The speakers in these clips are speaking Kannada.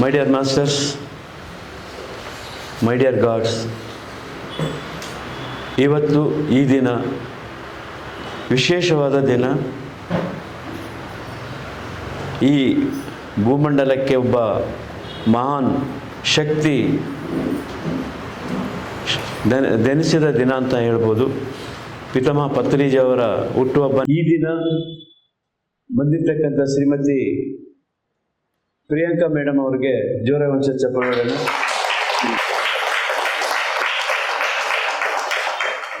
My dear masters, my dear gods, ಇವತ್ತು ಈ ದಿನ ವಿಶೇಷವಾದ ದಿನ. ಈ ಭೂಮಂಡಲಕ್ಕೆ ಒಬ್ಬ ಮಹಾನ್ ಶಕ್ತಿ ಧನಿಸಿದ ದಿನ ಅಂತ ಹೇಳ್ಬೋದು. ಪಿತಾಮಹ ಪತ್ರಿಜಿಯವರ ಹುಟ್ಟುಹಬ್ಬ. ಈ ದಿನ ಬಂದಿರ್ತಕ್ಕಂಥ ಶ್ರೀಮತಿ ಪ್ರಿಯಾಂಕಾ ಮೇಡಮ್ ಅವ್ರಿಗೆ ಜೋರಾಗಿ ಒಂದು ಚಪ್ಪಾಳೆನ.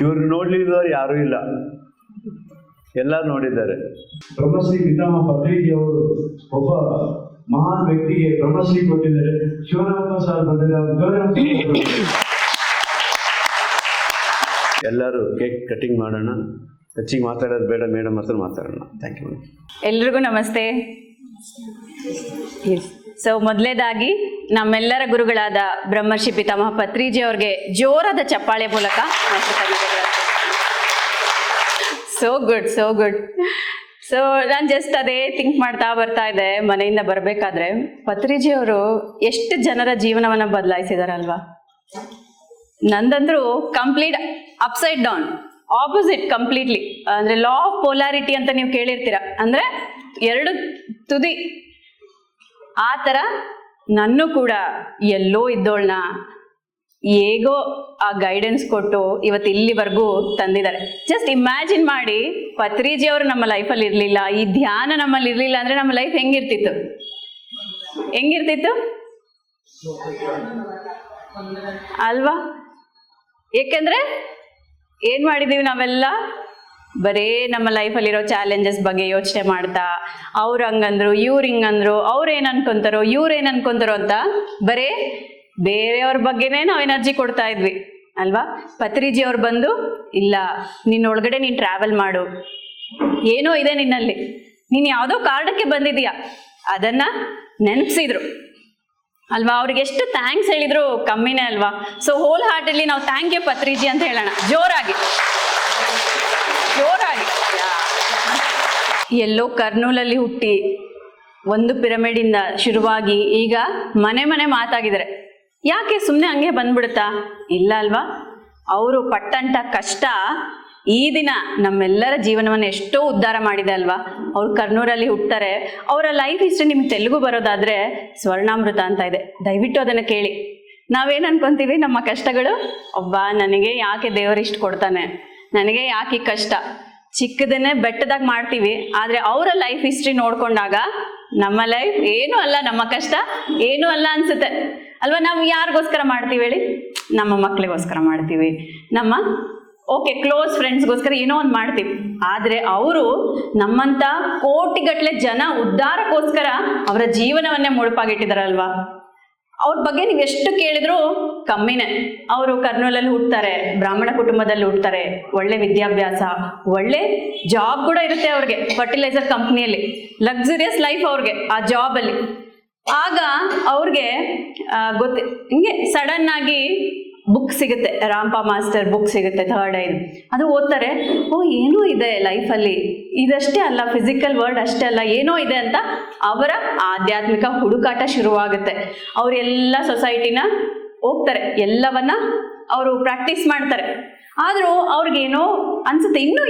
ಇವ್ರು ನೋಡ್ಲಿದ್ದವ್ರು ಯಾರೂ ಇಲ್ಲ, ಎಲ್ಲರೂ ನೋಡಿದ್ದಾರೆ. ಬ್ರಹ್ಮಶ್ರೀ ಪಿತಾಮಹ ಪತ್ರಿಜಿ ಅವರು ಒಬ್ಬ ಮಹಾನ್ ವ್ಯಕ್ತಿಗೆ ಬ್ರಹ್ಮಶ್ರೀ ಕೊಟ್ಟಿದ್ದಾರೆ. ಶಿವರಾಮ ಸರ್ ಬಂದಿದ್ದಾರೆ. ಎಲ್ಲರೂ ಕೇಕ್ ಕಟಿಂಗ್ ಮಾಡೋಣ. ಹೆಚ್ಚಿಗೆ ಮಾತಾಡೋದು ಬೇಡ, ಮೇಡಮ್ ಹತ್ರ ಮಾತಾಡೋಣ. Thank you. ಎಲ್ರಿಗೂ ನಮಸ್ತೆ. ಸೊ ಮೊದಲೇದಾಗಿ ನಮ್ಮೆಲ್ಲರ ಗುರುಗಳಾದ ಬ್ರಹ್ಮರ್ಷಿ ಪಿತಾಮಹ ಪತ್ರಿಜಿ ಅವ್ರಿಗೆ ಜೋರಾದ ಚಪ್ಪಾಳೆ ಮೂಲಕ ಸೋ ಗುಡ್. ಸೊ ನಾನು ಜಸ್ಟ್ ಅದೇ ಥಿಂಕ್ ಮಾಡ್ತಾ ಬರ್ತಾ ಇದ್ದೆ ಮನೆಯಿಂದ ಬರಬೇಕಾದ್ರೆ. ಪತ್ರಿಜಿ ಅವರು ಎಷ್ಟು ಜನರ ಜೀವನವನ್ನು ಬದಲಾಯಿಸಿದಾರಲ್ವಾ. ನಂದಂದ್ರೂ complete upside down, opposite completely. ಅಂದರೆ ಲಾ ಆಫ್ ಪೋಲಾರಿಟಿ ಅಂತ ನೀವು ಕೇಳಿರ್ತೀರ, ಅಂದರೆ ಎರಡು ತುದಿ. ಆ ಥರ ನನ್ನೂ ಕೂಡ ಎಲ್ಲೋ ಇದ್ದೋಳ್ನ ಹೇಗೋ ಆ ಗೈಡೆನ್ಸ್ ಕೊಟ್ಟು ಇವತ್ತು ಇಲ್ಲಿವರೆಗೂ ತಂದಿದ್ದಾರೆ. ಜಸ್ಟ್ ಇಮ್ಯಾಜಿನ್ ಮಾಡಿ, ಪತ್ರಿಜಿ ಅವರು ನಮ್ಮ ಲೈಫಲ್ಲಿ ಇರಲಿಲ್ಲ, ಈ ಧ್ಯಾನ ನಮ್ಮಲ್ಲಿ ಇರಲಿಲ್ಲ ಅಂದರೆ ನಮ್ಮ ಲೈಫ್ ಹೆಂಗಿರ್ತಿತ್ತು ಅಲ್ವಾ? ಏಕೆಂದರೆ ಏನು ಮಾಡಿದ್ದೀವಿ ನಾವೆಲ್ಲ, ಬರೀ ನಮ್ಮ ಲೈಫಲ್ಲಿರೋ ಚಾಲೆಂಜಸ್ ಬಗ್ಗೆ ಯೋಚನೆ ಮಾಡ್ತಾ, ಅವ್ರು ಹಂಗಂದ್ರು, ಇವ್ರು ಹಿಂಗಂದ್ರು, ಅವ್ರು ಏನು ಅನ್ಕೊಂತಾರೋ, ಇವ್ರು ಏನು ಅನ್ಕೊಂತಾರೋ ಅಂತ ಬರೀ ಬೇರೆಯವ್ರ ಬಗ್ಗೆನೇ ನಾವು ಎನರ್ಜಿ ಕೊಡ್ತಾ ಇದ್ವಿ ಅಲ್ವಾ. ಪತ್ರಿಜಿ ಅವ್ರು ಬಂದು, ಇಲ್ಲ ನಿನ್ನೊಳಗಡೆ ನೀನು ಟ್ರಾವೆಲ್ ಮಾಡು, ಏನೋ ಇದೆ ನಿನ್ನಲ್ಲಿ, ನೀನು ಯಾವುದೋ ಕಾರಣಕ್ಕೆ ಬಂದಿದೀಯಾ, ಅದನ್ನ ನೆನಪಿಸಿದ್ರು ಅಲ್ವಾ. ಅವ್ರಿಗೆ ಎಷ್ಟು ಥ್ಯಾಂಕ್ಸ್ ಹೇಳಿದ್ರು ಕಮ್ಮಿನೇ ಅಲ್ವಾ. ಸೊ ಹೋಲ್ ಹಾರ್ಟಲ್ಲಿ ನಾವು ಥ್ಯಾಂಕ್ ಯು ಪತ್ರಿಜಿ ಅಂತ ಹೇಳೋಣ ಜೋರಾಗಿ. ಎಲ್ಲೋ ಕರ್ನೂಲಲ್ಲಿ ಹುಟ್ಟಿ ಒಂದು ಪಿರಮಿಡಿಂದ ಶುರುವಾಗಿ ಈಗ ಮನೆ ಮಾತಾಗಿದ್ದಾರೆ. ಯಾಕೆ ಸುಮ್ಮನೆ ಹಂಗೆ ಬಂದ್ಬಿಡುತ್ತಾ? ಇಲ್ಲ ಅಲ್ವಾ. ಅವರು ಪಟ್ಟಂತ ಕಷ್ಟ ಈ ದಿನ ನಮ್ಮೆಲ್ಲರ ಜೀವನವನ್ನು ಎಷ್ಟೋ ಉದ್ಧಾರ ಮಾಡಿದೆ ಅಲ್ವಾ. ಅವ್ರು ಕರ್ನೂರಲ್ಲಿ ಹುಟ್ತಾರೆ. ಅವರ ಲೈಫ್ ಹಿಸ್ಟ್ರಿ ನಿಮ್ಗೆ ತೆಲುಗು ಬರೋದಾದ್ರೆ ಸ್ವರ್ಣಾಮೃತ ಅಂತ ಇದೆ, ದಯವಿಟ್ಟು ಅದನ್ನು ಕೇಳಿ. ನಾವೇನು ಅನ್ಕೊಂತೀವಿ, ನಮ್ಮ ಕಷ್ಟಗಳು, ನನಗೆ ಯಾಕೆ ದೇವರಿಷ್ಟು ಕೊಡ್ತಾನೆ, ನನಗೆ ಯಾಕೆ ಕಷ್ಟ, ಚಿಕ್ಕದನ್ನೇ ಬೆಟ್ಟದಾಗ ಮಾಡ್ತೀವಿ. ಆದರೆ ಅವರ ಲೈಫ್ ಹಿಸ್ಟ್ರಿ ನೋಡ್ಕೊಂಡಾಗ ನಮ್ಮ ಲೈಫ್ ಏನೂ ಅಲ್ಲ, ನಮ್ಮ ಕಷ್ಟ ಏನೂ ಅಲ್ಲ ಅನ್ಸುತ್ತೆ ಅಲ್ವಾ. ನಾವು ಯಾರಿಗೋಸ್ಕರ ಮಾಡ್ತೀವಿ ಹೇಳಿ? ನಮ್ಮ ಮಕ್ಕಳಿಗೋಸ್ಕರ ಮಾಡ್ತೀವಿ, ನಮ್ಮ ಕ್ಲೋಸ್ ಫ್ರೆಂಡ್ಸ್ಗೋಸ್ಕರ ಏನೋ ಒಂದು ಮಾಡ್ತೀವಿ. ಆದರೆ ಅವರು ನಮ್ಮಂಥ ಕೋಟಿಗಟ್ಟಲೆ ಜನ ಉದ್ಧಾರಕ್ಕೋಸ್ಕರ ಅವರ ಜೀವನವನ್ನೇ ಮುಡುಪಾಗಿಟ್ಟಿದಾರಲ್ವಾ. ಅವ್ರ ಬಗ್ಗೆ ನೀವು ಎಷ್ಟು ಕೇಳಿದ್ರು ಕಮ್ಮಿನೇ. ಅವರು ಕರ್ನೂಲಲ್ಲಿ ಹುಡ್ತಾರೆ, ಬ್ರಾಹ್ಮಣ ಕುಟುಂಬದಲ್ಲಿ ಹುಡ್ತಾರೆ, ಒಳ್ಳೆ ವಿದ್ಯಾಭ್ಯಾಸ, ಒಳ್ಳೆ ಜಾಬ್ ಕೂಡ ಇರುತ್ತೆ ಅವ್ರಿಗೆ, ಫರ್ಟಿಲೈಸರ್ ಕಂಪ್ನಿಯಲ್ಲಿ, ಲಕ್ಸುರಿಯಸ್ ಲೈಫ್ ಅವ್ರಿಗೆ ಆ ಜಾಬಲ್ಲಿ. ಆಗ ಅವ್ರಿಗೆ ಹಿಂಗೆ ಸಡನ್ ಆಗಿ ಬುಕ್ ಸಿಗುತ್ತೆ, ರಾಂಪಾ ಮಾಸ್ಟರ್ ಬುಕ್ ಸಿಗುತ್ತೆ, 3rd ಐದು. ಅದು ಓದ್ತಾರೆ, ಏನೋ ಇದೆ ಲೈಫಲ್ಲಿ, ಇದಷ್ಟೇ ಅಲ್ಲ, ಫಿಸಿಕಲ್ ವರ್ಲ್ಡ್ ಅಷ್ಟೇ ಅಲ್ಲ, ಏನೋ ಇದೆ ಅಂತ ಅವರ ಆಧ್ಯಾತ್ಮಿಕ ಹುಡುಕಾಟ ಶುರುವಾಗುತ್ತೆ. ಅವರೆಲ್ಲ ಸೊಸೈಟಿನ ಹೋಗ್ತಾರೆ, ಎಲ್ಲವನ್ನ ಅವರು ಪ್ರಾಕ್ಟೀಸ್ ಮಾಡ್ತಾರೆ. ಆದರೂ ಅವ್ರಿಗೇನೋ ಅನ್ಸುತ್ತೆ, ಇನ್ನೂ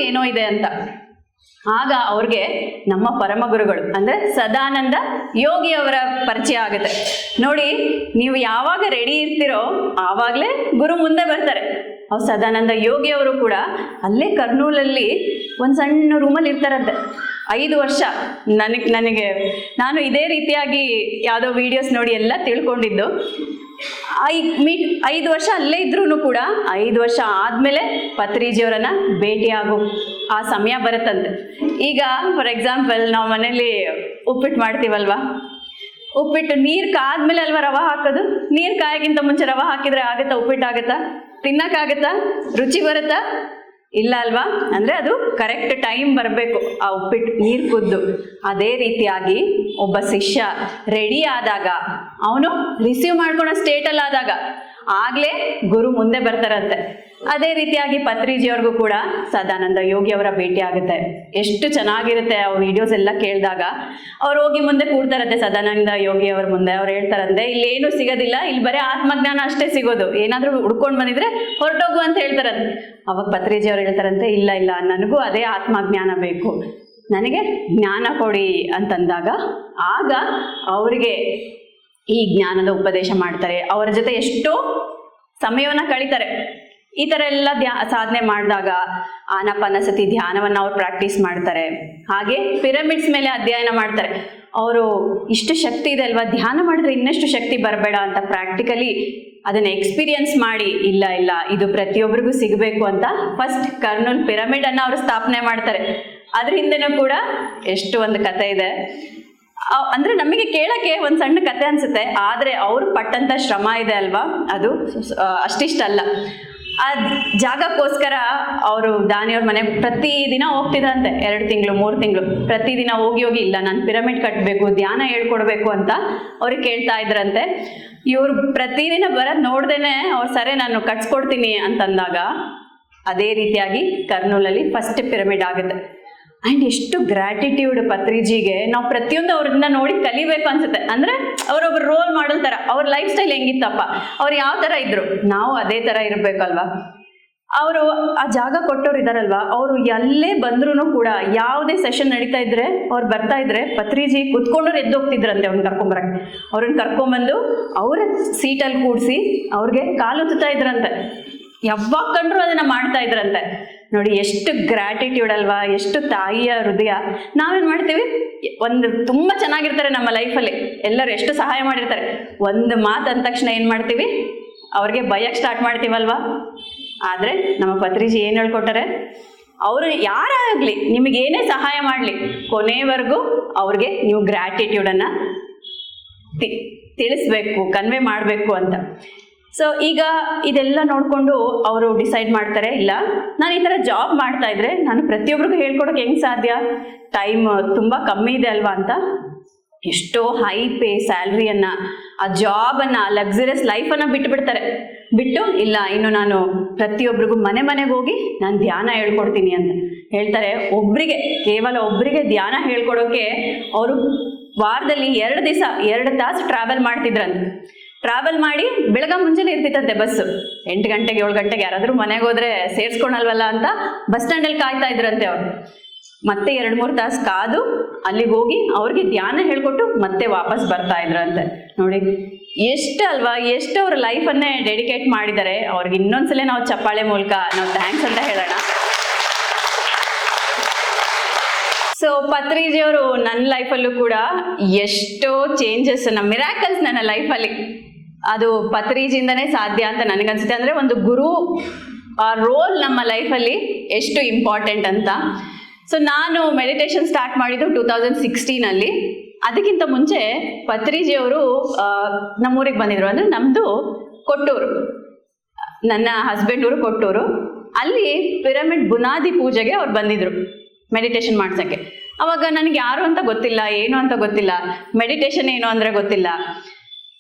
ಏನೋ ಇದೆ ಅಂತ. ಆಗ ಅವ್ರಿಗೆ ನಮ್ಮ ಪರಮ ಗುರುಗಳು ಅಂದರೆ ಸದಾನಂದ ಯೋಗಿ ಅವರ ಪರಿಚಯ ಆಗುತ್ತೆ. ನೋಡಿ, ನೀವು ಯಾವಾಗ ರೆಡಿ ಇರ್ತೀರೋ ಆವಾಗಲೇ ಗುರು ಮುಂದೆ ಬರ್ತಾರೆ. ಅವ್ರು ಸದಾನಂದ ಯೋಗಿ ಅವರು ಕೂಡ ಅಲ್ಲೇ ಕರ್ನೂಲಲ್ಲಿ ಒಂದು ಸಣ್ಣ ರೂಮಲ್ಲಿ ಇರ್ತಾರಂತೆ 5 ವರ್ಷ. ನಾನು ಇದೇ ರೀತಿಯಾಗಿ ಯಾವುದೋ ವಿಡಿಯೋಸ್ ನೋಡಿ ಎಲ್ಲ ತಿಳ್ಕೊಂಡಿದ್ದು. 5 ವರ್ಷ ಅಲ್ಲೇ ಇದ್ರೂ ಕೂಡ 5 ವರ್ಷ ಆದಮೇಲೆ ಪತ್ರಿಜಿಯವರನ್ನ ಭೇಟಿಯಾಗೋ ಆ ಸಮಯ ಬರುತ್ತಂತೆ. ಈಗ ಫಾರ್ ಎಕ್ಸಾಂಪಲ್ ನಾವು ಮನೇಲಿ ಉಪ್ಪಿಟ್ಟು ಮಾಡ್ತೀವಲ್ವಾ, ಉಪ್ಪಿಟ್ಟು ನೀರು ಕಾದ್ಮೇಲೆ ಅಲ್ವಾ ರವೆ ಹಾಕೋದು. ನೀರು ಕಾಯೋಕ್ಕಿಂತ ಮುಂಚೆ ರವೆ ಹಾಕಿದ್ರೆ ಆಗುತ್ತಾ? ಉಪ್ಪಿಟ್ಟು ಆಗುತ್ತಾ? ತಿನ್ನಕ್ಕಾಗತ್ತಾ? ರುಚಿ ಬರುತ್ತಾ? ಇಲ್ಲ ಅಲ್ವಾ. ಅಂದರೆ ಅದು ಕರೆಕ್ಟ್ ಟೈಮ್ ಬರಬೇಕು ಆ ಉಪ್ಪಿಟ್ಟು ನೀರು ಕುದ್ದು. ಅದೇ ರೀತಿಯಾಗಿ ಒಬ್ಬ ಶಿಷ್ಯ ರೆಡಿ ಆದಾಗ, ಅವನು ರಿಸೀವ್ ಮಾಡ್ಕೊಳೋ ಸ್ಟೇಟಲ್ಲಿ ಆದಾಗ ಆಗಲೇ ಗುರು ಮುಂದೆ ಬರ್ತಾರಂತೆ. ಅದೇ ರೀತಿಯಾಗಿ ಪತ್ರಿಜಿಯವ್ರಿಗೂ ಕೂಡ ಸದಾನಂದ ಯೋಗಿ ಅವರ ಭೇಟಿ ಆಗುತ್ತೆ. ಎಷ್ಟು ಚೆನ್ನಾಗಿರುತ್ತೆ ಆ ವಿಡಿಯೋಸ್ ಎಲ್ಲ ಕೇಳಿದಾಗ. ಅವ್ರು ಹೋಗಿ ಮುಂದೆ ಕೂಡ್ತಾರಂತೆ ಸದಾನಂದ ಯೋಗಿ ಅವ್ರ ಮುಂದೆ. ಅವ್ರು ಹೇಳ್ತಾರಂತೆ, ಇಲ್ಲಿ ಏನು ಸಿಗೋದಿಲ್ಲ, ಇಲ್ಲಿ ಬರೀ ಆತ್ಮಜ್ಞಾನ ಅಷ್ಟೇ ಸಿಗೋದು, ಏನಾದ್ರೂ ಹುಡ್ಕೊಂಡು ಬಂದಿದ್ರೆ ಹೊರಟೋಗು ಅಂತ ಹೇಳ್ತಾರಂತೆ. ಅವಾಗ ಪತ್ರಿಜಿ ಅವ್ರು ಹೇಳ್ತಾರಂತೆ, ಇಲ್ಲ ಇಲ್ಲ, ನನಗೂ ಅದೇ ಆತ್ಮಜ್ಞಾನ ಬೇಕು, ನನಗೆ ಜ್ಞಾನ ಕೊಡಿ ಅಂತಂದಾಗ ಆಗ ಅವರಿಗೆ ಈ ಜ್ಞಾನದ ಉಪದೇಶ ಮಾಡ್ತಾರೆ. ಅವರ ಜೊತೆ ಎಷ್ಟೋ ಸಮಯವನ್ನ ಕಳೀತಾರೆ. ಈ ಥರ ಎಲ್ಲ ಸಾಧನೆ ಮಾಡಿದಾಗ ಆನಾಪಾನಸತಿ ಧ್ಯಾನವನ್ನು ಅವ್ರು ಪ್ರಾಕ್ಟೀಸ್ ಮಾಡ್ತಾರೆ. ಹಾಗೆ ಪಿರಮಿಡ್ಸ್ ಮೇಲೆ ಅಧ್ಯಯನ ಮಾಡ್ತಾರೆ. ಅವರು ಇಷ್ಟು ಶಕ್ತಿ ಇದೆ ಅಲ್ವಾ, ಧ್ಯಾನ ಮಾಡಿದ್ರೆ ಇನ್ನಷ್ಟು ಶಕ್ತಿ ಬರಬೇಡ ಅಂತ ಪ್ರಾಕ್ಟಿಕಲಿ ಅದನ್ನ ಎಕ್ಸ್ಪೀರಿಯನ್ಸ್ ಮಾಡಿ, ಇಲ್ಲ ಇಲ್ಲ ಇದು ಪ್ರತಿಯೊಬ್ಬರಿಗೂ ಸಿಗಬೇಕು ಅಂತ ಫಸ್ಟ್ ಕರ್ನೂಲ್ ಪಿರಮಿಡ್ ಅನ್ನ ಅವರು ಸ್ಥಾಪನೆ ಮಾಡ್ತಾರೆ. ಅದ್ರ ಹಿಂದೆನೂ ಕೂಡ ಎಷ್ಟು ಒಂದು ಕತೆ ಇದೆ. ಅಂದ್ರೆ ನಮಗೆ ಕೇಳಕ್ಕೆ ಒಂದ್ ಸಣ್ಣ ಕತೆ ಅನ್ಸುತ್ತೆ, ಆದ್ರೆ ಅವ್ರು ಪಟ್ಟಂತ ಶ್ರಮ ಇದೆ ಅಲ್ವಾ, ಅದು ಅಷ್ಟಿಷ್ಟಲ್ಲ. ಆ ಜಾಗಕ್ಕೋಸ್ಕರ ಅವರು ದಾನಿಯವ್ರ ಮನೆಗೆ ಪ್ರತಿದಿನ ಹೋಗ್ತಿದ್ರಂತೆ. 2 ತಿಂಗಳು 3 ತಿಂಗಳು ಪ್ರತಿದಿನ ಹೋಗಿ ಇಲ್ಲ ನಾನು ಪಿರಮಿಡ್ ಕಟ್ಟಬೇಕು, ಧ್ಯಾನ ಹೇಳ್ಕೊಡ್ಬೇಕು ಅಂತ ಅವ್ರಿಗೆ ಕೇಳ್ತಾ ಇದ್ರಂತೆ. ಇವ್ರು ಪ್ರತಿದಿನ ಬರೋದ್ ನೋಡ್ದೇನೆ ಅವ್ರು ಸರಿ ನಾನು ಕಟ್ಸ್ಕೊಡ್ತೀನಿ ಅಂತಂದಾಗ ಅದೇ ರೀತಿಯಾಗಿ ಕರ್ನೂಲಲ್ಲಿ ಫಸ್ಟ್ ಪಿರಮಿಡ್ ಆಗುತ್ತೆ. ಆ್ಯಂಡ್ ಎಷ್ಟು ಗ್ರ್ಯಾಟಿಟ್ಯೂಡ್ ಪತ್ರಿಜಿಗೆ, ನಾವು ಪ್ರತಿಯೊಂದು ಅವ್ರನ್ನ ನೋಡಿ ಕಲಿಬೇಕು ಅನ್ಸುತ್ತೆ. ಅಂದ್ರೆ ಅವ್ರೊಬ್ರು ರೋಲ್ ಮಾಡಲ್ ತರ, ಅವ್ರ ಲೈಫ್ ಸ್ಟೈಲ್ ಹೆಂಗಿತ್ತಪ್ಪ, ಅವ್ರು ಯಾವ ತರ ಇದ್ರು, ನಾವು ಅದೇ ತರ ಇರ್ಬೇಕಲ್ವಾ. ಅವರು ಆ ಜಾಗ ಕೊಟ್ಟವ್ರು ಇದಾರಲ್ವಾ, ಅವರು ಎಲ್ಲೇ ಬಂದ್ರು ಕೂಡ ಯಾವುದೇ ಸೆಷನ್ ನಡೀತಾ ಇದ್ರೆ ಅವ್ರು ಬರ್ತಾ ಇದ್ರೆ ಪತ್ರಿಜಿ ಕುತ್ಕೊಂಡು ಎದ್ದೋಗ್ತಿದ್ರಂತೆ ಅವ್ರನ್ನ ಕರ್ಕೊಂಬರಕ್ಕೆ. ಅವ್ರನ್ನ ಕರ್ಕೊಂಬಂದು ಅವ್ರ ಸೀಟಲ್ಲಿ ಕೂಡಿಸಿ ಅವ್ರಿಗೆ ಕಾಲು ತುತ್ತಾ ಇದ್ರಂತೆ. ಯಾವಾಗ ಕಂಡ್ರು ಅದನ್ನ ಮಾಡ್ತಾ ಇದ್ರಂತೆ. ನೋಡಿ ಎಷ್ಟು ಗ್ರ್ಯಾಟಿಟ್ಯೂಡ್ ಅಲ್ವಾ, ಎಷ್ಟು ತಾಯಿಯ ಹೃದಯ. ನಾವೇನ್ ಮಾಡ್ತೀವಿ, ಒಂದು ತುಂಬಾ ಚೆನ್ನಾಗಿರ್ತಾರೆ ನಮ್ಮ ಲೈಫಲ್ಲಿ, ಎಲ್ಲರೂ ಎಷ್ಟು ಸಹಾಯ ಮಾಡಿರ್ತಾರೆ, ಒಂದು ಮಾತು ಅಂದ ತಕ್ಷಣ ಏನ್ ಮಾಡ್ತೀವಿ, ಅವ್ರಿಗೆ ಭಯಕ್ಕೆ ಸ್ಟಾರ್ಟ್ ಮಾಡ್ತೀವಲ್ವಾ. ಆದ್ರೆ ನಮ್ಮ ಪತ್ರಿಜಿ ಏನ್ ಹೇಳ್ಕೊಟ್ಟಾರೆ, ಅವರು ಯಾರೇ ಆಗ್ಲಿ ನಿಮಗೆ ಏನೇ ಸಹಾಯ ಮಾಡ್ಲಿ ಕೊನೆವರೆಗೂ ಅವ್ರಿಗೆ ನೀವು ಗ್ರ್ಯಾಟಿಟ್ಯೂಡ್ ಅನ್ನ ತಿಳಿಸ್ಬೇಕು, ಕನ್ವೆ ಮಾಡ್ಬೇಕು ಅಂತ. ಸೊ ಈಗ ಇದೆಲ್ಲ ನೋಡಿಕೊಂಡು ಅವರು ಡಿಸೈಡ್ ಮಾಡ್ತಾರೆ, ಇಲ್ಲ ನಾನು ಈ ಥರ ಜಾಬ್ ಮಾಡ್ತಾ ಇದ್ರೆ ನಾನು ಪ್ರತಿಯೊಬ್ಬರಿಗೂ ಹೇಳ್ಕೊಡೋಕೆ ಹೆಂಗೆ ಸಾಧ್ಯ, ಟೈಮ್ ತುಂಬ ಕಮ್ಮಿ ಇದೆ ಅಲ್ವಾ ಅಂತ ಎಷ್ಟೋ ಹೈ ಪೇ ಸ್ಯಾಲ್ರಿಯನ್ನು, ಆ ಜಾಬನ್ನು, ಲಕ್ಸುರಿಯಸ್ ಲೈಫನ್ನು ಬಿಟ್ಬಿಡ್ತಾರೆ. ಬಿಟ್ಟು ಇಲ್ಲ ಇನ್ನು ನಾನು ಪ್ರತಿಯೊಬ್ಬರಿಗೂ ಮನೆಗೆ ಹೋಗಿ ನಾನು ಧ್ಯಾನ ಹೇಳ್ಕೊಡ್ತೀನಿ ಅಂತ ಹೇಳ್ತಾರೆ. ಒಬ್ಬರಿಗೆ, ಕೇವಲ ಒಬ್ಬರಿಗೆ ಧ್ಯಾನ ಹೇಳ್ಕೊಡೋಕೆ ಅವರು ವಾರದಲ್ಲಿ 2 ದಿವಸ 2 ತಾಸು ಟ್ರಾವೆಲ್ ಮಾಡ್ತಿದ್ರಂತೆ. ಟ್ರಾವೆಲ್ ಮಾಡಿ ಬೆಳಗ್ಗೆ ಮುಂಚೆನೇ ಇರ್ತಿತ್ತಂತೆ ಬಸ್ಸು, 8 ಗಂಟೆಗೆ 7 ಗಂಟೆಗೆ ಯಾರಾದರೂ ಮನೆಗೆ ಹೋದ್ರೆ ಸೇರಿಸ್ಕೊಳಲ್ವಲ್ಲ ಅಂತ ಬಸ್ ಸ್ಟ್ಯಾಂಡಲ್ಲಿ ಕಾಯ್ತಾ ಇದ್ರಂತೆ ಅವರು. ಮತ್ತೆ 2-3 ತಾಸು ಕಾದು ಅಲ್ಲಿಗೆ ಹೋಗಿ ಅವ್ರಿಗೆ ಧ್ಯಾನ ಹೇಳ್ಕೊಟ್ಟು ಮತ್ತೆ ವಾಪಸ್ ಬರ್ತಾ ಇದ್ರಂತೆ. ನೋಡಿ ಎಷ್ಟು ಅಲ್ವಾ, ಎಷ್ಟು ಅವ್ರ ಲೈಫನ್ನೇ ಡೆಡಿಕೇಟ್ ಮಾಡಿದ್ದಾರೆ. ಅವ್ರಿಗೆ ಇನ್ನೊಂದ್ಸಲ ನಾವು ಚಪ್ಪಾಳೆ ಮೂಲಕ ನಾವು ಥ್ಯಾಂಕ್ಸ್ ಅಂತ ಹೇಳೋಣ. ಸೊ ಪತ್ರಿಜಿ ಅವರು ನನ್ನ ಲೈಫಲ್ಲೂ ಕೂಡ ಎಷ್ಟೋ ಚೇಂಜಸ್, ಮಿರಾಕಲ್ಸ್ ನನ್ನ ಲೈಫಲ್ಲಿ ಅದು ಪತ್ರಿಜಿಯಿಂದನೇ ಸಾಧ್ಯ ಅಂತ ನನಗನ್ಸುತ್ತೆ. ಅಂದರೆ ಒಂದು ಗುರು ರೋಲ್ ನಮ್ಮ ಲೈಫಲ್ಲಿ ಎಷ್ಟು ಇಂಪಾರ್ಟೆಂಟ್ ಅಂತ. ಸೊ ನಾನು ಮೆಡಿಟೇಷನ್ ಸ್ಟಾರ್ಟ್ ಮಾಡಿದ್ದು 2016 ಅದಕ್ಕಿಂತ ಮುಂಚೆ ಪತ್ರಿಜಿ ಅವರು ನಮ್ಮೂರಿಗೆ ಬಂದಿದ್ರು. ಅಂದರೆ ನಮ್ಮದು ಕೊಟ್ಟೂರು, ನನ್ನ ಹಸ್ಬೆಂಡ್ ಊರು ಕೊಟ್ಟೂರು. ಅಲ್ಲಿ ಪಿರಮಿಡ್ ಬುನಾದಿ ಪೂಜೆಗೆ ಅವ್ರು ಬಂದಿದ್ರು ಮೆಡಿಟೇಷನ್ ಮಾಡ್ಸೋಕ್ಕೆ. ಅವಾಗ ನನಗೆ ಯಾರು ಅಂತ ಗೊತ್ತಿಲ್ಲ, ಏನು ಅಂತ ಗೊತ್ತಿಲ್ಲ, ಮೆಡಿಟೇಷನ್ ಏನು ಅಂದರೆ ಗೊತ್ತಿಲ್ಲ.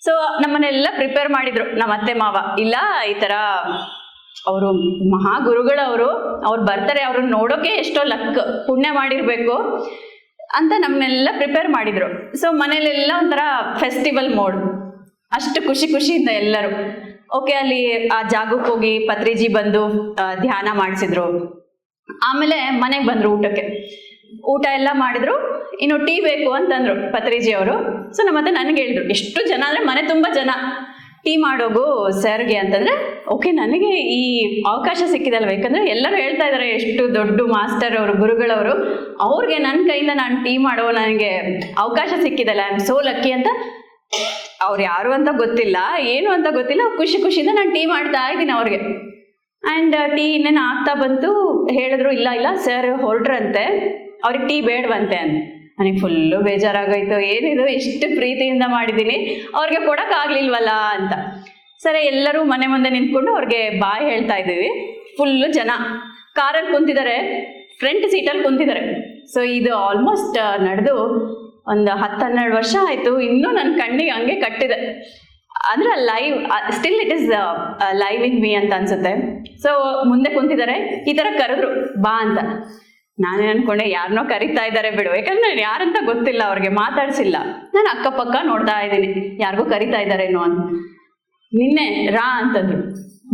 ಸೊ ನಮ್ಮನ್ನೆಲ್ಲ ಪ್ರಿಪೇರ್ ಮಾಡಿದ್ರು ನಮ್ಮ ಅತ್ತೆ ಮಾವ. ಇಲ್ಲ ಈ ಥರ ಅವರು ಮಹಾಗುರುಗಳವರು, ಅವ್ರು ಬರ್ತಾರೆ, ಅವ್ರನ್ನ ನೋಡೋಕೆ ಎಷ್ಟೋ ಲಕ್, ಪುಣ್ಯ ಮಾಡಿರಬೇಕು ಅಂತ ನಮ್ಮನ್ನೆಲ್ಲ ಪ್ರಿಪೇರ್ ಮಾಡಿದ್ರು. ಸೊ ಮನೇಲೆಲ್ಲ ಒಂಥರ ಫೆಸ್ಟಿವಲ್ ಮೋಡ್, ಅಷ್ಟು ಖುಷಿಯಿಂದ ಎಲ್ಲರೂ ಓಕೆ. ಅಲ್ಲಿ ಆ ಜಾಗಕ್ಕೆ ಹೋಗಿ ಪತ್ರಿಜಿ ಬಂದು ಧ್ಯಾನ ಮಾಡಿಸಿದ್ರು. ಆಮೇಲೆ ಮನೆಗೆ ಬಂದರು ಊಟಕ್ಕೆ. ಊಟ ಎಲ್ಲ ಮಾಡಿದ್ರು. ಇನ್ನು ಟೀ ಬೇಕು ಅಂತಂದ್ರು ಪತ್ರಿಜಿ ಅವರು. ಸೊ ಮತ್ತೆ ನನಗೆ ಹೇಳಿದ್ರು, ಎಷ್ಟು ಜನ ಅಂದರೆ ಮನೆ ತುಂಬ ಜನ, ಟೀ ಮಾಡೋಗು ಸರ್ಗೆ ಅಂತಂದ್ರೆ ಓಕೆ, ನನಗೆ ಈ ಅವಕಾಶ ಸಿಕ್ಕಿದಲ್ವ. ಯಾಕಂದ್ರೆ ಎಲ್ಲರೂ ಹೇಳ್ತಾ ಇದ್ದಾರೆ ಎಷ್ಟು ದೊಡ್ಡ ಮಾಸ್ಟರ್ ಅವರು, ಗುರುಗಳವರು, ಅವ್ರಿಗೆ ನನ್ನ ಕೈಯಿಂದ ನಾನು ಟೀ ಮಾಡೋ ನನಗೆ ಅವಕಾಶ ಸಿಕ್ಕಿದಲ್ಲ, ಐ ಆಮ್ ಸೋ ಲಕ್ಕಿ ಅಂತ. ಅವ್ರು ಯಾರು ಅಂತ ಗೊತ್ತಿಲ್ಲ, ಏನು ಅಂತ ಗೊತ್ತಿಲ್ಲ, ಖುಷಿಯಿಂದ ನಾನು ಟೀ ಮಾಡ್ತಾ ಇದ್ದೀನಿ ಅವ್ರಿಗೆ. ಆ್ಯಂಡ್ ಟೀ ಇನ್ನೇನು ಆಗ್ತಾ ಬಂತು. ಹೇಳಿದ್ರು ಇಲ್ಲ ಸರ್ ಹೊರಡ್ರಂತೆ, ಅವ್ರಿಗೆ ಟೀ ಬೇಡವಂತೆ ಅಂತ. ನನಗೆ ಫುಲ್ಲು ಬೇಜಾರಾಗೋಯ್ತು, ಏನಿದು ಇಷ್ಟು ಪ್ರೀತಿಯಿಂದ ಮಾಡಿದ್ದೀನಿ ಅವ್ರಿಗೆ ಕೊಡೋಕ್ಕಾಗ್ಲಿಲ್ವಲ್ಲ ಅಂತ. ಸರಿ ಎಲ್ಲರೂ ಮನೆ ಮುಂದೆ ನಿಂತ್ಕೊಂಡು ಅವ್ರಿಗೆ ಬಾಯ್ ಹೇಳ್ತಾ ಇದ್ದೀವಿ. ಫುಲ್ಲು ಜನ ಕಾರಲ್ಲಿ ಕುಂತಿದ್ದಾರೆ, ಫ್ರಂಟ್ ಸೀಟಲ್ಲಿ ಕುಂತಿದ್ದಾರೆ. ಸೊ ಇದು ಆಲ್ಮೋಸ್ಟ್ ನಡೆದು ಒಂದು 10-12 ವರ್ಷ ಆಯಿತು. ಇನ್ನೂ ನನ್ನ ಕಣ್ಣಿಗೆ ಹಂಗೆ ಕಟ್ಟಿದೆ. ಅಂದ್ರೆ live still it is live in me ಅಂತ ಅನ್ಸುತ್ತೆ. ಸೊ ಮುಂದೆ ಕುಂತಿದ್ದಾರೆ, ಈ ತರ ಕರೆದ್ರು ಬಾ ಅಂತ. ನಾನೇ ಅನ್ಕೊಂಡೆ ಯಾರನ್ನೋ ಕರಿತಾ ಇದ್ದಾರೆ ಬಿಡು, ಯಾಕಂದ್ರೆ ನಾನು ಯಾರಂತ ಗೊತ್ತಿಲ್ಲ, ಅವ್ರಿಗೆ ಮಾತಾಡ್ಸಿಲ್ಲ. ನಾನು ಅಕ್ಕಪಕ್ಕ ನೋಡ್ತಾ ಇದ್ದೀನಿ ಯಾರಿಗೂ ಕರಿತಾ ಇದ್ದಾರೇನೋ ಅಂತ. ನಿನ್ನೆ ರಾ ಅಂತಂದ್ರು,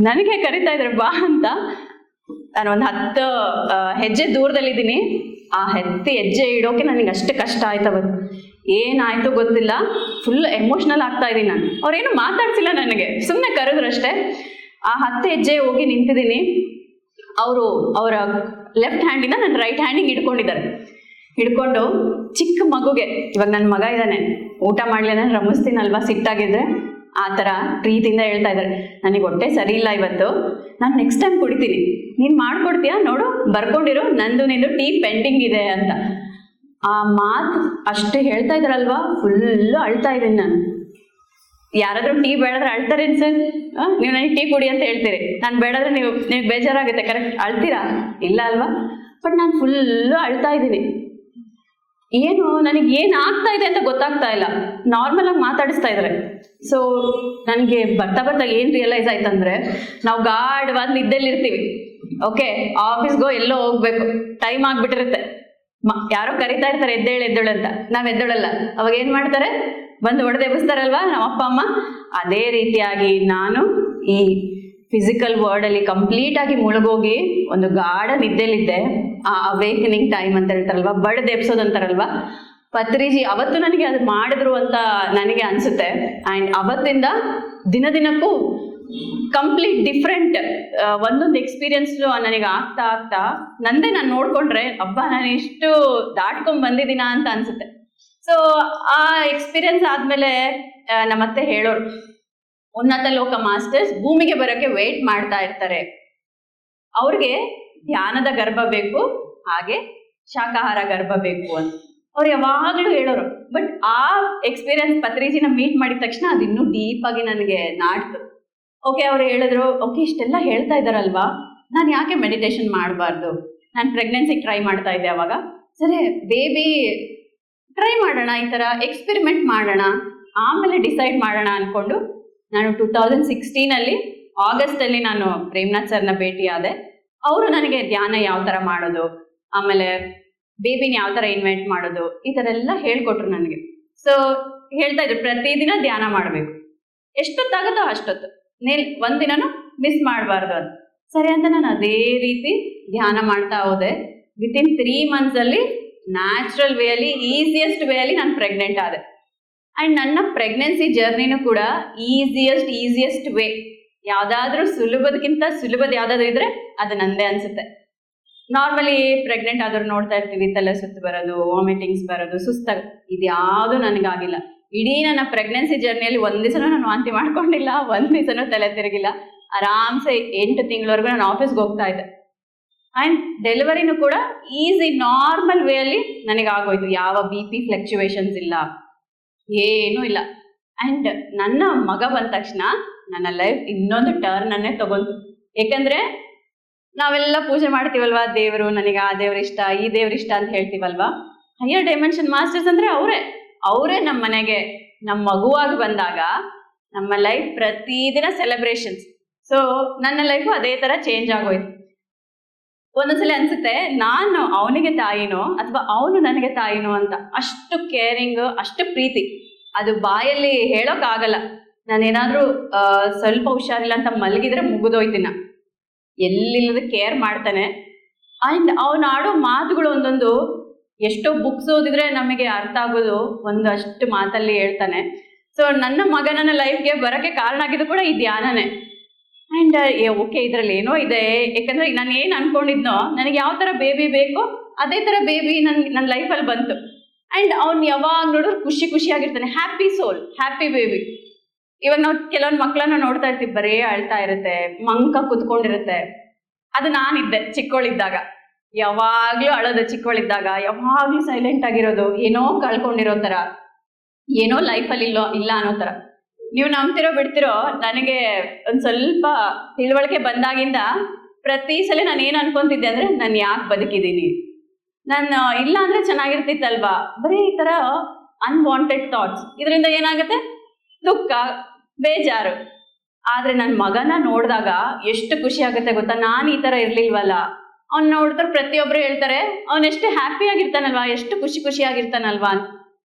ನನಗೆ ಕರಿತಾ ಇದ್ದಾರೆ ಬಾ ಅಂತ. ನಾನು ಒಂದು 10 ಹೆಜ್ಜೆ ದೂರದಲ್ಲಿದ್ದೀನಿ. ಆ ಹೆಜ್ಜೆ ಇಡೋಕೆ ನನಗೆ ಅಷ್ಟು ಕಷ್ಟ ಆಯ್ತು ಅವತ್ತು. ಏನಾಯ್ತು ಗೊತ್ತಿಲ್ಲ, ಫುಲ್ ಎಮೋಷ್ನಲ್ ಆಗ್ತಾ ಇದ್ದೀನಿ ನಾನು. ಅವ್ರೇನು ಮಾತಾಡ್ಸಿಲ್ಲ ನನಗೆ, ಸುಮ್ಮನೆ ಕರೆದ್ರಷ್ಟೇ. ಆ 10 ಹೆಜ್ಜೆ ಹೋಗಿ ನಿಂತಿದ್ದೀನಿ. ಅವರು ಅವರ ಲೆಫ್ಟ್ ಹ್ಯಾಂಡಿಂದ ನನ್ನ ರೈಟ್ ಹ್ಯಾಂಡಿಗೆ ಹಿಡ್ಕೊಂಡು ಚಿಕ್ಕ ಮಗುಗೆ, ಇವಾಗ ನನ್ನ ಮಗ ಇದ್ದಾನೆ, ಊಟ ಮಾಡ್ಲೇನೆ ರಮಿಸ್ತೀನಲ್ವಾ ಸಿಟ್ಟಾಗಿದ್ರೆ, ಆ ಥರ ಪ್ರೀತಿಯಿಂದ ಹೇಳ್ತಾ ಇದ್ದಾರೆ, ನನಗೆ ಹೊಟ್ಟೆ ಸರಿ ಇಲ್ಲ ಇವತ್ತು, ನಾನು ನೆಕ್ಸ್ಟ್ ಟೈಮ್ ಕುಡಿತೀನಿ, ನೀನು ಮಾಡ್ಕೊಡ್ತೀಯಾ ನೋಡು, ಬರ್ಕೊಂಡಿರು, ನಿಂದು ಟೀ ಪೆಂಡಿಂಗ್ ಇದೆ ಅಂತ. ಆ ಮಾತು ಅಷ್ಟು ಹೇಳ್ತಾ ಇದ್ರಲ್ವಾ, ಫುಲ್ಲು ಅಳ್ತಾ ಇದ್ದೀನಿ ನಾನು. ಯಾರಾದರೂ ಟೀ ಬೇಡಾದ್ರೆ ಅಳ್ತಾರೇನು ಸರ್? ನೀವು ನನಗೆ ಟೀ ಕುಡಿ ಅಂತ ಹೇಳ್ತೀರಿ, ನಾನು ಬೇಡಾದ್ರೆ ನೀವು ಬೇಜಾರಾಗುತ್ತೆ, ಕರೆಕ್ಟ್ ಅಳ್ತೀರಾ? ಇಲ್ಲ ಅಲ್ವಾ? ಬಟ್ ನಾನು ಫುಲ್ಲು ಅಳ್ತಾ ಇದ್ದೀನಿ. ಏನು ನನಗೆ ಏನು ಆಗ್ತಾ ಇದೆ ಅಂತ ಗೊತ್ತಾಗ್ತಾ ಇಲ್ಲ. ನಾರ್ಮಲ್ ಆಗಿ ಮಾತಾಡಿಸ್ತಾ ಇದ್ದಾರೆ. ಸೊ ನನಗೆ ಬರ್ತಾ ಏನು ರಿಯಲೈಸ್ ಆಯ್ತಂದ್ರೆ, ನಾವು ಗಾಢವಾದ ನಿದ್ದೆಲಿರ್ತೀವಿ. ಓಕೆ, ಆಫೀಸ್ಗೋ ಎಲ್ಲೋ ಹೋಗ್ಬೇಕು, ಟೈಮ್ ಆಗ್ಬಿಟ್ಟಿರುತ್ತೆ, ಯಾರೋ ಕರಿತಾ ಇರ್ತಾರೆ ಎದ್ದೇಳು ಅಂತ, ನಾವು ಎದ್ದೇಳಲ್ಲ. ಅವಾಗ ಏನು ಮಾಡ್ತಾರೆ? ಬಂದು ಹೊಡೆದು ಎಬ್ಬಿಸ್ತಾರಲ್ವಾ ನಮ್ಮ ಅಪ್ಪ ಅಮ್ಮ. ಅದೇ ರೀತಿಯಾಗಿ ನಾನು ಈ ಫಿಸಿಕಲ್ ವರ್ಲ್ಡಲ್ಲಿ ಕಂಪ್ಲೀಟ್ ಆಗಿ ಮುಳುಗೋಗಿ ಒಂದು ಗಾಢ ನಿದ್ದೆಲಿದ್ದೆ. ಆ ಅವೇಕನಿಂಗ್ ಟೈಮ್ ಅಂತ ಹೇಳ್ತಾರಲ್ವಾ, ಬಡ್ದು ಎಬ್ಸೋದು ಅಂತಾರಲ್ವಾ, ಪತ್ರಿಜಿ ಅವತ್ತು ನನಗೆ ಅದು ಮಾಡಿದ್ರು ಅಂತ ನನಗೆ ಅನಿಸುತ್ತೆ. ಆ್ಯಂಡ್ ಅವತ್ತಿಂದ ದಿನಕ್ಕೂ ಕಂಪ್ಲೀಟ್ ಡಿಫ್ರೆಂಟ್ ಒಂದೊಂದು ಎಕ್ಸ್ಪೀರಿಯನ್ಸ್ ನನಗೆ ಆಗ್ತಾ ನಂದೇ ನಾನು ನೋಡ್ಕೊಂಡ್ರೆ ಅಬ್ಬಾ ನಾನು ಇಷ್ಟು ದಾಟ್ಕೊಂಡ್ ಬಂದಿದ್ದೀನ ಅಂತ ಅನ್ಸುತ್ತೆ. ಸೊ ಆ ಎಕ್ಸ್ಪೀರಿಯನ್ಸ್ ಆದ್ಮೇಲೆ ನಮ್ಮತ್ತೆ ಹೇಳೋರು, ಉನ್ನತ ಲೋಕ ಮಾಸ್ಟರ್ಸ್ ಭೂಮಿಗೆ ಬರೋಕ್ಕೆ ವೇಟ್ ಮಾಡ್ತಾ ಇರ್ತಾರೆ, ಅವ್ರಿಗೆ ಧ್ಯಾನದ ಗರ್ಭ ಬೇಕು, ಹಾಗೆ ಶಾಕಾಹಾರ ಗರ್ಭ ಬೇಕು ಅಂತ ಅವ್ರು ಯಾವಾಗಲೂ ಹೇಳೋರು. ಬಟ್ ಆ ಎಕ್ಸ್ಪೀರಿಯನ್ಸ್ ಪತ್ರಿಜಿನ ಮೀಟ್ ಮಾಡಿದ ತಕ್ಷಣ ಅದು ಇನ್ನೂ ಡೀಪ್ ಆಗಿ ನನಗೆ ನಾಡ್ತು. ಓಕೆ, ಅವ್ರು ಹೇಳಿದ್ರು, ಓಕೆ ಇಷ್ಟೆಲ್ಲ ಹೇಳ್ತಾ ಇದ್ದಾರಲ್ವಾ, ನಾನು ಯಾಕೆ ಮೆಡಿಟೇಷನ್ ಮಾಡಬಾರ್ದು? ನಾನು ಪ್ರೆಗ್ನೆನ್ಸಿಗೆ ಟ್ರೈ ಮಾಡ್ತಾ ಇದ್ದೆ ಅವಾಗ. ಸರಿ ಬೇಬಿ ಟ್ರೈ ಮಾಡೋಣ, ಈ ಥರ ಎಕ್ಸ್ಪೆರಿಮೆಂಟ್ ಮಾಡೋಣ, ಆಮೇಲೆ ಡಿಸೈಡ್ ಮಾಡೋಣ ಅಂದ್ಕೊಂಡು ನಾನು 2016 ಆಗಸ್ಟಲ್ಲಿ ನಾನು ಪ್ರೇಮ್ನಾಥ್ ಸರ್ನ ಭೇಟಿ ಆದೆ. ಅವರು ನನಗೆ ಧ್ಯಾನ ಯಾವ ಥರ ಮಾಡೋದು, ಆಮೇಲೆ ಬೇಬಿನ ಯಾವ ಥರ ಇನ್ವೈಟ್ ಮಾಡೋದು, ಈ ಥರ ಎಲ್ಲ ಹೇಳ್ಕೊಟ್ರು ನನಗೆ. ಸೊ ಹೇಳ್ತಾ ಇದ್ರು ಪ್ರತಿದಿನ ಧ್ಯಾನ ಮಾಡಬೇಕು, ಎಷ್ಟೊತ್ತಾಗುತ್ತೋ ಅಷ್ಟೊತ್ತು, ಒಂದಿನೂ ಮಿಸ್ ಮಾಡಬಾರ್ದು ಅಂತ. ಸರಿ ಅಂತ ನಾನು ಅದೇ ರೀತಿ ಧ್ಯಾನ ಮಾಡ್ತಾ ಹೋದೆ. ವಿತಿನ್ 3 months ನ್ಯಾಚುರಲ್ ವೇಯಲ್ಲಿ, ಈಸಿಯೆಸ್ಟ್ ವೇಯಲ್ಲಿ ನಾನು ಪ್ರೆಗ್ನೆಂಟ್ ಆದೆ. ಆ್ಯಂಡ್ ನನ್ನ ಪ್ರೆಗ್ನೆನ್ಸಿ ಜರ್ನಿನೂ ಕೂಡ ಈಸಿಯೆಸ್ಟ್ ವೇ. ಯಾವುದಾದ್ರೂ ಸುಲಭದಕ್ಕಿಂತ ಸುಲಭದ ಯಾವುದಾದ್ರೂ ಇದ್ರೆ ಅದು ನಂದೇ ಅನ್ಸುತ್ತೆ. ನಾರ್ಮಲಿ ಪ್ರೆಗ್ನೆಂಟ್ ಆದವ್ರು ನೋಡ್ತಾ ಇರ್ತೀವಿ, ತಲೆ ಸುತ್ತು ಬರೋದು, ವಾಮಿಟಿಂಗ್ಸ್ ಬರೋದು, ಸುಸ್ತಾಗ, ಇದು ಯಾವುದು ನನಗಾಗಿಲ್ಲ. ಇಡೀ ನನ್ನ ಪ್ರೆಗ್ನೆನ್ಸಿ ಜರ್ನಿಯಲ್ಲಿ ಒಂದು ದಿವಸನೂ ನಾನು ವಾಂತಿ ಮಾಡ್ಕೊಂಡಿಲ್ಲ, ಒಂದು ದಿವಸನೂ ತಲೆ ತಿರುಗಿಲ್ಲ. ಆರಾಮ್ಸೆ 8 ತಿಂಗಳವರೆಗೂ ನಾನು ಆಫೀಸ್ಗೆ ಹೋಗ್ತಾ ಇದ್ದೆ. ಆ್ಯಂಡ್ ಡೆಲಿವರಿನೂ ಕೂಡ ಈಸಿ ನಾರ್ಮಲ್ ವೇಯಲ್ಲಿ ನನಗೆ ಆಗೋಯ್ತು. ಯಾವ BP ಫ್ಲಕ್ಚುವೇಷನ್ಸ್ ಇಲ್ಲ, ಏನೂ ಇಲ್ಲ. ಆ್ಯಂಡ್ ನನ್ನ ಮಗ ಬಂದ ತಕ್ಷಣ ನನ್ನ ಲೈಫ್ ಇನ್ನೊಂದು ಟರ್ನನ್ನೇ ತಗೊಂತು. ಏಕೆಂದರೆ ನಾವೆಲ್ಲ ಪೂಜೆ ಮಾಡ್ತೀವಲ್ವಾ, ದೇವರು ನನಗೆ ಆ ದೇವ್ರ ಇಷ್ಟ, ಈ ದೇವ್ರ ಇಷ್ಟ ಅಂತ ಹೇಳ್ತೀವಲ್ವಾ. ಹೈಯರ್ ಡೈಮೆನ್ಷನ್ ಮಾಸ್ಟರ್ಸ್ ಅಂದರೆ ಅವರೇ ನಮ್ಮ ಮನೆಗೆ ನಮ್ಮ ಮಗುವಾಗಿ ಬಂದಾಗ ನಮ್ಮ ಲೈಫ್ ಪ್ರತಿದಿನ ಸೆಲೆಬ್ರೇಷನ್ಸ್. ಸೊ ನನ್ನ ಲೈಫು ಅದೇ ಥರ ಚೇಂಜ್ ಆಗೋಯ್ತು. ಒಂದೊಂದ್ಸಲ ಅನ್ಸುತ್ತೆ ನಾನು ಅವನಿಗೆ ತಾಯಿನೋ ಅಥವಾ ಅವನು ನನಗೆ ತಾಯಿನೋ ಅಂತ. ಅಷ್ಟು ಕೇರಿಂಗ್, ಅಷ್ಟು ಪ್ರೀತಿ, ಅದು ಬಾಯಲ್ಲಿ ಹೇಳೋಕ್ಕಾಗಲ್ಲ. ನಾನೇನಾದರೂ ಸ್ವಲ್ಪ ಹುಷಾರಿಲ್ಲ ಅಂತ ಮಲಗಿದ್ರೆ ಮುಗಿದೋಯ್ತಿನ, ಎಲ್ಲಿಲ್ಲದ ಕೇರ್ ಮಾಡ್ತಾನೆ. ಆ್ಯಂಡ್ ಅವನು ಆಡೋ ಮಾತುಗಳು ಒಂದೊಂದು, ಎಷ್ಟೋ ಬುಕ್ಸ್ ಓದಿದ್ರೆ ನಮಗೆ ಅರ್ಥ ಆಗೋದು ಒಂದಷ್ಟು ಮಾತಲ್ಲಿ ಹೇಳ್ತಾನೆ. ಸೊ ನನ್ನ ಮಗನ ಲೈಫ್ಗೆ ಬರೋಕ್ಕೆ ಕಾರಣ ಆಗಿದ್ದು ಕೂಡ ಈ ಧ್ಯಾನನೇ. ಆ್ಯಂಡ್ ಓಕೆ, ಇದರಲ್ಲಿ ಏನೋ ಇದೆ. ಯಾಕಂದರೆ ನಾನು ಏನು ಅಂದ್ಕೊಂಡಿದ್ನೋ, ನನಗೆ ಯಾವ ಥರ ಬೇಬಿ ಬೇಕೋ ಅದೇ ಥರ ಬೇಬಿ ನನ್ನ ಲೈಫಲ್ಲಿ ಬಂತು. ಆ್ಯಂಡ್ ಅವ್ನು ಯಾವಾಗ ನೋಡಿದ್ರು ಖುಷಿಯಾಗಿರ್ತಾನೆ, ಹ್ಯಾಪಿ ಸೋಲ್, ಹ್ಯಾಪಿ ಬೇಬಿ. ಇವಾಗ ನಾವು ಕೆಲವೊಂದು ಮಕ್ಕಳನ್ನ ನೋಡ್ತಾ ಇರ್ತೀವಿ, ಬರೀ ಅಳ್ತಾ ಇರುತ್ತೆ, ಮಂಕ ಕುತ್ಕೊಂಡಿರುತ್ತೆ. ಅದು ನಾನಿದ್ದೆ ಚಿಕ್ಕವಳಿದ್ದಾಗ, ಯಾವಾಗಲೂ ಅಳೋದು ಚಿಕ್ಕವಳಿದ್ದಾಗ, ಯಾವಾಗಲೂ ಸೈಲೆಂಟ್ ಆಗಿರೋದು, ಏನೋ ಕಳ್ಕೊಂಡಿರೋ ಥರ, ಏನೋ ಲೈಫಲ್ಲಿ ಇಲ್ಲ ಅನ್ನೋ ಥರ. ನೀವು ನಂಬ್ತಿರೋ ಬಿಡ್ತಿರೋ, ನನಗೆ ಒಂದು ಸ್ವಲ್ಪ ತಿಳುವಳಿಕೆ ಬಂದಾಗಿಂದ ಪ್ರತಿ ಸಲ ನಾನು ಏನು ಅನ್ಕೊಂತಿದ್ದೆ ಅಂದರೆ, ನಾನು ಯಾಕೆ ಬದುಕಿದ್ದೀನಿ, ನಾನು ಇಲ್ಲ ಅಂದರೆ ಚೆನ್ನಾಗಿರ್ತಿತ್ತಲ್ವಾ. ಬರೀ ಈ ಥರ ಅನ್ವಾಂಟೆಡ್ ಥಾಟ್ಸ್. ಇದರಿಂದ ಏನಾಗುತ್ತೆ? ದುಃಖ, ಬೇಜಾರು. ಆದ್ರೆ ನನ್ನ ಮಗನ ನೋಡಿದಾಗ ಎಷ್ಟು ಖುಷಿ ಆಗುತ್ತೆ ಗೊತ್ತಾ. ನಾನು ಈ ತರ ಇರ್ಲಿಲ್ವಲ್ಲ, ಅವ್ನ್ ನೋಡಿದ್ರೆ ಪ್ರತಿಯೊಬ್ರು ಹೇಳ್ತಾರೆ ಅವ್ನ್ ಎಷ್ಟು ಹ್ಯಾಪಿ ಆಗಿರ್ತಾನಲ್ವಾ, ಎಷ್ಟು ಖುಷಿಯಾಗಿರ್ತಾನಲ್ವಾ ಅಂತ.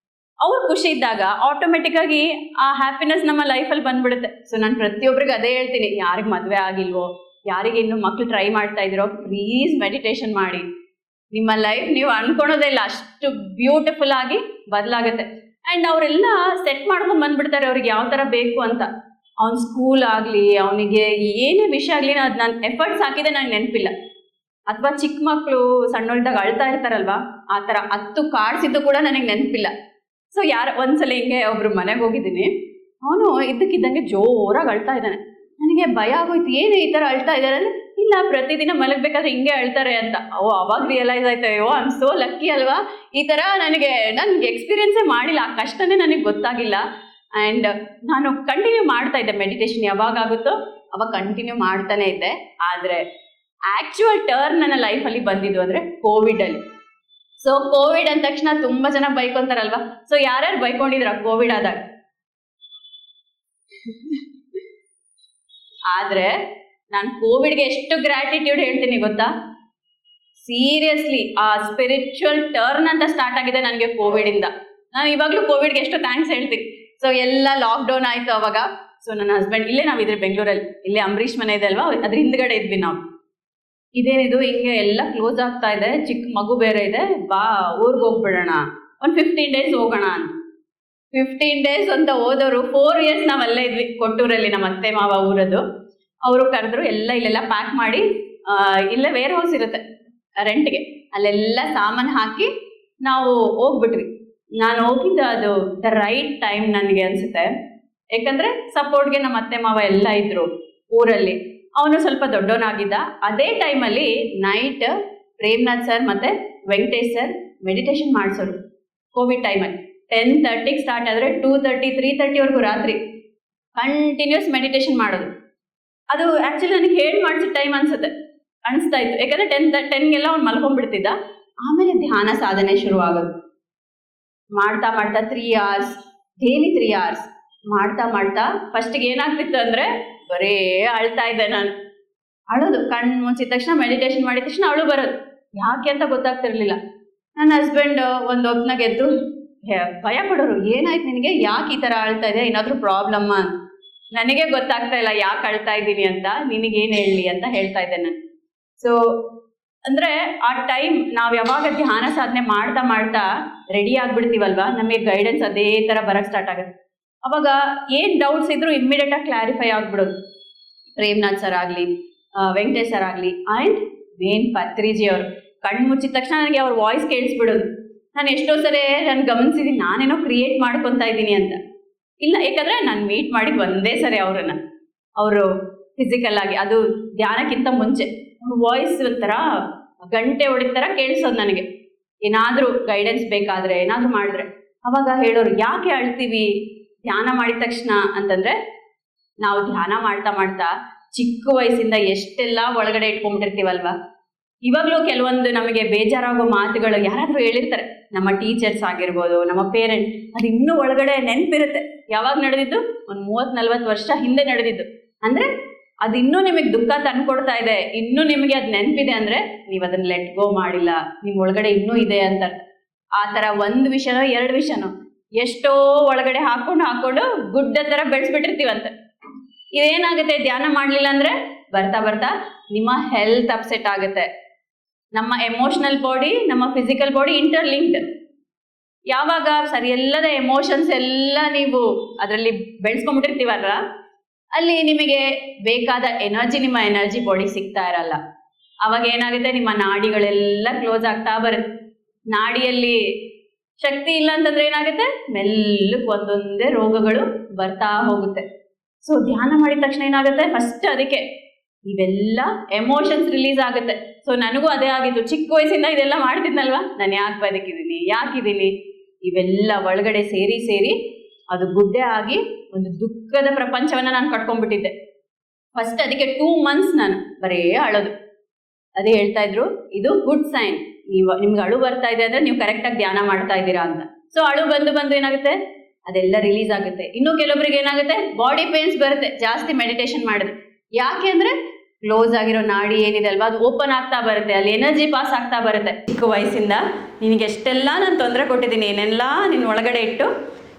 ಅವ್ರು ಖುಷಿ ಇದ್ದಾಗ ಆಟೋಮೆಟಿಕ್ ಆಗಿ ಆ ಹ್ಯಾಪಿನೆಸ್ ನಮ್ಮ ಲೈಫಲ್ಲಿ ಬಂದ್ಬಿಡುತ್ತೆ. ಸೊ ನಾನು ಪ್ರತಿಯೊಬ್ಬರಿಗೆ ಅದೇ ಹೇಳ್ತೀನಿ, ಯಾರಿಗೆ ಮದುವೆ ಆಗಿಲ್ವೋ, ಯಾರಿಗೆ ಇನ್ನು ಮಕ್ಳು ಟ್ರೈ ಮಾಡ್ತಾ ಇದ್ದೀರೋ, ಪ್ಲೀಸ್ ಮೆಡಿಟೇಷನ್ ಮಾಡಿ. ನಿಮ್ಮ ಲೈಫ್ ನೀವು ಅನ್ಕೊಳೋದೇ ಇಲ್ಲ, ಅಷ್ಟು ಬ್ಯೂಟಿಫುಲ್ ಆಗಿ ಬದಲಾಗುತ್ತೆ. ಆ್ಯಂಡ್ ಅವರೆಲ್ಲ ಸೆಟ್ ಮಾಡ್ಕೊಂಡು ಬಂದ್ಬಿಡ್ತಾರೆ ಅವ್ರಿಗೆ ಯಾವ ಥರ ಬೇಕು ಅಂತ. ಅವ್ನ ಸ್ಕೂಲ್ ಆಗಲಿ, ಅವನಿಗೆ ಏನೇ ವಿಷಯ ಆಗಲಿ, ಅದು ನಾನು ಎಫರ್ಟ್ಸ್ ಹಾಕಿದೆ ನಂಗೆ ನೆನಪಿಲ್ಲ. ಅಥವಾ ಚಿಕ್ಕ ಮಕ್ಕಳು ಸಣ್ಣವರಿದ್ದಾಗ ಅಳ್ತಾ ಇರ್ತಾರಲ್ವಾ, ಆ ಥರ 10 ಕಾಡ್ಸಿದ್ದು ಕೂಡ ನನಗೆ ನೆನಪಿಲ್ಲ. ಸೊ ಒಂದ್ಸಲ ಹಿಂಗೆ ಒಬ್ರು ಮನೆಗೆ ಹೋಗಿದ್ದೀನಿ, ಅವನು ಇದ್ದಕ್ಕಿದ್ದಂಗೆ ಜೋರಾಗಿ ಅಳ್ತಾ ಇದ್ದಾನೆ. ನನಗೆ ಭಯ ಆಗೋಯ್ತು, ಏನು ಈ ಥರ ಅಳ್ತಾ ಇದ್ದಾರೆ ಅಂದರೆ, ಇಲ್ಲ ಪ್ರತಿದಿನ ಮಲಗಬೇಕಾದ್ರೆ ಹಿಂಗೆ ಅಳ್ತಾರೆ ಅಂತ. ಅವಾಗ ರಿಯಲೈಸ್ ಆಯ್ತು, ಅಯ್ಯೋ ಐ ಆಮ್ ಸೋ ಲಕ್ಕಿ ಅಲ್ವಾ, ಈ ಥರ ನನಗೆ ಎಕ್ಸ್ಪೀರಿಯನ್ಸೇ ಮಾಡಿಲ್ಲ, ಆ ಕಷ್ಟನೇ ನನಗೆ ಗೊತ್ತಾಗಿಲ್ಲ. ಆ್ಯಂಡ್ ನಾನು ಕಂಟಿನ್ಯೂ ಮಾಡ್ತಾ ಇದ್ದೆ ಮೆಡಿಟೇಷನ್, ಯಾವಾಗ ಆಗುತ್ತೋ ಅವಾಗ ಕಂಟಿನ್ಯೂ ಮಾಡ್ತಾನೆ ಇದ್ದೆ. ಆದರೆ ಆ್ಯಕ್ಚುಯಲ್ ಟರ್ನ್ ನನ್ನ ಲೈಫಲ್ಲಿ ಬಂದಿದ್ದು ಅಂದರೆ ಕೋವಿಡಲ್ಲಿ. ಸೊ ಕೋವಿಡ್ ಅಂದ ತಕ್ಷಣ ತುಂಬ ಜನ ಬೈಕೊಂತಾರಲ್ವಾ. ಸೊ ಯಾರ್ಯಾರು ಬೈಕೊಂಡಿದ್ರ ಕೋವಿಡ್ ಆದಾಗ? ಆದರೆ ನಾನು ಕೋವಿಡ್ಗೆ ಎಷ್ಟು ಗ್ರ್ಯಾಟಿಟ್ಯೂಡ್ ಹೇಳ್ತೀನಿ ಗೊತ್ತಾ. ಸೀರಿಯಸ್ಲಿ ಆ ಸ್ಪಿರಿಚುವಲ್ ಟರ್ನ್ ಅಂತ ಸ್ಟಾರ್ಟ್ ಆಗಿದೆ ನನಗೆ ಕೋವಿಡಿಂದ. ನಾನು ಇವಾಗಲೂ ಕೋವಿಡ್ಗೆ ಎಷ್ಟು ಥ್ಯಾಂಕ್ಸ್ ಹೇಳ್ತೀನಿ. ಸೊ ಎಲ್ಲ ಲಾಕ್ಡೌನ್ ಆಯಿತು ಅವಾಗ. ಸೊ ನನ್ನ ಹಸ್ಬೆಂಡ್ ಇಲ್ಲೇ ನಾವಿದ್ರೆ ಬೆಂಗಳೂರಲ್ಲಿ, ಇಲ್ಲೇ ಅಂಬರೀಷ್ ಮನೆ ಇದೆ ಅಲ್ವಾ, ಅದ್ರ ಹಿಂದ್ಗಡೆ ಇದ್ವಿ ನಾವು. ಇದೇನಿದು ಹಿಂಗೆ ಎಲ್ಲ ಕ್ಲೋಸ್ ಆಗ್ತಾ ಇದೆ, ಚಿಕ್ಕ ಮಗು ಬೇರೆ ಇದೆ, ಬಾ ಊರಿಗೆ ಹೋಗ್ಬಿಡೋಣ, ಒಂದು 15 days ಹೋಗೋಣ ಅಂತ. 15 days ಅಂತ ಹೋದವರು 4 years ನಾವು ಅಲ್ಲೇ ಇದ್ವಿ ಕೊಟ್ಟೂರಲ್ಲಿ, ನಮ್ಮ ಅತ್ತೆ ಮಾವ ಊರದು. ಅವರು ಕರೆದ್ರು, ಇಲ್ಲೆಲ್ಲ ಪ್ಯಾಕ್ ಮಾಡಿ, ಇಲ್ಲೇ ವೇರ್ ಹೌಸ್ ಇರುತ್ತೆ ರೆಂಟ್ಗೆ, ಅಲ್ಲೆಲ್ಲ ಸಾಮಾನು ಹಾಕಿ ನಾವು ಹೋಗ್ಬಿಟ್ವಿ. ನಾನು ಹೋಗಿದ್ದು ಅದು ದ ರೈಟ್ ಟೈಮ್ ನನಗೆ ಅನಿಸುತ್ತೆ. ಯಾಕಂದರೆ ಸಪೋರ್ಟ್ಗೆ ನಮ್ಮ ಅತ್ತೆ ಮಾವ ಎಲ್ಲ ಇದ್ದರು ಊರಲ್ಲಿ. ಅವನು ಸ್ವಲ್ಪ ದೊಡ್ಡವನಾಗಿದ್ದ. ಅದೇ ಟೈಮಲ್ಲಿ ನೈಟ್ ಪ್ರೇಮ್ನಾಥ್ ಸರ್ ಮತ್ತು ವೆಂಕಟೇಶ್ ಸರ್ ಮೆಡಿಟೇಷನ್ ಮಾಡಿಸೋರು ಕೋವಿಡ್ ಟೈಮಲ್ಲಿ. 10:30ಗೆ ಸ್ಟಾರ್ಟ್ ಆದರೆ 2:30, 3:30ವರೆಗೂ ರಾತ್ರಿ ಕಂಟಿನ್ಯೂಸ್ ಮೆಡಿಟೇಷನ್ ಮಾಡೋದು. ಅದು ಆ್ಯಕ್ಚುಲಿ ನನಗೆ ಹೇಳಿ ಮಾಡಿಸೋ ಟೈಮ್ ಅನಿಸ್ತಾ ಇತ್ತು. ಯಾಕಂದರೆ 10ಗೆಲ್ಲ ಅವ್ನು ಮಲ್ಕೊಂಡ್ಬಿಡ್ತಿದ್ದ. ಆಮೇಲೆ ಧ್ಯಾನ ಸಾಧನೆ ಶುರು ಆಗೋದು. ಮಾಡ್ತಾ 3 hours ಡೈಲಿ 3 hours ಮಾಡ್ತಾ ಫಸ್ಟಿಗೆ ಏನಾಗ್ತಿತ್ತು ಅಂದರೆ ಬರೇ ಅಳ್ತಾ ಇದ್ದೆ ನಾನು. ಅಳೋದು ಕಣ್ಣು ಮುಚ್ಚಿದ ತಕ್ಷಣ, ಮೆಡಿಟೇಷನ್ ಮಾಡಿದ ತಕ್ಷಣ ಅಳು ಬರೋದು. ಯಾಕೆ ಅಂತ ಗೊತ್ತಾಗ್ತಿರ್ಲಿಲ್ಲ. ನನ್ನ ಹಸ್ಬೆಂಡ್ ಒಂದು ಹೊತ್ನಾಗ ಎದ್ದು ಭಯ ಪಡೋರು, ಏನಾಯ್ತು ನಿನಗೆ, ಯಾಕೆ ಈ ಥರ ಅಳ್ತಾ ಇದೆ, ಏನಾದರೂ ಪ್ರಾಬ್ಲಮ್ಮ ಅಂತ. ನನಗೆ ಗೊತ್ತಾಗ್ತಾ ಇಲ್ಲ ಯಾಕೆ ಅಳ್ತಾ ಇದ್ದೀನಿ ಅಂತ, ನಿನಗೇನು ಹೇಳಲಿ ಅಂತ ಹೇಳ್ತಾ ಇದ್ದೆ ನಾನು. ಸೊ ಅಂದರೆ ಆ ಟೈಮ್ ನಾವು ಯಾವಾಗ ಧ್ಯಾನ ಸಾಧನೆ ಮಾಡ್ತಾ ರೆಡಿ ಆಗಿಬಿಡ್ತೀವಲ್ವ, ನಮಗೆ ಗೈಡೆನ್ಸ್ ಅದೇ ಥರ ಬರೋಕ್ಕೆ ಸ್ಟಾರ್ಟ್ ಆಗುತ್ತೆ. ಅವಾಗ ಏನು ಡೌಟ್ಸ್ ಇದ್ರೂ ಇಮ್ಮಿಡಿಯೇಟಾಗಿ ಕ್ಲಾರಿಫೈ ಆಗಿಬಿಡೋದು. ಪ್ರೇಮ್ನಾಥ್ ಸರ್ ಆಗಲಿ, ವೆಂಕಟೇಶ್ ಸರ್ ಆಗಲಿ, ಆ್ಯಂಡ್ ಮೇನ್ ಪತ್ರಿಜಿ ಅವರು. ಕಣ್ಣು ಮುಚ್ಚಿದ ತಕ್ಷಣ ನನಗೆ ಅವ್ರ ವಾಯ್ಸ್ ಕೇಳಿಸ್ಬಿಡೋದು. ನಾನು ಎಷ್ಟೋ ಸರಿ ನಾನು ಗಮನಿಸಿದ್ದೀನಿ, ನಾನೇನೋ ಕ್ರಿಯೇಟ್ ಮಾಡ್ಕೊತಾ ಇದ್ದೀನಿ ಅಂತ. ಇಲ್ಲ, ಯಾಕಂದರೆ ನಾನು ಮೀಟ್ ಮಾಡಿದ್ದು ಒಂದೇ ಸರಿ ಅವರನ್ನು, ಅವರು ಫಿಸಿಕಲ್ ಆಗಿ, ಅದು ಧ್ಯಾನಕ್ಕಿಂತ ಮುಂಚೆ. ಅವ್ರ ವಾಯ್ಸ್ ಒಂಥರ ಗಂಟೆ ಹೊಡಿದ ಥರ ಕೇಳಿಸೋದು ನನಗೆ. ಏನಾದರೂ ಗೈಡೆನ್ಸ್ ಬೇಕಾದರೆ, ಏನಾದರೂ ಮಾಡಿದ್ರೆ ಅವಾಗ ಹೇಳೋರು, ಯಾಕೆ ಅಳ್ತೀವಿ ಧ್ಯಾನ ಮಾಡಿದ ತಕ್ಷಣ ಅಂತಂದರೆ, ನಾವು ಧ್ಯಾನ ಮಾಡ್ತಾ ಚಿಕ್ಕ ವಯಸ್ಸಿಂದ ಎಷ್ಟೆಲ್ಲ ಒಳಗಡೆ ಇಟ್ಕೊಂಡ್ಬಿಟ್ಟಿರ್ತೀವಲ್ವ. ಇವಾಗಲೂ ಕೆಲವೊಂದು ನಮಗೆ ಬೇಜಾರಾಗೋ ಮಾತುಗಳು ಯಾರಾದರೂ ಹೇಳಿರ್ತಾರೆ, ನಮ್ಮ ಟೀಚರ್ಸ್ ಆಗಿರ್ಬೋದು, ನಮ್ಮ ಪೇರೆಂಟ್ಸ್, ಅದು ಇನ್ನೂ ಒಳಗಡೆ ನೆನಪಿರುತ್ತೆ. ಯಾವಾಗ ನಡೆದಿದ್ದು? ಒಂದು 30-40 ವರ್ಷ ಹಿಂದೆ ನಡೆದಿದ್ದು. ಅಂದರೆ ಅದು ಇನ್ನೂ ನಿಮಗೆ ದುಃಖ ತಂದುಕೊಡ್ತಾ ಇದೆ, ಇನ್ನೂ ನಿಮಗೆ ಅದು ನೆನಪಿದೆ ಅಂದರೆ ನೀವು ಅದನ್ನು ಲೆಟ್ ಗೋ ಮಾಡಿಲ್ಲ, ನಿಮ್ಮ ಒಳಗಡೆ ಇನ್ನೂ ಇದೆ ಅಂತ. ಆ ಥರ ಒಂದು ವಿಷಯನೋ 2 ವಿಷಯನೋ ಎಷ್ಟೋ ಒಳಗಡೆ ಹಾಕೊಂಡು ಗುಡ್ಡ ಥರ ಬೆಳೆಸ್ಬಿಟ್ಟಿರ್ತೀವಂತೆ. ಇದೇನಾಗುತ್ತೆ, ಧ್ಯಾನ ಮಾಡಲಿಲ್ಲ ಅಂದರೆ ಬರ್ತಾ ನಿಮ್ಮ ಹೆಲ್ತ್ ಅಪ್ಸೆಟ್ ಆಗುತ್ತೆ. ನಮ್ಮ ಎಮೋಷನಲ್ ಬಾಡಿ, ನಮ್ಮ ಫಿಸಿಕಲ್ ಬಾಡಿ ಇಂಟರ್ಲಿಂಕ್ಡ್. ಯಾವಾಗ ಸರಿಯಲ್ಲದ ಎಮೋಷನ್ಸ್ ಎಲ್ಲ ನೀವು ಅದರಲ್ಲಿ ಬೆಳೆಸ್ಕೊಂಡ್ಬಿಟ್ಟಿರ್ತೀವಲ್ಲ, ಅಲ್ಲಿ ನಿಮಗೆ ಬೇಕಾದ ನಿಮ್ಮ ಎನರ್ಜಿ ಬಾಡಿ ಸಿಗ್ತಾ ಇರಲ್ಲ. ಅವಾಗ ಏನಾಗುತ್ತೆ, ನಿಮ್ಮ ನಾಡಿಗಳೆಲ್ಲ ಕ್ಲೋಸ್ ಆಗ್ತಾ ಬರುತ್ತೆ. ನಾಡಿಯಲ್ಲಿ ಶಕ್ತಿ ಇಲ್ಲ ಅಂತಂದ್ರೆ ಏನಾಗುತ್ತೆ, ಮೆಲ್ಲಕ್ಕೆ ಒಂದೊಂದೇ ರೋಗಗಳು ಬರ್ತಾ ಹೋಗುತ್ತೆ. ಸೊ ಧ್ಯಾನ ಮಾಡಿದ ತಕ್ಷಣ ಏನಾಗುತ್ತೆ, ಫಸ್ಟ್ ಅದಕ್ಕೆ ಇವೆಲ್ಲ ಎಮೋಷನ್ಸ್ ರಿಲೀಸ್ ಆಗುತ್ತೆ. ಸೊ ನನಗೂ ಅದೇ ಆಗಿದ್ದು. ಚಿಕ್ಕ ವಯಸ್ಸಿಂದ ಇದೆಲ್ಲ ಮಾಡ್ತಿದ್ನಲ್ವ, ನಾನು ಯಾಕೆ ಬದುಕಿದ್ದೀನಿ, ಯಾಕಿದ್ದೀನಿ, ಇವೆಲ್ಲ ಒಳಗಡೆ ಸೇರಿ ಅದು ಗುಡ್ಡೆ ಆಗಿ ಒಂದು ದುಃಖದ ಪ್ರಪಂಚವನ್ನು ನಾನು ಕಟ್ಕೊಂಡ್ಬಿಟ್ಟಿದ್ದೆ. ಫಸ್ಟ್ ಅದಕ್ಕೆ 2 months ನಾನು ಬರೇ ಅಳೋದು. ಅದೇ ಹೇಳ್ತಾ ಇದ್ರು, ಇದು ಗುಡ್ ಸೈನ್, ನಿಮ್ಗೆ ಅಳು ಬರ್ತಾ ಇದೆ ಅಂದರೆ ನೀವು ಕರೆಕ್ಟಾಗಿ ಧ್ಯಾನ ಮಾಡ್ತಾ ಇದ್ದೀರಾ ಅಂತ. ಸೊ ಅಳು ಬಂದು ಏನಾಗುತ್ತೆ, ಅದೆಲ್ಲ ರಿಲೀಸ್ ಆಗುತ್ತೆ. ಇನ್ನು ಕೆಲವೊಬ್ರಿಗೆ ಏನಾಗುತ್ತೆ, ಬಾಡಿ ಪೇನ್ಸ್ ಬರುತ್ತೆ ಜಾಸ್ತಿ ಮೆಡಿಟೇಷನ್ ಮಾಡಿದ್ರೆ. ಯಾಕೆ ಅಂದ್ರೆ ಕ್ಲೋಸ್ ಆಗಿರೋ ನಾಡಿ ಏನಿದೆ ಅಲ್ವಾ, ಅದು ಓಪನ್ ಆಗ್ತಾ ಬರುತ್ತೆ, ಅಲ್ಲಿ ಎನರ್ಜಿ ಪಾಸ್ ಆಗ್ತಾ ಬರುತ್ತೆ. ಚಿಕ್ಕ ವಯಸ್ಸಿಂದ ನಿನಗೆ ಎಷ್ಟೆಲ್ಲ ನಾನು ತೊಂದರೆ ಕೊಟ್ಟಿದ್ದೀನಿ, ಏನೆಲ್ಲ ನಿನ್ನ ಒಳಗಡೆ ಇಟ್ಟು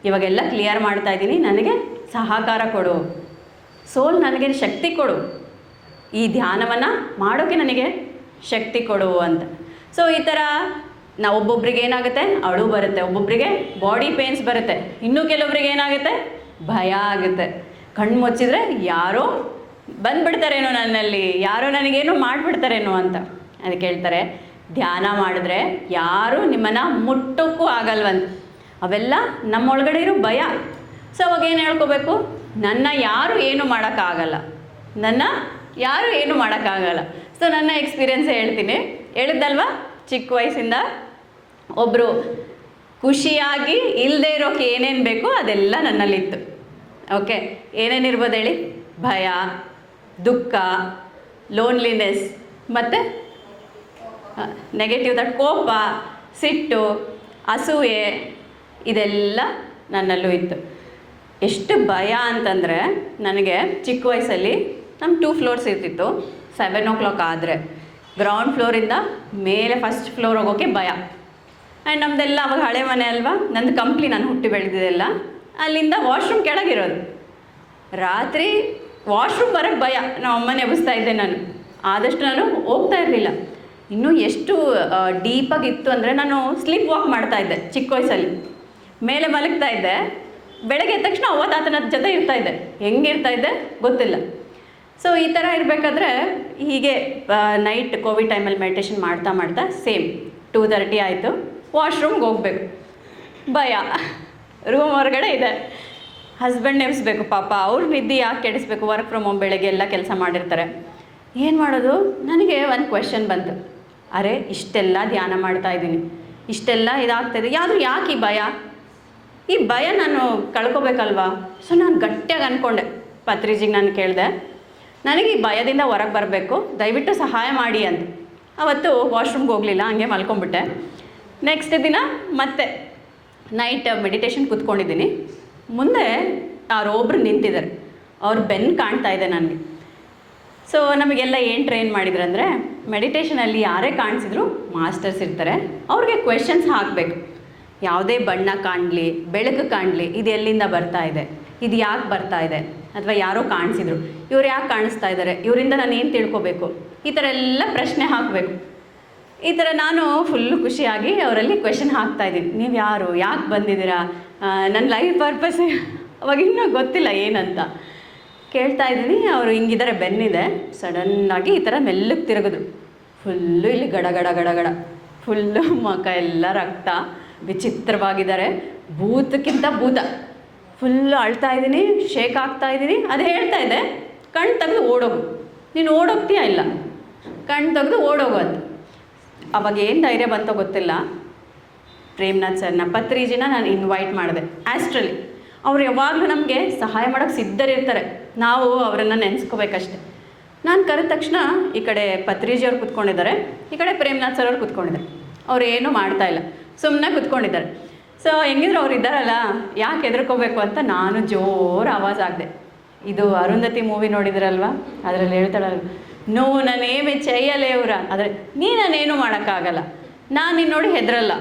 ಇವಾಗೆಲ್ಲ ಕ್ಲಿಯರ್ ಮಾಡ್ತಾ ಇದ್ದೀನಿ, ನನಗೆ ಸಹಕಾರ ಕೊಡು, ಸೋಲ್ ನನಗೆ ಶಕ್ತಿ ಕೊಡು, ಈ ಧ್ಯಾನವನ್ನು ಮಾಡೋಕ್ಕೆ ನನಗೆ ಶಕ್ತಿ ಕೊಡು ಅಂತ. ಸೊ ಈ ಥರ ಒಬ್ಬೊಬ್ರಿಗೆ ಏನಾಗುತ್ತೆ, ಅಳು ಬರುತ್ತೆ, ಒಬ್ಬೊಬ್ಬರಿಗೆ ಬಾಡಿ ಪೇನ್ಸ್ ಬರುತ್ತೆ, ಇನ್ನೂ ಕೆಲವೊಬ್ರಿಗೆ ಏನಾಗುತ್ತೆ, ಭಯ ಆಗುತ್ತೆ. ಕಣ್ಣು ಮುಚ್ಚಿದ್ರೆ ಯಾರೋ ಬಂದ್ಬಿಡ್ತಾರೇನೋ ನನ್ನಲ್ಲಿ, ಯಾರೋ ನನಗೇನೋ ಮಾಡಿಬಿಡ್ತಾರೇನೋ ಅಂತ. ಅದಕ್ಕೆ ಹೇಳ್ತಾರೆ, ಧ್ಯಾನ ಮಾಡಿದ್ರೆ ಯಾರೂ ನಿಮ್ಮನ್ನು ಮುಟ್ಟೋಕ್ಕೂ ಆಗಲ್ವಂತ. ಅವೆಲ್ಲ ನಮ್ಮೊಳಗಡೆ ಇರೋ ಭಯ. ಸೊ ಅವಾಗ ಏನು ಹೇಳ್ಕೋಬೇಕು, ನನ್ನ ಯಾರು ಏನು ಮಾಡೋಕ್ಕಾಗಲ್ಲ, ನನ್ನ ಯಾರು ಏನು ಮಾಡೋಕ್ಕಾಗಲ್ಲ. ಸೊ ನನ್ನ ಎಕ್ಸ್ಪೀರಿಯನ್ಸ್ ಹೇಳ್ತೀನಿ. ಹೇಳಿದ್ದಲ್ವ, ಚಿಕ್ಕ ವಯಸ್ಸಿಂದ ಒಬ್ಬರು ಖುಷಿಯಾಗಿ ಇಲ್ಲದೆ ಇರೋಕ್ಕೆ ಏನೇನು ಬೇಕೋ ಅದೆಲ್ಲ ನನ್ನಲ್ಲಿತ್ತು. ಓಕೆ, ಏನೇನಿರ್ಬೋದು ಹೇಳಿ? ಭಯ, ದುಃಖ, ಲೋನ್ಲಿನೆಸ್, ಮತ್ತು ನೆಗೆಟಿವ್ ದಟ್ ಕೋಪ, ಸಿಟ್ಟು, ಅಸೂಯೆ, ಇದೆಲ್ಲ ನನ್ನಲ್ಲೂ ಇತ್ತು. ಎಷ್ಟು ಭಯ ಅಂತಂದರೆ, ನನಗೆ ಚಿಕ್ಕ ವಯಸ್ಸಲ್ಲಿ ನಮ್ಮ 2 ಫ್ಲೋರ್ಸ್ ಇರ್ತಿತ್ತು. 7 o'clock ಆದರೆ ಗ್ರೌಂಡ್ ಫ್ಲೋರಿಂದ ಮೇಲೆ ಫಸ್ಟ್ ಫ್ಲೋರ್ ಹೋಗೋಕ್ಕೆ ಭಯ. ಆ್ಯಂಡ್ ನಮ್ಮದೆಲ್ಲ ಅವಾಗ ಹಳೆ ಮನೆ ಅಲ್ವಾ, ನಂದು ಕಂಪ್ಲಿ, ನಾನು ಹುಟ್ಟಿ ಬೆಳೆದಿದ್ದೆಲ್ಲ ಅಲ್ಲಿಂದ ವಾಶ್ರೂಮ್ ಕೆಳಗಿರೋದು. ರಾತ್ರಿ ವಾಶ್ರೂಮ್ ಬರೋಕ್ಕೆ ಭಯ, ನಮ್ಮ ಅಮ್ಮನೇ ಎಬ್ಬಿಸ್ತಾ ಇದ್ದೆ ನಾನು. ಆದಷ್ಟು ನಾನು ಹೋಗ್ತಾ ಇರಲಿಲ್ಲ. ಇನ್ನೂ ಎಷ್ಟು ಡೀಪಾಗಿತ್ತು ಅಂದರೆ, ನಾನು ಸ್ಲೀಪ್ ವಾಕ್ ಮಾಡ್ತಾಯಿದ್ದೆ ಚಿಕ್ಕ ವಯಸ್ಸಲ್ಲಿ. ಮೇಲೆ ಮಲಗ್ತಾ ಇದ್ದೆ, ಬೆಳಗ್ಗೆ ಎದ್ದ ತಕ್ಷಣ ಅವ್ವ ತಾತನ ಜೊತೆ ಇರ್ತಾಯಿದ್ದೆ. ಹೆಂಗಿರ್ತಾಯಿದ್ದೆ ಗೊತ್ತಿಲ್ಲ. ಸೊ ಈ ಥರ ಇರಬೇಕಾದ್ರೆ ಹೀಗೆ ನೈಟ್ ಕೋವಿಡ್ ಟೈಮಲ್ಲಿ ಮೆಡಿಟೇಷನ್ ಮಾಡ್ತಾ ಮಾಡ್ತಾ ಸೇಮ್ 2:30 ಆಯಿತು, ವಾಶ್ರೂಮ್ಗೆ ಹೋಗಬೇಕು, ಭಯ. ರೂಮ್ ಹೊರಗಡೆ ಇದೆ, ಹಸ್ಬೆಂಡ್ ನೆನೆಸ್ಬೇಕು ಪಾಪ, ಅವ್ರ ನಿದ್ದೆ ಯಾಕೆ ಕೆಡಿಸ್ಬೇಕು, ವರ್ಕ್ ಫ್ರಮ್ ಹೋಮ್, ಬೆಳಗ್ಗೆ ಎಲ್ಲ ಕೆಲಸ ಮಾಡಿರ್ತಾರೆ. ಏನು ಮಾಡೋದು? ನನಗೆ ಒಂದು ಕ್ವೆಶನ್ ಬಂತು, ಅರೆ ಇಷ್ಟೆಲ್ಲ ಧ್ಯಾನ ಮಾಡ್ತಾಯಿದ್ದೀನಿ, ಇಷ್ಟೆಲ್ಲ ಇದಾಗ್ತಾಯಿದೆ, ಯಾಕೆ ಈ ಭಯ ನಾನು ಕಳ್ಕೊಬೇಕಲ್ವಾ? ಸೊ ನಾನು ಗಟ್ಟಿಯಾಗಿ ಅಂದ್ಕೊಂಡೆ, ಪತ್ರಿಜಿಗೆ ನಾನು ಕೇಳಿದೆ, ನನಗೆ ಈ ಭಯದಿಂದ ಹೊರಗೆ ಬರಬೇಕು, ದಯವಿಟ್ಟು ಸಹಾಯ ಮಾಡಿ ಅಂತ. ಅವತ್ತು ವಾಶ್ರೂಮ್ಗೆ ಹೋಗಲಿಲ್ಲ, ಹಂಗೆ ಮಲ್ಕೊಂಡ್ಬಿಟ್ಟೆ. ನೆಕ್ಸ್ಟ್ ದಿನ ಮತ್ತೆ ನೈಟ್ ಮೆಡಿಟೇಷನ್ ಕೂತ್ಕೊಂಡಿದ್ದೀನಿ. ಮುಂದೆ ಯಾರೊಬ್ಬರು ನಿಂತಿದ್ದಾರೆ, ಅವ್ರ ಬೆನ್ನು ಕಾಣ್ತಾ ಇದೆ ನನಗೆ. ಸೊ ನಮಗೆಲ್ಲ ಏನು ಟ್ರೈನ್ ಮಾಡಿದ್ರಂದರೆ, ಮೆಡಿಟೇಷನಲ್ಲಿ ಯಾರೇ ಕಾಣಿಸಿದ್ರು ಮಾಸ್ಟರ್ಸ್ ಇರ್ತಾರೆ, ಅವ್ರಿಗೆ ಕ್ವೆಶನ್ಸ್ ಹಾಕಬೇಕು. ಯಾವುದೇ ಬಣ್ಣ ಕಾಣಲಿ, ಬೆಳಕು ಕಾಣಲಿ, ಇದು ಎಲ್ಲಿಂದ ಬರ್ತಾ ಇದೆ, ಇದು ಯಾಕೆ ಬರ್ತಾ ಇದೆ, ಅಥವಾ ಯಾರೋ ಕಾಣಿಸಿದ್ರು, ಇವ್ರು ಯಾಕೆ ಕಾಣಿಸ್ತಾ ಇದ್ದಾರೆ, ಇವರಿಂದ ನಾನು ಏನು ತಿಳ್ಕೊಬೇಕು, ಈ ಥರ ಎಲ್ಲ ಪ್ರಶ್ನೆ ಹಾಕಬೇಕು. ಈ ಥರ ನಾನು ಫುಲ್ಲು ಖುಷಿಯಾಗಿ ಅವರಲ್ಲಿ ಕ್ವೆಶನ್ ಹಾಕ್ತಾಯಿದ್ದೀನಿ. ನೀವು ಯಾರು, ಯಾಕೆ ಬಂದಿದ್ದೀರಾ, ನನ್ನ ಲೈಫ್ ಪರ್ಪಸ್ ಅವಾಗ ಇನ್ನೂ ಗೊತ್ತಿಲ್ಲ ಏನಂತ ಕೇಳ್ತಾ ಇದ್ದೀನಿ. ಅವರು ಹಿಂಗಿದ್ದಾರೆ, ಬೆನ್ನಿದೆ. ಸಡನ್ನಾಗಿ ಈ ಥರ ಮೆಲ್ಲಕ್ಕೆ ತಿರುಗಿದ್ರು. ಫುಲ್ಲು ಇಲ್ಲಿ ಗಡ ಗಡ ಗಡ ಗಡ, ಫುಲ್ಲು ಮುಖ ಎಲ್ಲ ರಕ್ತ, ವಿಚಿತ್ರವಾಗಿದ್ದಾರೆ, ಭೂತಕ್ಕಿಂತ ಭೂತ. ಫುಲ್ಲು ಅಳ್ತಾ ಇದ್ದೀನಿ, ಶೇಕ್ ಆಗ್ತಾ ಇದ್ದೀನಿ. ಅದು ಹೇಳ್ತಾ ಇದೆ, ಕಣ್ಣು ತೆಗೆದು ಓಡೋಗು, ನೀನು ಓಡೋಗ್ತೀಯಾ? ಇಲ್ಲ, ಕಣ್ಣು ತೆಗೆದು ಓಡೋಗು ಅಂತ. ಅವಾಗ ಏನು ಧೈರ್ಯ ಬಂತೋ ಗೊತ್ತಿಲ್ಲ, ಪ್ರೇಮ್ನಾಥ್ ಸರ್ನ, ಪತ್ರಿಜಿನ ನಾನು ಇನ್ವೈಟ್ ಮಾಡಿದೆ ಆಸ್ಟ್ರಲ್ಲಿ. ಅವ್ರು ಯಾವಾಗಲೂ ನಮಗೆ ಸಹಾಯ ಮಾಡೋಕ್ಕೆ ಸಿದ್ಧರಿರ್ತಾರೆ, ನಾವು ಅವರನ್ನು ನೆನೆಸ್ಕೋಬೇಕಷ್ಟೆ. ನಾನು ಕರೆದ ತಕ್ಷಣ ಈ ಕಡೆ ಪತ್ರಿಜಿಯವ್ರು ಕೂತ್ಕೊಂಡಿದ್ದಾರೆ, ಈ ಕಡೆ ಪ್ರೇಮ್ನಾಥ್ ಸರ್ ಅವ್ರು ಕೂತ್ಕೊಂಡಿದ್ದಾರೆ. ಅವ್ರು ಏನೂ ಮಾಡ್ತಾಯಿಲ್ಲ, ಸುಮ್ಮನೆ ಕೂತ್ಕೊಂಡಿದ್ದಾರೆ. ಸೊ ಹೆಂಗಿದ್ರು ಅವ್ರು ಇದ್ದಾರಲ್ಲ, ಯಾಕೆ ಹೆದರ್ಕೋಬೇಕು ಅಂತ ನಾನು ಜೋರು ಆವಾಜ್ ಆಗಿದೆ. ಇದು ಅರುಂಧತಿ ಮೂವಿ ನೋಡಿದ್ರಲ್ವ, ಅದರಲ್ಲಿ ಹೇಳ್ತಾಳಲ್ವ, ನೋ ನಾನೇಮೆ ಚೈಯಲೇವ್ರ, ಆದರೆ ನಾನೇನು ಮಾಡೋಕ್ಕಾಗಲ್ಲ, ನಾನು ನಿನ್ನ ನೋಡಿ ಹೆದರಲ್ಲ.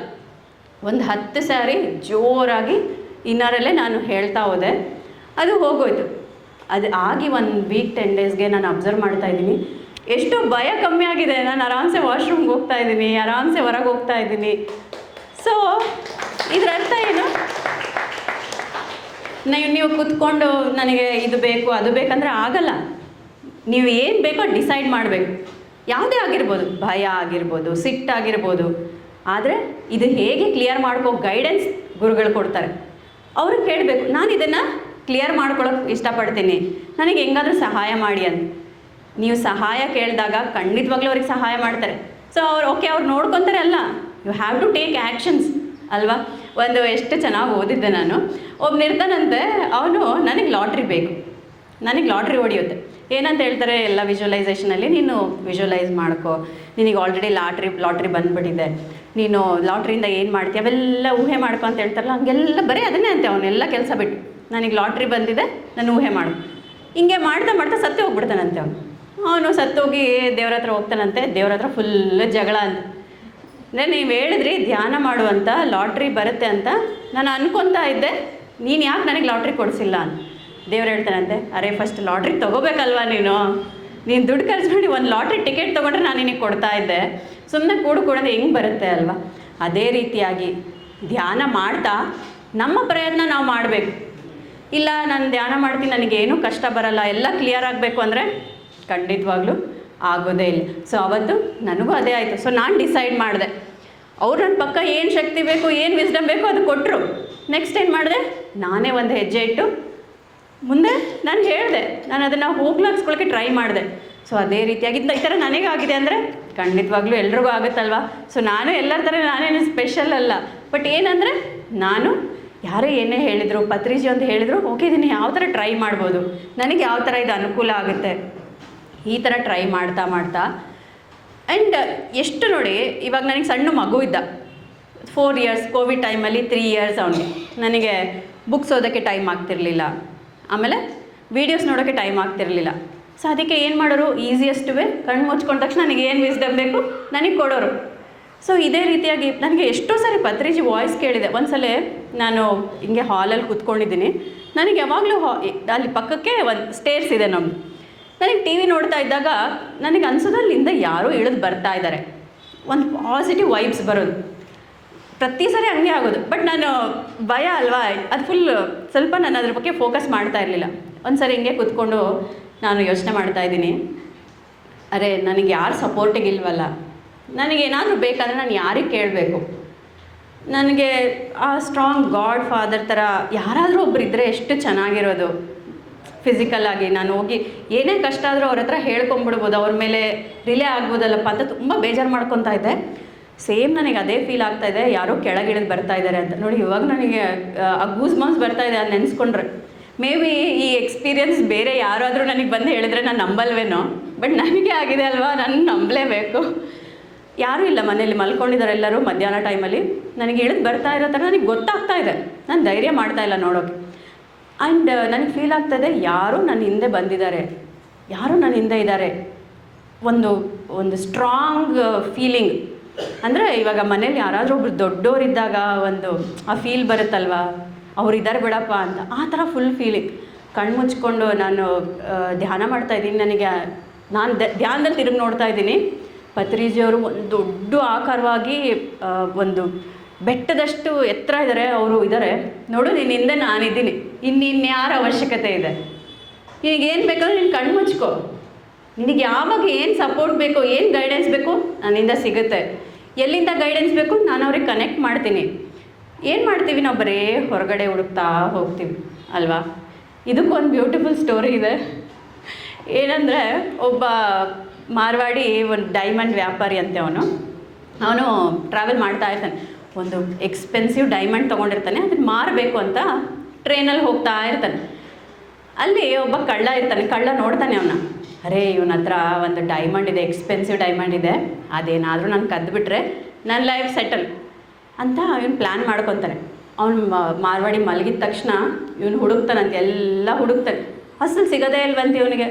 ಒಂದು 10 ಸಾರಿ ಜೋರಾಗಿ ಇನ್ನರಲ್ಲೇ ನಾನು ಹೇಳ್ತಾ ಹೋದೆ, ಅದು ಹೋಗೋಯ್ತು. ಅದು ಆಗಿ 1 ವೀಕ್ 10 ಡೇಸ್ಗೆ ನಾನು ಅಬ್ಸರ್ವ್ ಮಾಡ್ತಾ ಇದ್ದೀನಿ, ಎಷ್ಟು ಭಯ ಕಮ್ಮಿ ಆಗಿದೆ. ನಾನು ಆರಾಮ್ಸೆ ವಾಶ್ರೂಮ್ಗೆ ಹೋಗ್ತಾ ಇದ್ದೀನಿ, ಆರಾಮ್ಸೆ ಹೊರಗೆ ಹೋಗ್ತಾ ಇದ್ದೀನಿ. ಸೊ ಇದರ ಅರ್ಥ ಏನು? ನೀವು ಕೂತ್ಕೊಂಡು ನನಗೆ ಇದು ಬೇಕು ಅದು ಬೇಕಂದರೆ ಆಗಲ್ಲ. ನೀವು ಏನು ಬೇಕೋ ಡಿಸೈಡ್ ಮಾಡಬೇಕು. ಯಾವುದೇ ಆಗಿರ್ಬೋದು, ಭಯ ಆಗಿರ್ಬೋದು, ಸಿಟ್ಟಾಗಿರ್ಬೋದು. ಆದರೆ ಇದು ಹೇಗೆ ಕ್ಲಿಯರ್ ಮಾಡ್ಕೋ ಗೈಡೆನ್ಸ್ ಗುರುಗಳು ಕೊಡ್ತಾರೆ. ಅವ್ರಿಗೆ ಕೇಳಬೇಕು, ನಾನು ಇದನ್ನು ಕ್ಲಿಯರ್ ಮಾಡ್ಕೊಳ್ಳೋಕೆ ಇಷ್ಟಪಡ್ತೀನಿ, ನನಗೆ ಹೆಂಗಾದರೂ ಸಹಾಯ ಮಾಡಿ ಅಂತ. ನೀವು ಸಹಾಯ ಕೇಳಿದಾಗ ಖಂಡಿತವಾಗ್ಲೂ ಅವ್ರಿಗೆ ಸಹಾಯ ಮಾಡ್ತಾರೆ. ಸೊ ಅವ್ರು ನೋಡ್ಕೊತಾರೆ ಅಲ್ಲ, you have to take actions ಅಲ್ವಾ. ಎಷ್ಟು ಚೆನ್ನಾಗಿ ಓದಿದ್ದೆ ನಾನು. ಒಬ್ಬನಿರ್ತಾನಂತೆ, ಅವನು ನನಗೆ ಲಾಟ್ರಿ ಬೇಕು, ನನಗೆ ಲಾಟ್ರಿ ಹೊಡೆಯುತ್ತೆ. ಏನಂತ ಹೇಳ್ತಾರೆ ಎಲ್ಲ ವಿಜುವಲೈಸೇಷನಲ್ಲಿ, ನೀನು ವಿಜುವಲೈಸ್ ಮಾಡ್ಕೊ, ನಿನಗೆ ಆಲ್ರೆಡಿ ಲಾಟ್ರಿ ಬಂದುಬಿಟ್ಟಿದೆ, ನೀನು ಲಾಟ್ರಿಯಿಂದ ಏನು ಮಾಡ್ತೀಯ ಅವೆಲ್ಲ ಊಹೆ ಮಾಡ್ಕೊ ಅಂತ ಹೇಳ್ತಾರಲ್ಲ, ಹಂಗೆಲ್ಲ ಬರೀ ಅದನ್ನೇ ಅಂತೆ ಅವನ್ನೆಲ್ಲ ಕೆಲಸ ಬಿಟ್ಟು. ನನಗೆ ಲಾಟ್ರಿ ಬಂದಿದೆ, ನಾನು ಊಹೆ ಮಾಡು. ಹಿಂಗೆ ಮಾಡ್ತಾ ಮಾಡ್ತಾ ಸತ್ತೇ ಹೋಗ್ಬಿಡ್ತಾನಂತೆ ಅವನು ಸತ್ತೋಗಿ ದೇವ್ರ ಹತ್ರ ಹೋಗ್ತಾನಂತೆ. ದೇವ್ರ ಹತ್ರ ಫುಲ್ ಜಗಳ ಅಂತ. ಅಂದರೆ ನೀವು ಹೇಳಿದ್ರಿ ಧ್ಯಾನ ಮಾಡುವಂಥ ಲಾಟ್ರಿ ಬರುತ್ತೆ ಅಂತ, ನಾನು ಅನ್ಕೊತಾ ಇದ್ದೆ, ನೀನು ಯಾಕೆ ನನಗೆ ಲಾಟ್ರಿ ಕೊಡಿಸಿಲ್ಲ ಅಂತ. ದೇವ್ರು ಹೇಳ್ತಾನಂತೆ, ಅರೆ ಫಸ್ಟ್ ಲಾಟ್ರಿ ತೊಗೋಬೇಕಲ್ವ ನೀನು ದುಡ್ಡು ಖರ್ಚು ಮಾಡಿ ಒಂದು ಲಾಟ್ರಿ ಟಿಕೆಟ್ ತೊಗೊಂಡ್ರೆ ನಾನು ನಿನಗೆ ಕೊಡ್ತಾ ಇದ್ದೆ, ಸುಮ್ಮನೆ ಕೂಡೋದು ಹೆಂಗೆ ಬರುತ್ತೆ ಅಲ್ವಾ. ಅದೇ ರೀತಿಯಾಗಿ ಧ್ಯಾನ ಮಾಡ್ತಾ ನಮ್ಮ ಪ್ರಯತ್ನ ನಾವು ಮಾಡಬೇಕು. ಇಲ್ಲ ನಾನು ಧ್ಯಾನ ಮಾಡ್ತೀನಿ, ನನಗೇನೂ ಕಷ್ಟ ಬರಲ್ಲ, ಎಲ್ಲ ಕ್ಲಿಯರ್ ಆಗಬೇಕು ಅಂದರೆ ಖಂಡಿತವಾಗ್ಲೂ ಆಗೋದೇ ಇಲ್ಲ. ಸೊ ಅವತ್ತು ನನಗೂ ಅದೇ ಆಯಿತು. ಸೊ ನಾನು ಡಿಸೈಡ್ ಮಾಡಿದೆ, ಅವ್ರು ನನ್ನ ಪಕ್ಕ ಏನು ಶಕ್ತಿ ಬೇಕು, ಏನು ವಿಸ್ಡಮ್ ಬೇಕು ಅದು ಕೊಟ್ಟರು. ನೆಕ್ಸ್ಟ್ ಏನು ಮಾಡಿದೆ, ನಾನೇ ಒಂದು ಹೆಜ್ಜೆ ಇಟ್ಟು ಮುಂದೆ ನಾನು ಹೇಳಿದೆ, ನಾನು ಅದನ್ನು ಹೋಗ್ಲಾಕ್ಸ್ಕೊಳ್ಳೋಕ್ಕೆ ಟ್ರೈ ಮಾಡಿದೆ. ಸೊ ಅದೇ ರೀತಿಯಾಗಿ ಈ ಥರ ನನಗಾಗಿದೆ ಅಂದರೆ ಖಂಡಿತವಾಗ್ಲೂ ಎಲ್ರಿಗೂ ಆಗುತ್ತಲ್ವ. ಸೊ ನಾನು ಎಲ್ಲರ ಥರ ನಾನೇನು ಸ್ಪೆಷಲ್ ಅಲ್ಲ. ಬಟ್ ಏನಂದರೆ ನಾನು ಯಾರೇ ಏನೇ ಹೇಳಿದರು, ಪತ್ರಿಜಿ ಅಂತ ಹೇಳಿದರು, ಓಕೆ ಇದನ್ನು ಯಾವ ಥರ ಟ್ರೈ ಮಾಡ್ಬೋದು, ನನಗೆ ಯಾವ ಥರ ಇದು ಅನುಕೂಲ ಆಗುತ್ತೆ, ಈ ಥರ ಟ್ರೈ ಮಾಡ್ತಾ ಆ್ಯಂಡ್ ಎಷ್ಟು ನೋಡಿ, ಇವಾಗ ನನಗೆ ಸಣ್ಣ ಮಗು ಇದ್ದ 4 ಇಯರ್ಸ್, ಕೋವಿಡ್ ಟೈಮಲ್ಲಿ 3 ಇಯರ್ಸ್ ಅವನಿಗೆ. ನನಗೆ ಬುಕ್ಸ್ ಓದೋಕ್ಕೆ ಟೈಮ್ ಆಗ್ತಿರಲಿಲ್ಲ, ಆಮೇಲೆ ವೀಡಿಯೋಸ್ ನೋಡೋಕ್ಕೆ ಟೈಮ್ ಆಗ್ತಿರಲಿಲ್ಲ. ಸೊ ಅದಕ್ಕೆ ಏನು ಮಾಡೋರು, ಈಸಿಯೆಸ್ಟ್ ವೇ ಕಣ್ಣು ಮುಚ್ಕೊಂಡ ತಕ್ಷಣ ನನಗೆ ಏನು ವಿಸ್ಡಮ್ ಬೇಕು ನನಗೆ ಕೊಡೋರು. ಸೊ ಇದೇ ರೀತಿಯಾಗಿ ನನಗೆ ಎಷ್ಟೋ ಸಾರಿ ಪತ್ರಿಜಿ ವಾಯ್ಸ್ ಕೇಳಿದೆ. ಒಂದು ಸಲ ನಾನು ಹಿಂಗೆ ಹಾಲಲ್ಲಿ ಕೂತ್ಕೊಂಡಿದ್ದೀನಿ, ನನಗೆ ಯಾವಾಗಲೂ ಅಲ್ಲಿ ಪಕ್ಕಕ್ಕೆ ಒಂದು ಸ್ಟೇರ್ಸ್ ಇದೆ ನಮ್ಮದು. ನನಗೆ ಟಿ ವಿ ನೋಡ್ತಾ ಇದ್ದಾಗ ನನಗೆ ಅನ್ಸೋದಲ್ಲಿಂದ ಯಾರೋ ಇಳಿದು ಬರ್ತಾ ಇದ್ದಾರೆ, ಒಂದು ಪಾಸಿಟಿವ್ ವೈಬ್ಸ್ ಬರೋದು. ಪ್ರತಿ ಸರಿ ಹಂಗೆ ಆಗೋದು. ಬಟ್ ನಾನು ಭಯ ಅಲ್ವಾ, ಅದು ಸ್ವಲ್ಪ ನಾನು ಅದ್ರ ಬಗ್ಗೆ ಫೋಕಸ್ ಮಾಡ್ತಾ ಇರಲಿಲ್ಲ. ಒಂದು ಸರಿ ಹಿಂಗೆ ಕೂತ್ಕೊಂಡು ನಾನು ಯೋಚನೆ ಮಾಡ್ತಾಯಿದ್ದೀನಿ, ಅರೆ ನನಗೆ ಯಾರು ಸಪೋರ್ಟಿಗೆ ಇಲ್ವಲ್ಲ, ನನಗೇನಾದರೂ ಬೇಕಾದರೆ ನಾನು ಯಾರಿಗೆ ಕೇಳಬೇಕು, ನನಗೆ ಆ ಸ್ಟ್ರಾಂಗ್ ಗಾಡ್ ಫಾದರ್ ಥರ ಯಾರಾದರೂ ಒಬ್ರು ಇದ್ದರೆ ಎಷ್ಟು ಚೆನ್ನಾಗಿರೋದು. ಫಿಸಿಕಲಾಗಿ ನಾನು ಹೋಗಿ ಏನೇ ಕಷ್ಟ ಆದರೂ ಅವ್ರ ಹತ್ರ ಹೇಳ್ಕೊಂಬಿಡ್ಬೋದು, ಅವ್ರ ಮೇಲೆ ರಿಲೇ ಆಗ್ಬೋದಲ್ಲಪ್ಪ ಅಂತ ತುಂಬ ಬೇಜಾರು ಮಾಡ್ಕೊತಾ ಇದ್ದೆ. ಸೇಮ್ ನನಗೆ ಅದೇ ಫೀಲ್ ಆಗ್ತಾಯಿದೆ, ಯಾರೋ ಕೆಳಗಿಳಿದು ಬರ್ತಾ ಇದ್ದಾರೆ ಅಂತ. ನೋಡಿ ಇವಾಗ ನನಗೆ ಆ ಗೂಸ್ ಬಾಂಬ್ಸ್ ಬರ್ತಾಯಿದೆ ಅದು ನೆನೆಸ್ಕೊಂಡ್ರೆ. ಮೇ ಬಿ ಈ ಎಕ್ಸ್ಪೀರಿಯನ್ಸ್ ಬೇರೆ ಯಾರಾದರೂ ನನಗೆ ಬಂದು ಹೇಳಿದ್ರೆ ನಾನು ನಂಬಲ್ವೇನೋ, ಬಟ್ ನನಗೆ ಆಗಿದೆ ಅಲ್ವಾ, ನಾನು ನಂಬಲೇಬೇಕು. ಯಾರೂ ಇಲ್ಲ ಮನೇಲಿ, ಮಲ್ಕೊಂಡಿದ್ದಾರೆ ಎಲ್ಲರೂ ಮಧ್ಯಾಹ್ನ ಟೈಮಲ್ಲಿ. ನನಗೆ ಇಳಿದು ಬರ್ತಾ ಇರೋ ಥರ ನನಗೆ ಗೊತ್ತಾಗ್ತಾ ಇದೆ, ನಾನು ಧೈರ್ಯ ಮಾಡ್ತಾಯಿಲ್ಲ ನೋಡೋಕ್ಕೆ. ಆ್ಯಂಡ್ ನನಗೆ ಫೀಲ್ ಆಗ್ತಾಯಿದೆ, ಯಾರೂ ನನ್ನ ಹಿಂದೆ ಬಂದಿದ್ದಾರೆ, ಯಾರೂ ನನ್ನ ಹಿಂದೆ ಇದ್ದಾರೆ. ಒಂದು ಸ್ಟ್ರಾಂಗ್ ಫೀಲಿಂಗ್ ಅಂದರೆ ಇವಾಗ ಮನೇಲಿ ಯಾರಾದರೂ ಒಬ್ರು ದೊಡ್ಡವರಿದ್ದಾಗ ಒಂದು ಆ ಫೀಲ್ ಬರುತ್ತಲ್ವ, ಅವ್ರು ಇದ್ದಾರೆ ಬಿಡಪ್ಪ ಅಂತ, ಆ ಥರ ಫುಲ್ ಫೀಲಿಂಗ್. ಕಣ್ಣು ಮುಚ್ಕೊಂಡು ನಾನು ಧ್ಯಾನ ಮಾಡ್ತಾಯಿದ್ದೀನಿ. ನನಗೆ ನಾನು ಧ್ಯಾನದಲ್ಲಿ ತಿರುಗಿ ನೋಡ್ತಾ ಇದ್ದೀನಿ, ಪತ್ರಿಜಿಯವರು ಒಂದು ದೊಡ್ಡ ಆಕಾರವಾಗಿ ಒಂದು ಬೆಟ್ಟದಷ್ಟು ಎತ್ತರ ಇದ್ದಾರೆ, ಅವರು ಇದ್ದಾರೆ. ನೋಡು ನಿನ್ನ ಹಿಂದೆ ನಾನಿದ್ದೀನಿ, ಇನ್ಯಾರ ಅವಶ್ಯಕತೆ ಇದೆ, ನಿನಗೇನು ಬೇಕಾದ್ರೂ ನೀನು ಕಣ್ಣು ಮುಚ್ಕೋ, ನಿನಗೆ ಯಾವಾಗ ಏನು ಸಪೋರ್ಟ್ ಬೇಕು, ಏನು ಗೈಡೆನ್ಸ್ ಬೇಕು ನನ್ನಿಂದ ಸಿಗುತ್ತೆ. ಎಲ್ಲಿಂದ ಗೈಡೆನ್ಸ್ ಬೇಕು ನಾನು ಅವ್ರಿಗೆ ಕನೆಕ್ಟ್ ಮಾಡ್ತೀನಿ. ಏನು ಮಾಡ್ತೀವಿ ನಾವು, ಬರೀ ಹೊರಗಡೆ ಹುಡುಕ್ತಾ ಹೋಗ್ತೀವಿ ಅಲ್ವಾ. ಇದಕ್ಕೊಂದು ಬ್ಯೂಟಿಫುಲ್ ಸ್ಟೋರಿ ಇದೆ. ಏನಂದರೆ ಒಬ್ಬ ಮಾರ್ವಾಡಿ ಒಂದು ಡೈಮಂಡ್ ವ್ಯಾಪಾರಿ ಅಂತೆ, ಅವನು ಟ್ರಾವೆಲ್ ಮಾಡ್ತಾ ಇರ್ತಾನೆ. ಒಂದು ಎಕ್ಸ್ಪೆನ್ಸಿವ್ ಡೈಮಂಡ್ ತೊಗೊಂಡಿರ್ತಾನೆ, ಅದನ್ನು ಮಾರಬೇಕು ಅಂತ ಟ್ರೈನಲ್ಲಿ ಹೋಗ್ತಾ ಇರ್ತಾನೆ. ಅಲ್ಲಿ ಒಬ್ಬ ಕಳ್ಳ ಇರ್ತಾನೆ. ಕಳ್ಳ ನೋಡ್ತಾನೆ ಅವನ, ಅರೇ ಇವನ ಹತ್ರ ಒಂದು ಡೈಮಂಡ್ ಇದೆ, ಎಕ್ಸ್ಪೆನ್ಸಿವ್ ಡೈಮಂಡ್ ಇದೆ, ಅದೇನಾದರೂ ನಾನು ಕದ್ದುಬಿಟ್ರೆ ನನ್ನ ಲೈಫ್ ಸೆಟಲ್ ಅಂತ ಇವನು ಪ್ಲ್ಯಾನ್ ಮಾಡ್ಕೊತಾನೆ. ಅವನು ಮಾರ್ವಾಡಿ ಮಲಗಿದ ತಕ್ಷಣ ಇವನು ಹುಡುಕ್ತಾನಂತೆ, ಎಲ್ಲ ಹುಡುಕ್ತಾನೆ. ಅಸಲು ಸಿಗೋದೇ ಇಲ್ವಂತೆ ಇವನಿಗೆ.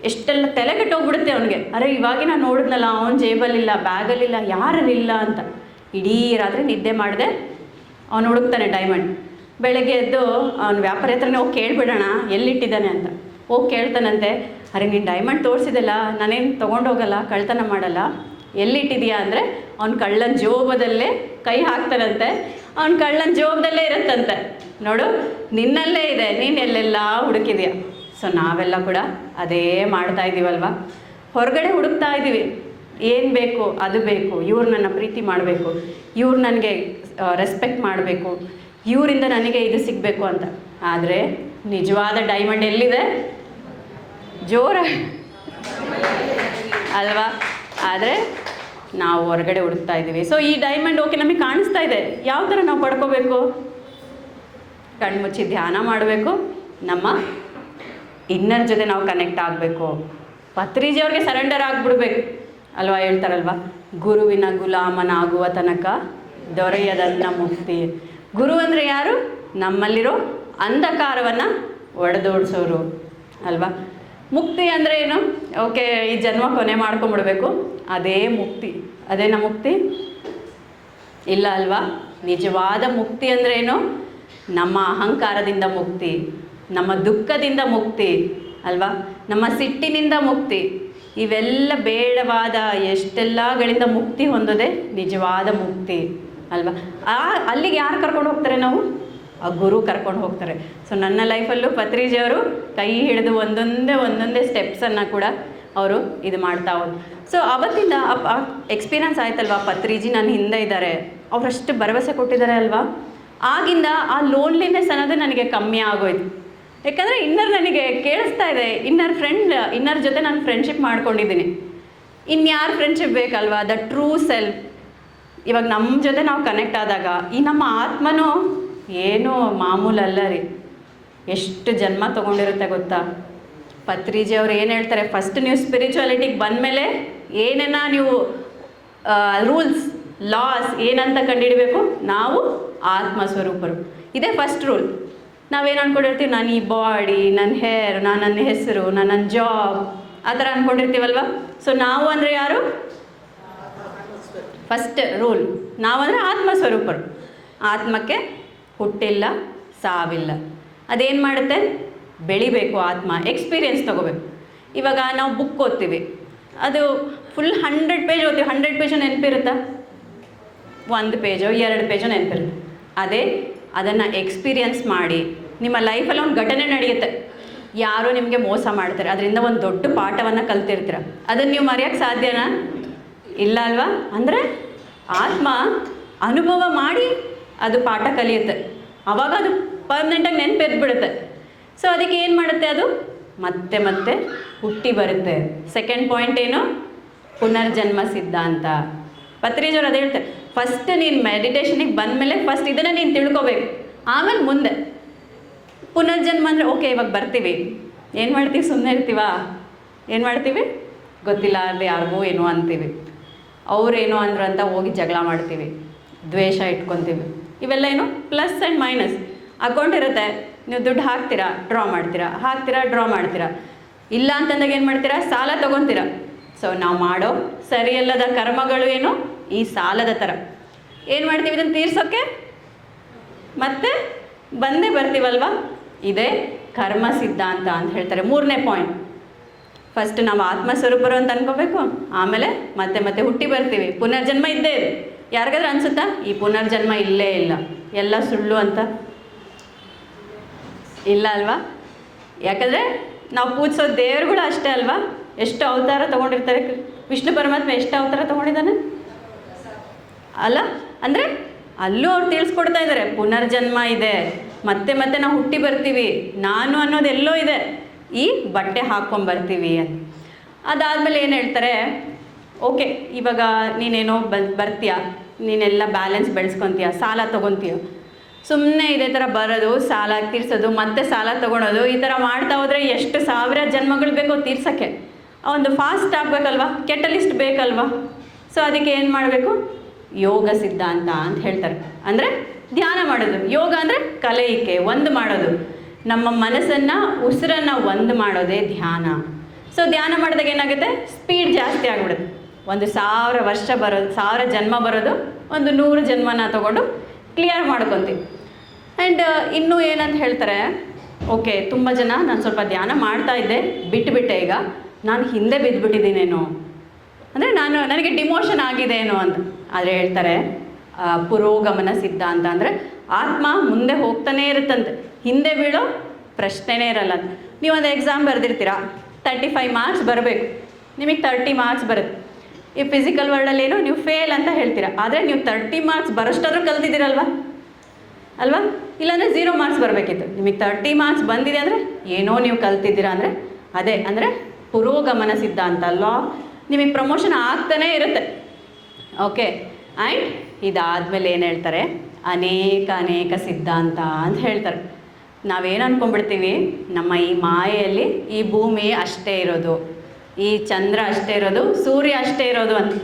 ಎಷ್ಟೆಲ್ಲ ತಲೆ ಕೆಟ್ಟೋಗ್ಬಿಡುತ್ತೆ ಅವನಿಗೆ. ಅರೆ ಇವಾಗ ನಾನು ನೋಡಿದ್ನಲ್ಲ, ಅವನ ಜೇಬಲ್ಲಿಲ್ಲ, ಬ್ಯಾಗಲ್ಲಿಲ್ಲ, ಯಾರಲ್ಲಿಲ್ಲ ಅಂತ. ಇಡೀ ರಾತ್ರಿ ನಿದ್ದೆ ಮಾಡಿದೆ ಅವನು ಹುಡುಕ್ತಾನೆ ಡೈಮಂಡ್. ಬೆಳಗ್ಗೆ ಎದ್ದು ಅವನ ವ್ಯಾಪಾರಿ ಹತ್ರನೇ ಹೋಗಿ ಕೇಳಿಬಿಡೋಣ ಎಲ್ಲಿಟ್ಟಿದ್ದಾನೆ ಅಂತ. ಹೋಗಿ ಕೇಳ್ತಾನಂತೆ, ಅರೆ ನೀನು ಡೈಮಂಡ್ ತೋರಿಸಿದೆಲ್ಲ, ನಾನೇನು ತೊಗೊಂಡೋಗಲ್ಲ, ಕಳ್ತನ ಮಾಡಲ್ಲ, ಎಲ್ಲಿಟ್ಟಿದೆಯಾ ಅಂದರೆ ಅವ್ನ ಕಳ್ಳನ ಜೋಬದಲ್ಲೇ ಕೈ ಹಾಕ್ತಾನಂತೆ. ಅವ್ನ ಕಳ್ಳನ ಜೋಬದಲ್ಲೇ ಇರುತ್ತಂತೆ. ನೋಡು ನಿನ್ನಲ್ಲೇ ಇದೆ, ನೀನು ಎಲ್ಲೆಲ್ಲ ಹುಡುಕಿದೆಯಾ. ಸೊ ನಾವೆಲ್ಲ ಕೂಡ ಅದೇ ಮಾಡ್ತಾ ಇದ್ದೀವಲ್ವ, ಹೊರಗಡೆ ಹುಡುಕ್ತಾ ಇದ್ದೀವಿ, ಏನು ಬೇಕು ಅದು ಬೇಕು, ಇವ್ರು ನನ್ನ ಪ್ರೀತಿ ಮಾಡಬೇಕು, ಇವ್ರು ನನಗೆ ರೆಸ್ಪೆಕ್ಟ್ ಮಾಡಬೇಕು, ಇವರಿಂದ ನನಗೆ ಇದು ಸಿಗಬೇಕು ಅಂತ. ಆದರೆ ನಿಜವಾದ ಡೈಮಂಡ್ ಎಲ್ಲಿದೆ, ಜೋರ ಅಲ್ವಾ. ಆದರೆ ನಾವು ಹೊರಗಡೆ ಹುಡುಕ್ತಾ ಇದ್ದೀವಿ. ಸೊ ಈ ಡೈಮಂಡ್ ಓಕೆ ನಮಗೆ ಕಾಣಿಸ್ತಾ ಇದೆ, ಯಾವ ಥರ ನಾವು ಪಡ್ಕೋಬೇಕು, ಕಣ್ಮುಚ್ಚಿ ಧ್ಯಾನ ಮಾಡಬೇಕು, ನಮ್ಮ ಇನ್ನರ್ ಜೊತೆ ನಾವು ಕನೆಕ್ಟ್ ಆಗಬೇಕು, ಪತ್ರಿಜಿಯವ್ರಿಗೆ ಸರೆಂಡರ್ ಆಗಿಬಿಡ್ಬೇಕು. ಅಲ್ವಾ, ಹೇಳ್ತಾರಲ್ವ, ಗುರುವಿನ ಗುಲಾಮನಾಗುವ ತನಕ ದೊರೆಯದನ್ನ ಮುಕ್ತಿ. ಗುರು ಅಂದರೆ ಯಾರು? ನಮ್ಮಲ್ಲಿರೋ ಅಂಧಕಾರವನ್ನು ಒಡೆದೋಡಿಸೋರು ಅಲ್ವಾ. ಮುಕ್ತಿ ಅಂದರೆ ಏನು? ಓಕೆ, ಈ ಜನ್ಮ ಕೊನೆ ಮಾಡ್ಕೊಂಬಿಡ್ಬೇಕು, ಅದೇ ಮುಕ್ತಿ. ಅದೇನ ಮುಕ್ತಿ? ಇಲ್ಲ ಅಲ್ವಾ. ನಿಜವಾದ ಮುಕ್ತಿ ಅಂದರೆ ಏನು? ನಮ್ಮ ಅಹಂಕಾರದಿಂದ ಮುಕ್ತಿ, ನಮ್ಮ ದುಃಖದಿಂದ ಮುಕ್ತಿ ಅಲ್ವಾ, ನಮ್ಮ ಸಿಟ್ಟಿನಿಂದ ಮುಕ್ತಿ. ಇವೆಲ್ಲ ಬೇಡವಾದ ಎಷ್ಟೆಲ್ಲಗಳಿಂದ ಮುಕ್ತಿ ಹೊಂದೋದೆ ನಿಜವಾದ ಮುಕ್ತಿ ಅಲ್ವಾ. ಅಲ್ಲಿಗೆ ಯಾರು ಕರ್ಕೊಂಡು ಹೋಗ್ತಾರೆ? ನಾವು ಆ ಗುರು ಕರ್ಕೊಂಡು ಹೋಗ್ತಾರೆ. ಸೊ ನನ್ನ ಲೈಫಲ್ಲೂ ಪತ್ರಿಜಿಯವರು ಕೈ ಹಿಡಿದು ಒಂದೊಂದೇ ಸ್ಟೆಪ್ಸನ್ನು ಕೂಡ ಅವರು ಇದು ಮಾಡ್ತಾ ಹೋದ್ರು. ಸೊ ಅವತ್ತಿಂದ ಎಕ್ಸ್ಪೀರಿಯನ್ಸ್ ಆಯ್ತಲ್ವಾ, ಪತ್ರಿಜಿ ನನ್ನ ಹಿಂದೆ ಇದ್ದಾರೆ, ಅವರಷ್ಟು ಭರವಸೆ ಕೊಟ್ಟಿದ್ದಾರೆ ಅಲ್ವಾ. ಆಗಿಂದ ಆ ಲೋನ್ಲಿನೆಸ್ ಅನ್ನೋದು ನನಗೆ ಕಮ್ಮಿ ಆಗೋಯ್ತು. ಯಾಕಂದರೆ ಇನ್ನರ್ ನನಗೆ ಕೇಳಿಸ್ತಾ ಇದೆ, ಇನ್ನರ್ ಜೊತೆ ನಾನು ಫ್ರೆಂಡ್ಶಿಪ್ ಮಾಡ್ಕೊಂಡಿದ್ದೀನಿ. ಇನ್ಯಾರು ಫ್ರೆಂಡ್ಶಿಪ್ ಬೇಕಲ್ವಾ? The true self. ಇವಾಗ ನಮ್ಮ ಜೊತೆ ನಾವು ಕನೆಕ್ಟ್ ಆದಾಗ ಈ ನಮ್ಮ ಆತ್ಮನೂ ಏನೋ ಮಾಮೂಲಲ್ಲ ರೀ, ಎಷ್ಟು ಜನ್ಮ ತೊಗೊಂಡಿರುತ್ತೆ ಗೊತ್ತಾ. ಪತ್ರಿಜಿ ಅವ್ರು ಏನು ಹೇಳ್ತಾರೆ, ಫಸ್ಟ್ ನೀವು ಸ್ಪಿರಿಚುಯಾಲಿಟಿಗೆ ಬಂದಮೇಲೆ ಏನೇನ ನೀವು ರೂಲ್ಸ್ ಲಾಸ್ ಏನಂತ ಕಂಡುಹಿಡಬೇಕು, ನಾವು ಆತ್ಮಸ್ವರೂಪರು. ಇದೇ ಫಸ್ಟ್ ರೂಲ್. ನಾವೇನು ಅಂದ್ಕೊಂಡಿರ್ತೀವಿ, ನಾನು ಈ ಬಾಡಿ, ನನ್ನ ಹೇರ್, ನನ್ನ ಹೆಸರು, ನನ್ನ ಜಾಬ್, ಆ ಥರ ಅಂದ್ಕೊಂಡಿರ್ತೀವಲ್ವ. ಸೊ ನಾವು ಅಂದರೆ ಯಾರು? ಫಸ್ಟ್ ರೂಲ್, ನಾವಂದರೆ ಆತ್ಮಸ್ವರೂಪರು. ಆತ್ಮಕ್ಕೆ ಹುಟ್ಟಿಲ್ಲ, ಸಾವಿಲ್ಲ. ಅದೇನು ಮಾಡುತ್ತೆ? ಬೆಳಿಬೇಕು ಆತ್ಮ, ಎಕ್ಸ್ಪೀರಿಯೆನ್ಸ್ ತೊಗೋಬೇಕು. ಇವಾಗ ನಾವು ಬುಕ್ ಓದ್ತೀವಿ, ಅದು ಫುಲ್ 100 ಪೇಜ್ ಓದ್ತೀವಿ, 100 ಪೇಜು ನೆನಪಿರುತ್ತಾ? 1 ಪೇಜೋ 2 ಪೇಜೋ ನೆನಪಿರುತ್ತೆ. ಅದನ್ನು ಎಕ್ಸ್ಪೀರಿಯನ್ಸ್ ಮಾಡಿ ನಿಮ್ಮ ಲೈಫಲ್ಲಿ ಒಂದು ಘಟನೆ ನಡೆಯುತ್ತೆ, ಯಾರೋ ನಿಮಗೆ ಮೋಸ ಮಾಡ್ತಾರೆ, ಅದರಿಂದ ಒಂದು ದೊಡ್ಡ ಪಾಠವನ್ನು ಕಲ್ತಿರ್ತೀರ. ಅದನ್ನು ನೀವು ಮರೆಯೋಕ್ಕೆ ಸಾಧ್ಯನಾ? ಇಲ್ಲ ಅಲ್ವಾ. ಅಂದರೆ ಆತ್ಮ ಅನುಭವ ಮಾಡಿ ಅದು ಪಾಠ ಕಲಿಯುತ್ತೆ, ಆವಾಗ ಅದು ಪರ್ಮನೆಂಟಾಗಿ ನೆನಪಿದ್ಬಿಡುತ್ತೆ. ಸೊ ಅದಕ್ಕೆ ಏನು ಮಾಡುತ್ತೆ, ಅದು ಮತ್ತೆ ಮತ್ತೆ ಹುಟ್ಟಿ ಬರುತ್ತೆ. ಸೆಕೆಂಡ್ ಪಾಯಿಂಟ್ ಏನು? ಪುನರ್ಜನ್ಮ ಸಿದ್ಧಾಂತ. ಪತ್ರಿಜಿಯವರು ಅದೇ ಹೇಳ್ತಾರೆ, ಫಸ್ಟ್ ನೀನು ಮೆಡಿಟೇಷನಿಗೆ ಬಂದಮೇಲೆ ಫಸ್ಟ್ ಇದನ್ನು ನೀನು ತಿಳ್ಕೊಬೇಕು, ಆಮೇಲೆ ಮುಂದೆ ಪುನರ್ಜನ್ಮ ಅಂದರೆ ಓಕೆ ಇವಾಗ ಬರ್ತೀವಿ, ಏನು ಮಾಡ್ತೀವಿ? ಸುಮ್ಮನೆ ಇರ್ತೀವಾ? ಏನು ಮಾಡ್ತೀವಿ? ಗೊತ್ತಿಲ್ಲ ಅಂದರೆ ಯಾರಿಗೂ ಏನೋ ಅಂತೀವಿ, ಅವರೇನೋ ಅಂದ್ರು ಅಂತ ಹೋಗಿ ಜಗಳ ಮಾಡ್ತೀವಿ, ದ್ವೇಷ ಇಟ್ಕೊತೀವಿ. ಇವೆಲ್ಲ ಏನು? Plus and minus. ಅಕೌಂಟ್ ಇರುತ್ತೆ, ನೀವು ದುಡ್ಡು ಹಾಕ್ತೀರಾ, ಡ್ರಾ ಮಾಡ್ತೀರಾ. ಇಲ್ಲ ಅಂತಂದಾಗ ಏನು ಮಾಡ್ತೀರಾ? ಸಾಲ ತೊಗೊತೀರಾ. ಸೊ ನಾವು ಮಾಡೋ ಸರಿಯಲ್ಲದ ಕರ್ಮಗಳು ಏನು? ಈ ಸಾಲದ ಥರ. ಏನು ಮಾಡ್ತೀವಿ? ಇದನ್ನು ತೀರ್ಸೋಕ್ಕೆ ಮತ್ತೆ ಬಂದೇ ಬರ್ತೀವಲ್ವ. ಇದೇ ಕರ್ಮ ಸಿದ್ಧಾಂತ ಅಂತ ಹೇಳ್ತಾರೆ. 3ನೇ ಪಾಯಿಂಟ್, ಫಸ್ಟ್ ನಾವು ಆತ್ಮಸ್ವರೂಪರು ಅಂತ ಅನ್ಕೋಬೇಕು, ಆಮೇಲೆ ಮತ್ತೆ ಹುಟ್ಟಿ ಬರ್ತೀವಿ. ಪುನರ್ಜನ್ಮ ಇದ್ದೇ ಇದೆ. ಯಾರಿಗಾದ್ರೂ ಅನಿಸುತ್ತಾ ಈ ಪುನರ್ಜನ್ಮ ಇಲ್ಲೇ ಇಲ್ಲ, ಎಲ್ಲ ಸುಳ್ಳು ಅಂತ? ಇಲ್ಲ ಅಲ್ವಾ. ಯಾಕಂದರೆ ನಾವು ಪೂಜಿಸೋ ದೇವರುಗಳು ಅಷ್ಟೇ ಅಲ್ವಾ, ಎಷ್ಟು ಅವತಾರ ತೊಗೊಂಡಿರ್ತಾರೆ. ವಿಷ್ಣು ಪರಮಾತ್ಮ ಎಷ್ಟು ಅವತಾರ ತೊಗೊಂಡಿದ್ದಾನೆ ಅಲ್ಲ. ಅಂದರೆ ಅಲ್ಲೂ ಅವ್ರು ತಿಳಿಸ್ಕೊಡ್ತಾ ಇದ್ದಾರೆ, ಪುನರ್ಜನ್ಮ ಇದೆ, ಮತ್ತೆ ನಾವು ಹುಟ್ಟಿ ಬರ್ತೀವಿ, ನಾನು ಅನ್ನೋದೆಲ್ಲೋ ಇದೆ, ಈ ಬಟ್ಟೆ ಹಾಕ್ಕೊಂಬರ್ತೀವಿ ಅಂತ. ಅದಾದಮೇಲೆ ಏನು ಹೇಳ್ತಾರೆ, ಓಕೆ ಇವಾಗ ನೀನೇನೋ ಬರ್ತೀಯ, ನೀನೆಲ್ಲ ಬ್ಯಾಲೆನ್ಸ್ ಬೆಳೆಸ್ಕೊತೀಯ, ಸಾಲ ತೊಗೊತೀಯ, ಸುಮ್ಮನೆ ಇದೇ ಥರ ಬರೋದು, ಸಾಲ ತೀರ್ಸೋದು, ಮತ್ತೆ ಸಾಲ ತೊಗೊಳೋದು, ಈ ಥರ ಮಾಡ್ತಾ ಹೋದರೆ ಎಷ್ಟು 1000 ಜನ್ಮಗಳು ಬೇಕೋ ತೀರ್ಸೋಕ್ಕೆ. ಒಂದು ಫಾಸ್ಟ್ ಆಗಬೇಕಲ್ವ, ಕೆಟಲಿಸ್ಟ್ ಬೇಕಲ್ವ. ಸೊ ಅದಕ್ಕೆ ಏನು ಮಾಡಬೇಕು? ಯೋಗ ಸಿದ್ಧಾಂತ ಅಂತ ಹೇಳ್ತಾರೆ. ಅಂದರೆ ಧ್ಯಾನ ಮಾಡೋದು. ಯೋಗ ಅಂದರೆ ಕಲೆಯಿಕೆ, ಒಂದು ಮಾಡೋದು, ನಮ್ಮ ಮನಸ್ಸನ್ನು ಉಸಿರನ್ನು ಒಂದು ಮಾಡೋದೇ ಧ್ಯಾನ. ಸೊ ಧ್ಯಾನ ಮಾಡಿದಾಗ ಏನಾಗುತ್ತೆ? ಸ್ಪೀಡ್ ಜಾಸ್ತಿ ಆಗಿಬಿಡುತ್ತೆ. 1000 ವರ್ಷ ಬರೋದು, 1000 ಜನ್ಮ ಬರೋದು, ಒಂದು 100 ಜನ್ಮನ ತೊಗೊಂಡು ಕ್ಲಿಯರ್ ಮಾಡ್ಕೊತೀವಿ. ಆ್ಯಂಡ್ ಇನ್ನೂ ಏನಂತ ಹೇಳ್ತಾರೆ, ಓಕೆ ತುಂಬ ಜನ ನಾನು ಸ್ವಲ್ಪ ಧ್ಯಾನ ಮಾಡ್ತಾ ಇದ್ದೆ, ಬಿಟ್ಟುಬಿಟ್ಟೆ, ಈಗ ನಾನು ಹಿಂದೆ ಬಿದ್ದುಬಿಟ್ಟಿದ್ದೀನೇನೋ, ಅಂದರೆ ನನಗೆ ಡಿಮೋಷನ್ ಆಗಿದೆನೋ ಅಂತ. ಆದರೆ ಹೇಳ್ತಾರೆ ಪುರೋಗಮನ ಸಿದ್ಧಾಂತ ಅಂದರೆ ಆತ್ಮ ಮುಂದೆ ಹೋಗ್ತಾನೇ ಇರುತ್ತಂತೆ, ಹಿಂದೆ ಬೀಳೋ ಪ್ರಶ್ನೆನೇ ಇರಲ್ಲ ಅಂತ. ನೀವೊಂದು ಎಕ್ಸಾಮ್ ಬರೆದಿರ್ತೀರಾ, 35 ಮಾರ್ಕ್ಸ್ ಬರಬೇಕು, ನಿಮಗೆ 30 ಮಾರ್ಕ್ಸ್ ಬರುತ್ತೆ. ಈ ಫಿಸಿಕಲ್ ವರ್ಲ್ಡಲ್ಲಿ ಏನು ನೀವು ಫೇಲ್ ಅಂತ ಹೇಳ್ತೀರಾ, ಆದರೆ ನೀವು 30 ಮಾರ್ಕ್ಸ್ ಬರೋಷ್ಟಾದ್ರೂ ಕಲ್ತಿದ್ದೀರಲ್ವ ಅಲ್ವಾ. ಇಲ್ಲಾಂದರೆ 0 ಮಾರ್ಕ್ಸ್ ಬರಬೇಕಿತ್ತು, ನಿಮಗೆ 30 ಮಾರ್ಕ್ಸ್ ಬಂದಿದೆ ಅಂದರೆ ಏನೋ ನೀವು ಕಲ್ತಿದ್ದೀರಾ. ಅಂದರೆ ಅದೇ ಅಂದರೆ ಪುರೋಗಮನ ಸಿದ್ಧಾಂತ. ಲಾ ನಿಮಗೆ ಪ್ರಮೋಷನ್ ಆಗ್ತಾನೇ ಇರುತ್ತೆ. ಓಕೆ. ಆ್ಯಂಡ್ ಇದಾದಮೇಲೆ ಏನು ಹೇಳ್ತಾರೆ, ಅನೇಕ ಸಿದ್ಧಾಂತ ಅಂತ ಹೇಳ್ತಾರೆ. ನಾವೇನು ಅಂದ್ಕೊಂಡ್ಬಿಡ್ತೀವಿ, ನಮ್ಮ ಈ ಮಾಯೆಯಲ್ಲಿ ಈ ಭೂಮಿ ಅಷ್ಟೇ ಇರೋದು, ಈ ಚಂದ್ರ ಅಷ್ಟೇ ಇರೋದು, ಸೂರ್ಯ ಅಷ್ಟೇ ಇರೋದು ಅಂತ.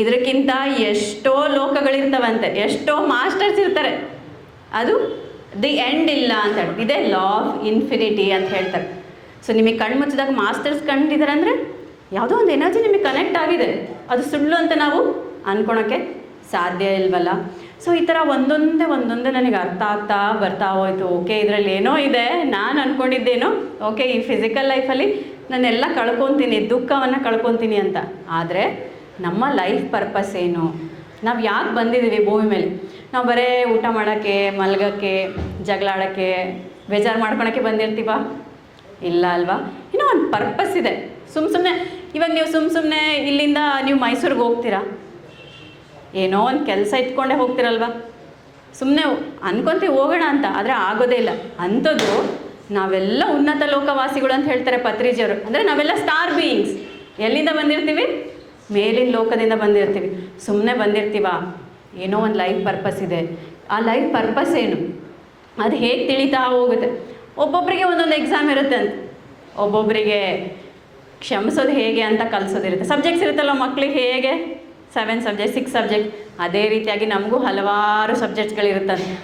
ಇದಕ್ಕಿಂತ ಎಷ್ಟೋ ಲೋಕಗಳಿರ್ತವಂತೆ, ಎಷ್ಟೋ ಮಾಸ್ಟರ್ಸ್ ಇರ್ತಾರೆ. ಅದು ದಿ ಎಂಡ್ ಇಲ್ಲ ಅಂತ ಹೇಳಿ, ಇದೇ ಲಾ ಆಫ್ ಇನ್ಫಿನಿಟಿ ಅಂತ ಹೇಳ್ತಾರೆ. ಸೊ ನಿಮಗೆ ಕಣ್ಣು ಮುಚ್ಚಿದಾಗ ಮಾಸ್ಟರ್ಸ್ ಕಂಡಿದ್ದಾರೆ ಅಂದರೆ ಯಾವುದೋ ಒಂದು ಎನರ್ಜಿ ನಿಮಗೆ ಕನೆಕ್ಟ್ ಆಗಿದೆ. ಅದು ಸುಳ್ಳು ಅಂತ ನಾವು ಅಂದ್ಕೊಳಕ್ಕೆ ಸಾಧ್ಯ ಇಲ್ವಲ್ಲ. ಸೊ ಈ ಥರ ಒಂದೊಂದೇ ನನಗೆ ಅರ್ಥ ಆಗ್ತಾ ಬರ್ತಾ ಹೋಯ್ತು. ಓಕೆ, ಇದರಲ್ಲಿ ಏನೋ ಇದೆ, ನಾನು ಅಂದ್ಕೊಂಡಿದ್ದೇನೋ ಓಕೆ ಈ ಫಿಸಿಕಲ್ ಲೈಫಲ್ಲಿ ನಾನೆಲ್ಲ ಕಳ್ಕೊತೀನಿ, ದುಃಖವನ್ನು ಕಳ್ಕೊತೀನಿ ಅಂತ. ಆದರೆ ನಮ್ಮ ಲೈಫ್ ಪರ್ಪಸ್ ಏನು, ನಾವು ಯಾಕೆ ಬಂದಿದ್ದೀವಿ ಭೂಮಿ ಮೇಲೆ? ನಾವು ಬರೀ ಊಟ ಮಾಡೋಕ್ಕೆ, ಮಲಗೋಕ್ಕೆ, ಜಗಳ ಆಡೋಕ್ಕೆ, ಬೇಜಾರು ಮಾಡ್ಕೊಳಕ್ಕೆ ಬಂದಿರ್ತೀವ? ಇಲ್ಲ ಅಲ್ವಾ? ಇನ್ನೂ ಒಂದು ಪರ್ಪಸ್ ಇದೆ. ಸುಮ್ಮನೆ ಇವಾಗ ನೀವು ಸುಮ್ಮನೆ ಇಲ್ಲಿಂದ ನೀವು ಮೈಸೂರಿಗೆ ಹೋಗ್ತೀರಾ, ಏನೋ ಒಂದು ಕೆಲಸ ಇಟ್ಕೊಂಡೇ ಹೋಗ್ತಿರಲ್ವ? ಸುಮ್ಮನೆ ಅನ್ಕೊಂತೀವಿ ಹೋಗೋಣ ಅಂತ, ಆದರೆ ಆಗೋದೇ ಇಲ್ಲ. ಅಂಥದ್ದು ನಾವೆಲ್ಲ ಉನ್ನತ ಲೋಕವಾಸಿಗಳು ಅಂತ ಹೇಳ್ತಾರೆ ಪತ್ರಿಜಿಯವರು. ಅಂದರೆ ನಾವೆಲ್ಲ ಸ್ಟಾರ್ ಬೀಯಿಂಗ್ಸ್. ಎಲ್ಲಿಂದ ಬಂದಿರ್ತೀವಿ? ಮೇಲಿನ ಲೋಕದಿಂದ ಬಂದಿರ್ತೀವಿ. ಸುಮ್ಮನೆ ಬಂದಿರ್ತೀವ? ಏನೋ ಒಂದು ಲೈಫ್ ಪರ್ಪಸ್ ಇದೆ. ಆ ಲೈಫ್ ಪರ್ಪಸ್ ಏನು ಅದು ಹೇಗೆ ತಿಳಿತಾ ಹೋಗುತ್ತೆ? ಒಬ್ಬೊಬ್ಬರಿಗೆ ಒಂದೊಂದು ಎಕ್ಸಾಮ್ ಇರುತ್ತೆ ಅಂತ, ಒಬ್ಬೊಬ್ಬರಿಗೆ ಕ್ಷಮಿಸೋದು ಹೇಗೆ ಅಂತ ಕಲಿಸೋದಿರುತ್ತೆ. ಸಬ್ಜೆಕ್ಟ್ಸ್ ಇರುತ್ತಲ್ಲ ಮಕ್ಕಳಿಗೆ, ಹೇಗೆ 7 ಸಬ್ಜೆಕ್ಟ್ 6 ಸಬ್ಜೆಕ್ಟ್, ಅದೇ ರೀತಿಯಾಗಿ ನಮಗೂ ಹಲವಾರು ಸಬ್ಜೆಕ್ಟ್ಸ್ಗಳಿರುತ್ತಂತೆ.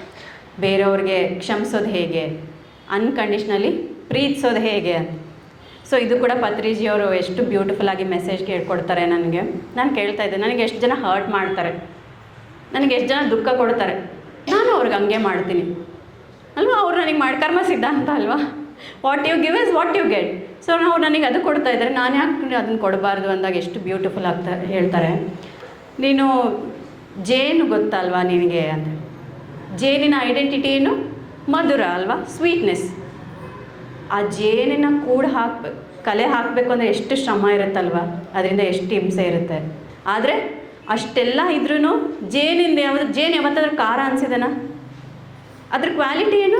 ಬೇರೆಯವ್ರಿಗೆ ಕ್ಷಮಿಸೋದು ಹೇಗೆ, ಅನ್ಕಂಡೀಷ್ನಲಿ ಪ್ರೀತಿಸೋದು ಹೇಗೆ ಅಂತ. ಸೊ ಇದು ಕೂಡ ಪತ್ರಿಜಿಯವರು ಎಷ್ಟು ಬ್ಯೂಟಿಫುಲ್ಲಾಗಿ ಮೆಸೇಜ್ ಕೇಳ್ಕೊಡ್ತಾರೆ ನನಗೆ. ನಾನು ಕೇಳ್ತಾ ಇದ್ದೆ, ನನಗೆ ಎಷ್ಟು ಜನ ಹರ್ಟ್ ಮಾಡ್ತಾರೆ, ನನಗೆ ಎಷ್ಟು ಜನ ದುಃಖ ಕೊಡ್ತಾರೆ, ನಾನು ಅವ್ರಿಗೆ ಹಂಗೆ ಮಾಡ್ತೀನಿ ಅಲ್ವಾ? ಅವ್ರು ನನಗೆ ಮಾಡಿ ಕರ್ಮ ಸಿದ್ಧಾಂತ ಅಲ್ವಾ? What you give is what you get. So ನಾವು ನನಗೆ ಅದು ಕೊಡ್ತಾ ಇದ್ದಾರೆ, ನಾನು ಯಾಕೆ ಅದನ್ನು ಕೊಡಬಾರ್ದು ಅಂದಾಗ ಎಷ್ಟು ಬ್ಯೂಟಿಫುಲ್ ಹೇಳ್ತಾರೆ. ನೀನು ಜೇನು ಗೊತ್ತಲ್ವಾ ನಿನಗೆ ಅಂತ. ಜೇನಿನ ಐಡೆಂಟಿಟಿ ಏನು? ಮಧುರ ಅಲ್ವಾ, ಸ್ವೀಟ್ನೆಸ್. ಆ ಜೇನಿನ ಕೂಡ ಕಲೆ ಹಾಕಬೇಕು ಅಂದರೆ ಎಷ್ಟು ಶ್ರಮ ಇರುತ್ತಲ್ವ, ಅದರಿಂದ ಎಷ್ಟು ಹಿಂಸೆ ಇರುತ್ತೆ. ಆದರೆ ಅಷ್ಟೆಲ್ಲ ಇದ್ರೂ ಜೇನಿಂದ ಜೇನು ಯಾವತ್ತಾದ್ರೂ ಖಾರ ಅನಿಸಿದೆನಾ? ಅದ್ರ ಕ್ವಾಲಿಟಿ ಏನು?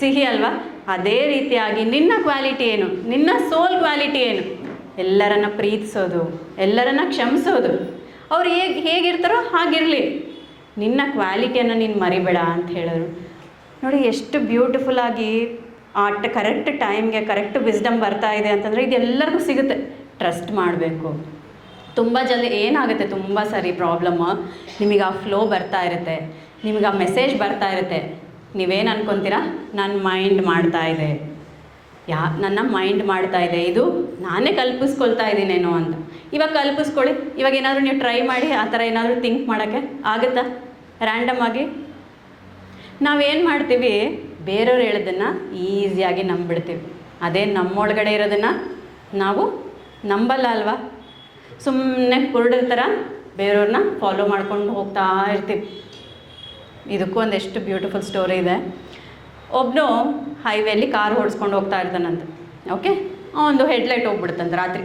ಸಿಹಿ ಅಲ್ವಾ? ಅದೇ ರೀತಿಯಾಗಿ ನಿನ್ನ ಕ್ವಾಲಿಟಿ ಏನು, ನಿನ್ನ ಸೋಲ್ ಕ್ವಾಲಿಟಿ ಏನು? ಎಲ್ಲರನ್ನ ಪ್ರೀತಿಸೋದು, ಎಲ್ಲರನ್ನ ಕ್ಷಮಿಸೋದು. ಅವ್ರು ಹೇಗಿರ್ತಾರೋ ಹಾಗಿರಲಿ, ನಿನ್ನ ಕ್ವಾಲಿಟಿಯನ್ನು ನೀನು ಮರಿಬೇಡ ಅಂತ ಹೇಳಿದ್ರು. ನೋಡಿ ಎಷ್ಟು ಬ್ಯೂಟಿಫುಲ್ಲಾಗಿ ಕರೆಕ್ಟ್ ಟೈಮ್ಗೆ ಕರೆಕ್ಟ್ ವಿಸ್ಡಮ್ ಬರ್ತಾ ಇದೆ ಅಂತಂದರೆ ಇದೆಲ್ಲರಿಗೂ ಸಿಗುತ್ತೆ. ಟ್ರಸ್ಟ್ ಮಾಡಬೇಕು. ತುಂಬ ಜನ ಏನಾಗುತ್ತೆ, ತುಂಬ ಸರಿ ಪ್ರಾಬ್ಲಮ್ಮು, ನಿಮಗೆ ಆ ಫ್ಲೋ ಬರ್ತಾ ಇರುತ್ತೆ, ನಿಮಗೆ ಆ ಮೆಸೇಜ್ ಬರ್ತಾ ಇರುತ್ತೆ. ನೀವೇನು ಅನ್ಕೊತೀರಾ? ನನ್ನ ಮೈಂಡ್ ಮಾಡ್ತಾ ಇದೆ, ನನ್ನ ಮೈಂಡ್ ಮಾಡ್ತಾ ಇದೆ, ಇದು ನಾನೇ ಕಲ್ಪಿಸ್ಕೊಳ್ತಾ ಇದ್ದೀನೇನೋ ಅಂತ. ಇವಾಗ ಕಲ್ಪಿಸ್ಕೊಳ್ಳಿ. ಇವಾಗ ಏನಾದರೂ ನೀವು ಟ್ರೈ ಮಾಡಿ ಆ ಥರ ಏನಾದರೂ ಥಿಂಕ್ ಮಾಡೋಕ್ಕೆ ಆಗುತ್ತಾ? ರ್ಯಾಂಡಮ್ ಆಗಿ ನಾವೇನು ಮಾಡ್ತೀವಿ, ಬೇರೆಯವ್ರು ಹೇಳೋದನ್ನು ಈಸಿಯಾಗಿ ನಂಬಿಡ್ತೀವಿ. ಅದೇ ನಮ್ಮೊಳಗಡೆ ಇರೋದನ್ನು ನಾವು ನಂಬಲ್ಲ ಅಲ್ವಾ? ಸುಮ್ಮನೆ ಕುರುಡರ ಥರ ಬೇರೆಯವ್ರನ್ನ ಫಾಲೋ ಮಾಡ್ಕೊಂಡು ಹೋಗ್ತಾ ಇರ್ತೀವಿ. ಇದಕ್ಕೂ ಒಂದೆಷ್ಟು ಬ್ಯೂಟಿಫುಲ್ ಸ್ಟೋರಿ ಇದೆ. ಒಬ್ಬನು ಹೈವೇಲಿ ಕಾರ್ ಓಡಿಸ್ಕೊಂಡು ಹೋಗ್ತಾ ಇರ್ತಾನಂತೆ. ಓಕೆ, ಒಂದು ಹೆಡ್ಲೈಟ್ ಹೋಗ್ಬಿಡುತ್ತಂತೆ ರಾತ್ರಿ.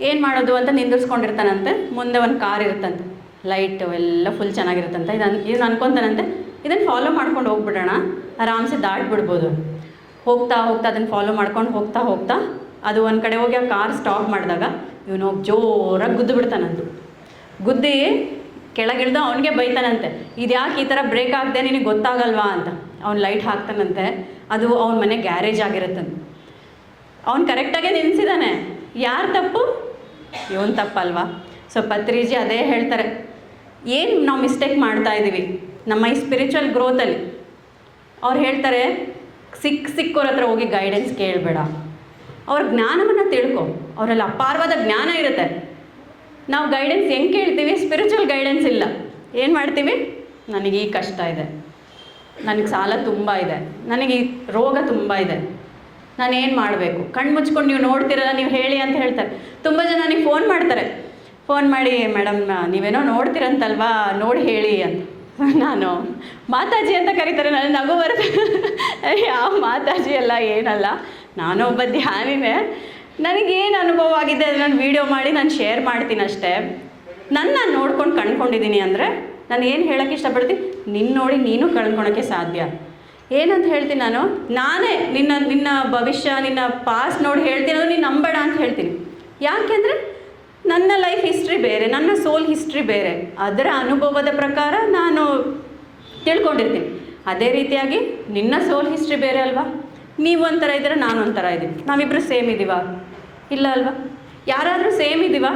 ಏನು ಮಾಡೋದು ಅಂತ ನಿಂದಿರ್ಸ್ಕೊಂಡಿರ್ತಾನಂತೆ. ಮುಂದೆ ಒಂದು ಕಾರ್ ಇರುತ್ತಂತೆ, ಲೈಟು ಎಲ್ಲ ಫುಲ್ ಚೆನ್ನಾಗಿರುತ್ತಂತೆ. ಇದನ್ನು ಅನ್ಕೊತಾನಂತೆ, ಇದನ್ನು ಫಾಲೋ ಮಾಡ್ಕೊಂಡು ಹೋಗ್ಬಿಡೋಣ, ಆರಾಮ್ಸೆ ದಾಟ್ಬಿಡ್ಬೋದು. ಹೋಗ್ತಾ ಅದನ್ನು ಫಾಲೋ ಮಾಡ್ಕೊಂಡು ಹೋಗ್ತಾ ಅದು ಒಂದು ಕಡೆ ಹೋಗಿ ಆ ಕಾರ್ ಸ್ಟಾಪ್ ಮಾಡಿದಾಗ ಇವನು ಜೋರಾಗಿ ಗುದ್ದು ಬಿಡ್ತಾನಂತೆ. ಗುದ್ದಿ ಕೆಳಗಿಳ್ದು ಅವನಿಗೆ ಬೈತಾನಂತೆ, ಇದು ಯಾಕೆ ಈ ಥರ ಬ್ರೇಕ್ ಆಗದೆ ನಿನಗೆ ಗೊತ್ತಾಗಲ್ವಾ ಅಂತ. ಅವ್ನು ಲೈಟ್ ಹಾಕ್ತಾನಂತೆ. ಅದು ಅವ್ನ ಮನೆ ಗ್ಯಾರೇಜ್ ಆಗಿರುತ್ತಂತೆ. ಅವ್ನು ಕರೆಕ್ಟಾಗೆ ನಿಲ್ಲಿಸಿದಾನೆ. ಯಾರು ತಪ್ಪು? ಇವನು ತಪ್ಪಲ್ವಾ? ಸೊ ಪತ್ರಿಜಿ ಅದೇ ಹೇಳ್ತಾರೆ, ಏನು ನಾವು ಮಿಸ್ಟೇಕ್ ಮಾಡ್ತಾ ಇದ್ದೀವಿ ನಮ್ಮ ಈ ಸ್ಪಿರಿಚುವಲ್ ಗ್ರೋತಲ್ಲಿ. ಅವ್ರು ಹೇಳ್ತಾರೆ, ಸಿಕ್ಕೋರ ಹತ್ರ ಹೋಗಿ ಗೈಡೆನ್ಸ್ ಕೇಳಬೇಡ, ಅವ್ರ ಜ್ಞಾನವನ್ನು ತಿಳ್ಕೊ. ಅವರಲ್ಲಿ ಅಪಾರವಾದ ಜ್ಞಾನ ಇರುತ್ತೆ. ನಾವು ಗೈಡೆನ್ಸ್ ಹೆಂಗೆ ಕೇಳ್ತೀವಿ? ಸ್ಪಿರಿಚುವಲ್ ಗೈಡೆನ್ಸ್ ಇಲ್ಲ. ಏನು ಮಾಡ್ತೀವಿ? ನನಗೆ ಈ ಕಷ್ಟ ಇದೆ, ನನಗೆ ಸಾಲ ತುಂಬ ಇದೆ, ನನಗೆ ಈ ರೋಗ ತುಂಬ ಇದೆ, ನಾನೇನು ಮಾಡಬೇಕು? ಕಣ್ಣು ಮುಚ್ಕೊಂಡು ನೀವು ನೋಡ್ತಿರಲ್ಲ, ನೀವು ಹೇಳಿ ಅಂತ ಹೇಳ್ತಾರೆ. ತುಂಬ ಜನ ನನಗೆ ಫೋನ್ ಮಾಡ್ತಾರೆ, ಫೋನ್ ಮಾಡಿ ಮೇಡಮ್ ನೀವೇನೋ ನೋಡ್ತೀರಂತಲ್ವಾ, ನೋಡಿ ಹೇಳಿ ಅಂತ. ನಾನು ಮಾತಾಜಿ ಅಂತ ಕರೀತಾರೆ, ನನಗೆ ನಗು ಬರುತ್ತೆ. ಯಾವ ಮಾತಾಜಿ ಎಲ್ಲ ಏನಲ್ಲ, ನಾನು ಒಬ್ಬ ಧ್ಯಾನಿನೇ. ನನಗೇನು ಅನುಭವ ಆಗಿದೆ ಅದನ್ನು ವೀಡಿಯೋ ಮಾಡಿ ನಾನು ಶೇರ್ ಮಾಡ್ತೀನಿ ಅಷ್ಟೇ. ನಾನು ನೋಡ್ಕೊಂಡು ಕಂಡ್ಕೊಂಡಿದ್ದೀನಿ ಅಂದರೆ ನಾನು ಏನು ಹೇಳೋಕ್ಕೆ ಇಷ್ಟಪಡ್ತೀನಿ, ನಿನ್ನ ನೋಡಿ ನೀನು ಕಳ್ಕೊಳಕ್ಕೆ ಸಾಧ್ಯ. ಏನಂತ ಹೇಳ್ತೀನಿ ನಾನೇ ನಿನ್ನ ಭವಿಷ್ಯ, ನಿನ್ನ ಪಾಸ್ಟ್ ನೋಡಿ ಹೇಳ್ತೀನಿ, ಅದು ನೀನು ನಂಬೇಡ ಅಂತ ಹೇಳ್ತೀನಿ. ಯಾಕೆಂದರೆ ನನ್ನ ಲೈಫ್ ಹಿಸ್ಟ್ರಿ ಬೇರೆ, ನನ್ನ ಸೋಲ್ ಹಿಸ್ಟ್ರಿ ಬೇರೆ, ಅದರ ಅನುಭವದ ಪ್ರಕಾರ ನಾನು ತಿಳ್ಕೊಂಡಿರ್ತೀನಿ. ಅದೇ ರೀತಿಯಾಗಿ ನಿನ್ನ ಸೋಲ್ ಹಿಸ್ಟ್ರಿ ಬೇರೆ ಅಲ್ವಾ? ನೀವು ಒಂಥರ ಇದ್ದೀರ, ನಾನು ಒಂಥರ ಇದ್ದೀನಿ, ನಾವಿಬ್ಬರು ಸೇಮ್ ಇದ್ದೀವ? ಇಲ್ಲ ಅಲ್ವಾ? ಯಾರಾದರೂ ಸೇಮ್ ಇದ್ದೀವಾ?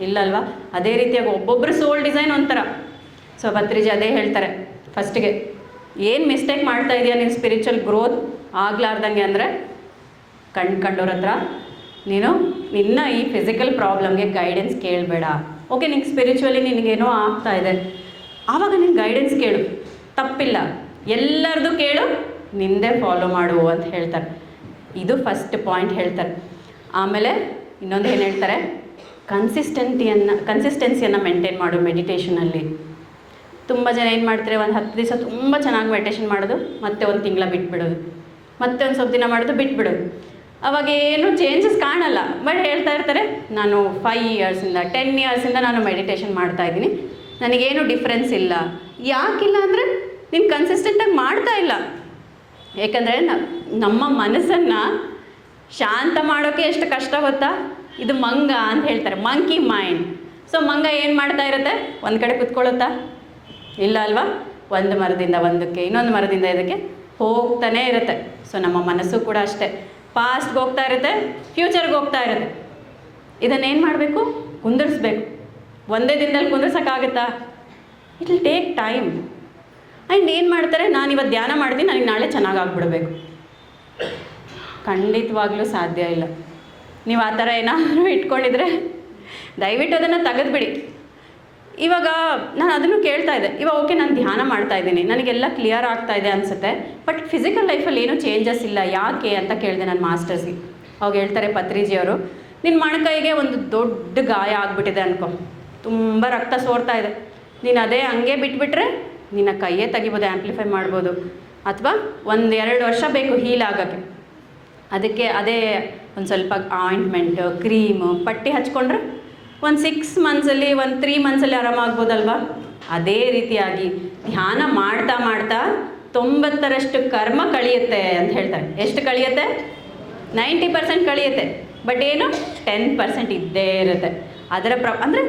ಇಲ್ಲ ಅಲ್ವಾ? ಅದೇ ರೀತಿಯಾಗಿ ಒಬ್ಬೊಬ್ಬರು ಸೋಲ್ ಡಿಸೈನ್ ಒಂಥರ. ಸೊ ಪತ್ರಿಜಿ ಅದೇ ಹೇಳ್ತಾರೆ ಫಸ್ಟಿಗೆ, ಏನು ಮಿಸ್ಟೇಕ್ ಮಾಡ್ತಾ ಇದೆಯಾ ನೀನು ಸ್ಪಿರಿಚುವಲ್ ಗ್ರೋತ್ ಆಗಲಾರ್ದಂಗೆ ಅಂದರೆ ಕಂಡವ್ರ ಹತ್ರ ನೀನು ನಿನ್ನ ಈ ಫಿಸಿಕಲ್ ಪ್ರಾಬ್ಲಮ್ಗೆ ಗೈಡೆನ್ಸ್ ಕೇಳಬೇಡ. ಓಕೆ, ನಿಂಗೆ ಸ್ಪಿರಿಚುವಲಿ ನಿನಗೇನೋ ಆಗ್ತಾ ಇದೆ, ಆವಾಗ ನೀನು ಗೈಡೆನ್ಸ್ ಕೇಳು, ತಪ್ಪಿಲ್ಲ. ಎಲ್ಲರದು ಕೇಳು, ನಿಂದೇ ಫಾಲೋ ಮಾಡು ಅಂತ ಹೇಳ್ತಾರೆ. ಇದು ಫಸ್ಟ್ ಪಾಯಿಂಟ್ ಹೇಳ್ತಾರೆ. ಆಮೇಲೆ ಇನ್ನೊಂದು ಏನು ಹೇಳ್ತಾರೆ, ಕನ್ಸಿಸ್ಟೆನ್ಸಿಯನ್ನು ಮೇಂಟೈನ್ ಮಾಡು ಮೆಡಿಟೇಷನಲ್ಲಿ. ತುಂಬ ಜನ ಏನು ಮಾಡ್ತಾರೆ, ಒಂದು 10 ದಿವಸ ತುಂಬ ಚೆನ್ನಾಗಿ ಮೆಡಿಟೇಷನ್ ಮಾಡೋದು, ಮತ್ತೆ ಒಂದು ತಿಂಗಳ ಬಿಟ್ಬಿಡೋದು, ಮತ್ತೆ ಒಂದು ಸ್ವಲ್ಪ ದಿನ ಮಾಡೋದು ಬಿಟ್ಬಿಡೋದು. ಅವಾಗ ಏನು ಚೇಂಜಸ್ ಕಾಣಲ್ಲ. ಬಟ್ ಹೇಳ್ತಾ ಇರ್ತಾರೆ, ನಾನು 5 ಇಯರ್ಸಿಂದ 10 ಇಯರ್ಸಿಂದ ನಾನು ಮೆಡಿಟೇಷನ್ ಮಾಡ್ತಾಯಿದ್ದೀನಿ, ನನಗೇನು ಡಿಫ್ರೆನ್ಸ್ ಇಲ್ಲ. ಯಾಕಿಲ್ಲ ಅಂದರೆ ನೀನು ಕನ್ಸಿಸ್ಟೆಂಟಾಗಿ ಮಾಡ್ತಾ ಇಲ್ಲ. ಏಕೆಂದರೆ ನಮ್ಮ ಮನಸ್ಸನ್ನು ಶಾಂತ ಮಾಡೋಕ್ಕೆ ಎಷ್ಟು ಕಷ್ಟ ಗೊತ್ತಾ? ಇದು ಮಂಗ ಅಂತ ಹೇಳ್ತಾರೆ, ಮಂಕಿ ಮೈಂಡ್. ಸೊ ಮಂಗ ಏನು ಮಾಡ್ತಾ ಇರುತ್ತೆ, ಒಂದು ಕಡೆ ಕುತ್ಕೊಳ್ಳುತ್ತಾ? ಇಲ್ಲ ಅಲ್ವಾ? ಒಂದು ಮರದಿಂದ ಒಂದಕ್ಕೆ, ಇನ್ನೊಂದು ಮರದಿಂದ ಇದಕ್ಕೆ ಹೋಗ್ತಾನೇ ಇರುತ್ತೆ. ಸೊ ನಮ್ಮ ಮನಸ್ಸು ಕೂಡ ಅಷ್ಟೇ, ಪಾಸ್ಟ್ಗೆ ಹೋಗ್ತಾ ಇರುತ್ತೆ, ಫ್ಯೂಚರ್ಗೆ ಹೋಗ್ತಾ ಇರುತ್ತೆ. ಇದನ್ನೇನು ಮಾಡಬೇಕು? ಕುಂದಿರಿಸ್ಬೇಕು. ಒಂದೇ ದಿನದಲ್ಲಿ ಕುಂದಿರ್ಸೋಕ್ಕಾಗುತ್ತಾ? It will take time. And ಏನು ಮಾಡ್ತಾರೆ, ನಾನು ಇವತ್ತು ಧ್ಯಾನ ಮಾಡ್ತೀನಿ, ನನಗೆ ನಾಳೆ ಚೆನ್ನಾಗಾಗ್ಬಿಡ್ಬೇಕು. ಖಂಡಿತವಾಗ್ಲೂ ಸಾಧ್ಯ ಇಲ್ಲ. ನೀವು ಆ ಥರ ಏನಾದರೂ ಇಟ್ಕೊಂಡಿದ್ರೆ ದಯವಿಟ್ಟು ಅದನ್ನು ತೆಗೆದುಬಿಡಿ. ಇವಾಗ ನಾನು ಅದನ್ನು ಕೇಳ್ತಾ ಇದ್ದೆ, ಇವಾಗ ಓಕೆ ನಾನು ಧ್ಯಾನ ಮಾಡ್ತಾ ಇದ್ದೀನಿ, ನನಗೆಲ್ಲ ಕ್ಲಿಯರ್ ಆಗ್ತಾ ಇದೆ ಅನಿಸುತ್ತೆ, ಬಟ್ ಫಿಸಿಕಲ್ ಲೈಫಲ್ಲಿ ಏನೂ ಚೇಂಜಸ್ ಇಲ್ಲ, ಯಾಕೆ ಅಂತ ಕೇಳಿದೆ ನನ್ನ ಮಾಸ್ಟರ್ಸ್ಗೆ. ಅವಾಗ ಹೇಳ್ತಾರೆ ಪತ್ರಿಜಿಯವರು, ನಿನ್ನ ಮೊಣಕೈಗೆ ಒಂದು ದೊಡ್ಡ ಗಾಯ ಆಗಿಬಿಟ್ಟಿದೆ ಅನ್ಕೊ, ತುಂಬ ರಕ್ತ ಸೋರ್ತಾ ಇದೆ, ನೀನು ಅದೇ ಹಂಗೆ ಬಿಟ್ಬಿಟ್ರೆ ನಿನ್ನ ಕೈಯೇ ತೆಗಿಬೋದು, ಆ್ಯಂಪ್ಲಿಫೈ ಮಾಡ್ಬೋದು, ಅಥವಾ 1-2 ವರ್ಷ ಬೇಕು ಹೀಲ್ ಆಗೋಕ್ಕೆ. ಅದಕ್ಕೆ ಅದೇ ಒಂದು ಸ್ವಲ್ಪ ಆಯಿಂಟ್ಮೆಂಟು, ಕ್ರೀಮು, ಪಟ್ಟಿ ಹಚ್ಕೊಂಡ್ರೆ ಒಂದು 6 ಮಂತ್ಸಲ್ಲಿ, ಒಂದು 3 ಮಂತ್ಸಲ್ಲಿ ಆರಾಮಾಗ್ಬೋದಲ್ವಾ? ಅದೇ ರೀತಿಯಾಗಿ ಧ್ಯಾನ ಮಾಡ್ತಾ ಮಾಡ್ತಾ 90% ಕರ್ಮ ಕಳಿಯುತ್ತೆ ಅಂತ ಹೇಳ್ತಾರೆ. ಎಷ್ಟು ಕಳಿಯುತ್ತೆ? 90% ಕಳಿಯುತ್ತೆ. ಬಟ್ ಏನು, 10% ಇದ್ದೇ ಇರುತ್ತೆ. ಅದರ ಅಂದರೆ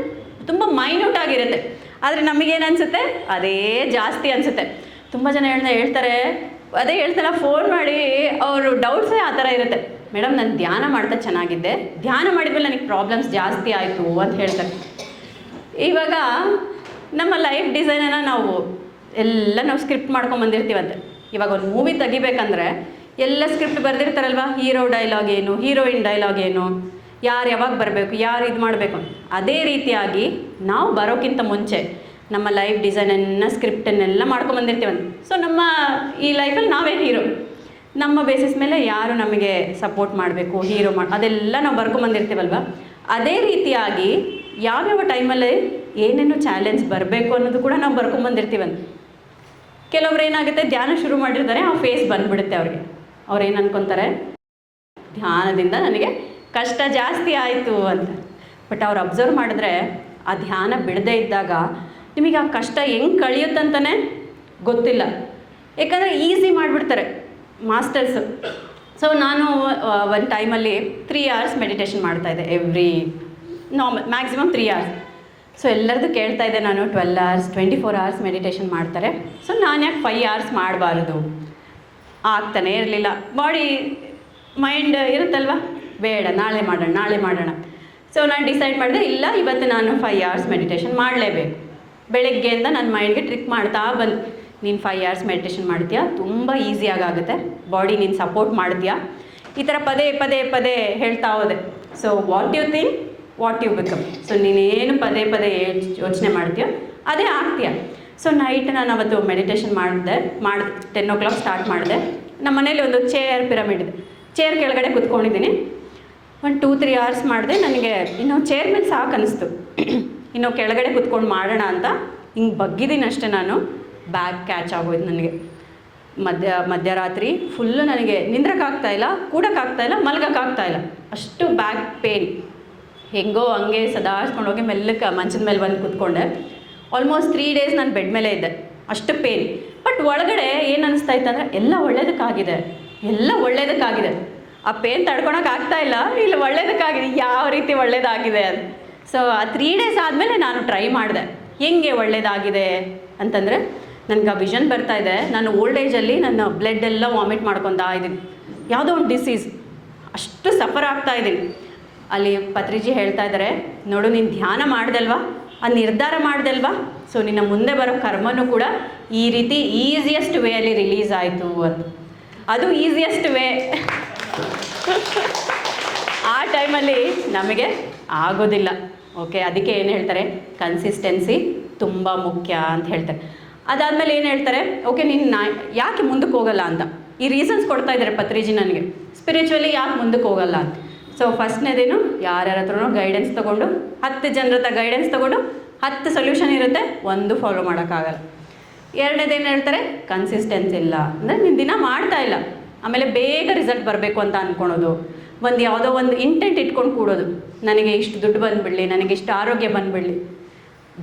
ತುಂಬ ಮೈನ್ಯೂಟ್ ಆಗಿರುತ್ತೆ. ಆದರೆ ನಮಗೇನು ಅನಿಸುತ್ತೆ, ಅದೇ ಜಾಸ್ತಿ ಅನಿಸುತ್ತೆ. ತುಂಬ ಜನ ಹೇಳ್ತಾರೆ, ಅದೇ ಹೇಳ್ತಾರ, ಫೋನ್ ಮಾಡಿ ಅವರು ಡೌಟ್ಸೇ ಆ ಥರ ಇರುತ್ತೆ, ಮೇಡಮ್ ನಾನು ಧ್ಯಾನ ಮಾಡ್ತಾ ಚೆನ್ನಾಗಿದ್ದೆ, ಧ್ಯಾನ ಮಾಡಿದ್ಮೇಲೆ ನನಗೆ ಪ್ರಾಬ್ಲಮ್ಸ್ ಜಾಸ್ತಿ ಆಯಿತು ಅಂತ ಹೇಳ್ತಾರೆ. ಇವಾಗ ನಮ್ಮ ಲೈಫ್ ಡಿಸೈನನ್ನು ನಾವು ಸ್ಕ್ರಿಪ್ಟ್ ಮಾಡ್ಕೊಂಬಂದಿರ್ತೀವಂತೆ. ಇವಾಗ ಒಂದು ಮೂವಿ ತೆಗಿಬೇಕಂದ್ರೆ ಎಲ್ಲ ಸ್ಕ್ರಿಪ್ಟ್ ಬರೆದಿರ್ತಾರಲ್ವ, ಹೀರೋ ಡೈಲಾಗ್ ಏನು, ಹೀರೋಯಿನ್ ಡೈಲಾಗ್ ಏನು, ಯಾರು ಯಾವಾಗ ಬರಬೇಕು, ಯಾರು ಇದು ಮಾಡಬೇಕು. ಅದೇ ರೀತಿಯಾಗಿ ನಾವು ಬರೋಕ್ಕಿಂತ ಮುಂಚೆ ನಮ್ಮ ಲೈಫ್ ಡಿಸೈನನ್ನು, ಸ್ಕ್ರಿಪ್ಟನ್ನೆಲ್ಲ ಮಾಡ್ಕೊಂಬಂದಿರ್ತೀವಂತೆ. ಸೊ ನಮ್ಮ ಈ ಲೈಫಲ್ಲಿ ನಾವೇ ಹೀರೋ, ನಮ್ಮ ಬೇಸಿಸ್ ಮೇಲೆ ಯಾರು ನಮಗೆ ಸಪೋರ್ಟ್ ಮಾಡಬೇಕು, ಹೀರೋ ಅದೆಲ್ಲ ನಾವು ಬರ್ಕೊಂಬಂದಿರ್ತೀವಲ್ವ. ಅದೇ ರೀತಿಯಾಗಿ ಯಾವ್ಯಾವ ಟೈಮಲ್ಲಿ ಏನೇನು ಚಾಲೆಂಜ್ ಬರಬೇಕು ಅನ್ನೋದು ಕೂಡ ನಾವು ಬರ್ಕೊಂಬಂದಿರ್ತೀವಂತೆ. ಕೆಲವ್ರು ಏನಾಗುತ್ತೆ, ಧ್ಯಾನ ಶುರು ಮಾಡಿರ್ತಾರೆ, ಆ ಫೇಸ್ ಬಂದುಬಿಡುತ್ತೆ ಅವ್ರಿಗೆ. ಅವ್ರು ಏನು ಅನ್ಕೊತಾರೆ, ಧ್ಯಾನದಿಂದ ನನಗೆ ಕಷ್ಟ ಜಾಸ್ತಿ ಆಯಿತು ಅಂತ. ಬಟ್ ಅವ್ರು ಅಬ್ಸರ್ವ್ ಮಾಡಿದ್ರೆ ಆ ಧ್ಯಾನ ಬಿಡದೇ ಇದ್ದಾಗ ನಿಮಗೆ ಆ ಕಷ್ಟ ಹೆಂಗೆ ಕಳಿಯುತ್ತಂತಲೇ ಗೊತ್ತಿಲ್ಲ. ಯಾಕಂದರೆ ಈಸಿ ಮಾಡಿಬಿಡ್ತಾರೆ ಮಾಸ್ಟರ್ಸು. ಸೊ ನಾನು ಒಂದು ಟೈಮಲ್ಲಿ 3 hours ಮೆಡಿಟೇಷನ್ ಮಾಡ್ತಾಯಿದ್ದೆ, ಮ್ಯಾಕ್ಸಿಮಮ್ 3 hours. ಸೊ ಎಲ್ಲರದ್ದು ಕೇಳ್ತಾ ಇದ್ದೆ ನಾನು, 12 hours 24 hours ಮೆಡಿಟೇಷನ್ ಮಾಡ್ತಾರೆ, ಸೊ ನಾನು ಯಾಕೆ 5 hours ಮಾಡಬಾರ್ದು? ಆಗ್ತಾನೇ ಇರಲಿಲ್ಲ. ಬಾಡಿ ಮೈಂಡ್ ಇರುತ್ತಲ್ವ, ಬೇಡ ನಾಳೆ ಮಾಡೋಣ. ಸೊ ನಾನು ಡಿಸೈಡ್ ಮಾಡಿದೆ, ಇಲ್ಲ ಇವತ್ತು ನಾನು 5 hours ಮೆಡಿಟೇಷನ್ ಮಾಡಲೇಬೇಕು. ಬೆಳಗ್ಗೆಯಿಂದ ನನ್ನ ಮೈಂಡ್ಗೆ ಟ್ರಿಕ್ ಮಾಡ್ತಾ ಬಂದು, ನೀನು 5 hours ಮೆಡಿಟೇಷನ್ ಮಾಡ್ತೀಯಾ, ತುಂಬ ಈಸಿಯಾಗುತ್ತೆ, ಬಾಡಿ ನೀನು ಸಪೋರ್ಟ್ ಮಾಡ್ತೀಯಾ, ಈ ಥರ ಪದೇ ಪದೇ ಪದೇ ಹೇಳ್ತಾ ಹೋದೆ. So what you think what you become. So ನೀನೇನು ಪದೇ ಪದೇ ಯೋಚನೆ ಮಾಡ್ತೀಯೋ ಅದೇ ಆಗ್ತೀಯ. ಸೊ ನೈಟ್ ನಾನು ಅವತ್ತು ಮೆಡಿಟೇಷನ್ ಮಾಡಿದೆ 10 o'clock ಸ್ಟಾರ್ಟ್ ಮಾಡಿದೆ. ನಮ್ಮ ಮನೇಲಿ ಒಂದು ಚೇರ್ ಪಿರಮಿಡ್ ಇದೆ, ಚೇರ್ ಕೆಳಗಡೆ ಕೂತ್ಕೊಂಡಿದ್ದೀನಿ. ಒಂದು 2-3 hours ಮಾಡಿದೆ. ನನಗೆ ಇನ್ನೂ ಚೇರ್ ಮೇಲೆ ಸಾಕು ಅನ್ನಿಸ್ತು, ಇನ್ನೂ ಕೆಳಗಡೆ ಕೂತ್ಕೊಂಡು ಮಾಡೋಣ ಅಂತ ಹಿಂಗೆ ಬಗ್ಗಿದ್ದೀನಿ ಅಷ್ಟೇ. ನಾನು ಬ್ಯಾಗ್ ಕ್ಯಾಚ್ ಆಗೋಯ್ತು ನನಗೆ. ಮಧ್ಯರಾತ್ರಿ ಫುಲ್ಲು ನನಗೆ ನಿಂದ್ರಕ್ಕಾಗ್ತಾಯಿಲ್ಲ, ಕೂಡೋಕ್ಕಾಗ್ತಾಯಿಲ್ಲ, ಮಲಗೋಕ್ಕಾಗ್ತಾಯಿಲ್ಲ, ಅಷ್ಟು ಬ್ಯಾಕ್ ಪೇನ್. ಹೆಂಗೋ ಹಂಗೆ ಸದಾಡ್ಸ್ಕೊಂಡು ಹೋಗಿ ಮೆಲ್ಲಕ್ಕೆ ಮಂಚದ ಮೇಲೆ ಬಂದು ಕೂತ್ಕೊಂಡೆ. ಆಲ್ಮೋಸ್ಟ್ 3 days ನಾನು ಬೆಡ್ ಮೇಲೆ ಇದ್ದೆ, ಅಷ್ಟು ಪೇನ್. ಬಟ್ ಒಳಗಡೆ ಏನು ಅನ್ನಿಸ್ತಾ ಇತ್ತು ಅಂದರೆ ಎಲ್ಲ ಒಳ್ಳೇದಕ್ಕಾಗಿದೆ. ಆ ಪೇನ್ ತಡ್ಕೊಳಕ್ಕೆ ಆಗ್ತಾಯಿಲ್ಲ, ಇಲ್ಲ ಒಳ್ಳೇದಕ್ಕಾಗಿದೆ. ಯಾವ ರೀತಿ ಒಳ್ಳೇದಾಗಿದೆ ಅಂತ. ಸೊ ಆ 3 days ಆದಮೇಲೆ ನಾನು ಟ್ರೈ ಮಾಡಿದೆ, ಹೆಂಗೆ ಒಳ್ಳೇದಾಗಿದೆ ಅಂತಂದರೆ ನನಗೆ ಆ ವಿಷನ್ ಬರ್ತಾಯಿದೆ. ನಾನು ಓಲ್ಡ್ ಏಜಲ್ಲಿ ನನ್ನ ಬ್ಲಡ್ ಎಲ್ಲ ವಾಮಿಟ್ ಮಾಡ್ಕೊತಾ ಇದ್ದೀನಿ, ಯಾವುದೋ ಒಂದು ಡಿಸೀಸ್, ಅಷ್ಟು ಸಫರ್ ಆಗ್ತಾಯಿದ್ದೀನಿ. ಅಲ್ಲಿ ಪತ್ರಿಜಿ ಹೇಳ್ತಾ ಇದ್ದಾರೆ, ನೋಡು ನೀನು ಧ್ಯಾನ ಮಾಡ್ದಲ್ವಾ, ಆ ನಿರ್ಧಾರ ಮಾಡ್ದಲ್ವಾ, ಸೊ ನಿನ್ನ ಮುಂದೆ ಬರೋ ಕರ್ಮನೂ ಕೂಡ ಈ ರೀತಿ ಈಸಿಯೆಸ್ಟ್ ವೇಯಲ್ಲಿ ರಿಲೀಸ್ ಆಯಿತು ಅಂತ. ಅದು ಈಸಿಯೆಸ್ಟ್ ವೇ. ಆ ಟೈಮಲ್ಲಿ ನಮಗೆ ಆಗೋದಿಲ್ಲ. ಓಕೆ, ಅದಕ್ಕೆ ಏನು ಹೇಳ್ತಾರೆ, ಕನ್ಸಿಸ್ಟೆನ್ಸಿ ತುಂಬ ಮುಖ್ಯ ಅಂತ ಹೇಳ್ತಾರೆ. ಅದಾದಮೇಲೆ ಏನು ಹೇಳ್ತಾರೆ, ಓಕೆ ನೀನು ಯಾಕೆ ಮುಂದಕ್ಕೆ ಹೋಗಲ್ಲ ಅಂತ ಈ ರೀಸನ್ಸ್ ಕೊಡ್ತಾ ಇದ್ದಾರೆ ಪತ್ರಿಜಿ ನನಗೆ, ಸ್ಪಿರಿಚುವಲಿ ಯಾಕೆ ಮುಂದಕ್ಕೆ ಹೋಗಲ್ಲ ಅಂತ. ಸೊ ಫಸ್ಟ್ನೇದೇನು, ಯಾರ್ಯಾರ ಹತ್ರನೂ ಗೈಡೆನ್ಸ್ ತೊಗೊಂಡು 10 ಜನರ ಹತ್ರ ಗೈಡೆನ್ಸ್ ತೊಗೊಂಡು 10 ಸೊಲ್ಯೂಷನ್ ಇರುತ್ತೆ, ಒಂದು ಫಾಲೋ ಮಾಡೋಕ್ಕಾಗಲ್ಲ. ಎರಡನೇದೇನು ಹೇಳ್ತಾರೆ, ಕನ್ಸಿಸ್ಟೆನ್ಸಿ ಇಲ್ಲ, ಅಂದರೆ ನೀನು ದಿನ ಮಾಡ್ತಾ ಇಲ್ಲ, ಆಮೇಲೆ ಬೇಗ ರಿಸಲ್ಟ್ ಬರಬೇಕು ಅಂತ ಅಂದ್ಕೊಳೋದು, ಒಂದು ಯಾವುದೋ ಒಂದು ಇಂಟೆಂಟ್ ಇಟ್ಕೊಂಡು ಕೂಡೋದು, ನನಗೆ ಇಷ್ಟು ದುಡ್ಡು ಬಂದುಬಿಡಲಿ, ನನಗೆ ಇಷ್ಟು ಆರೋಗ್ಯ ಬಂದುಬಿಡಲಿ.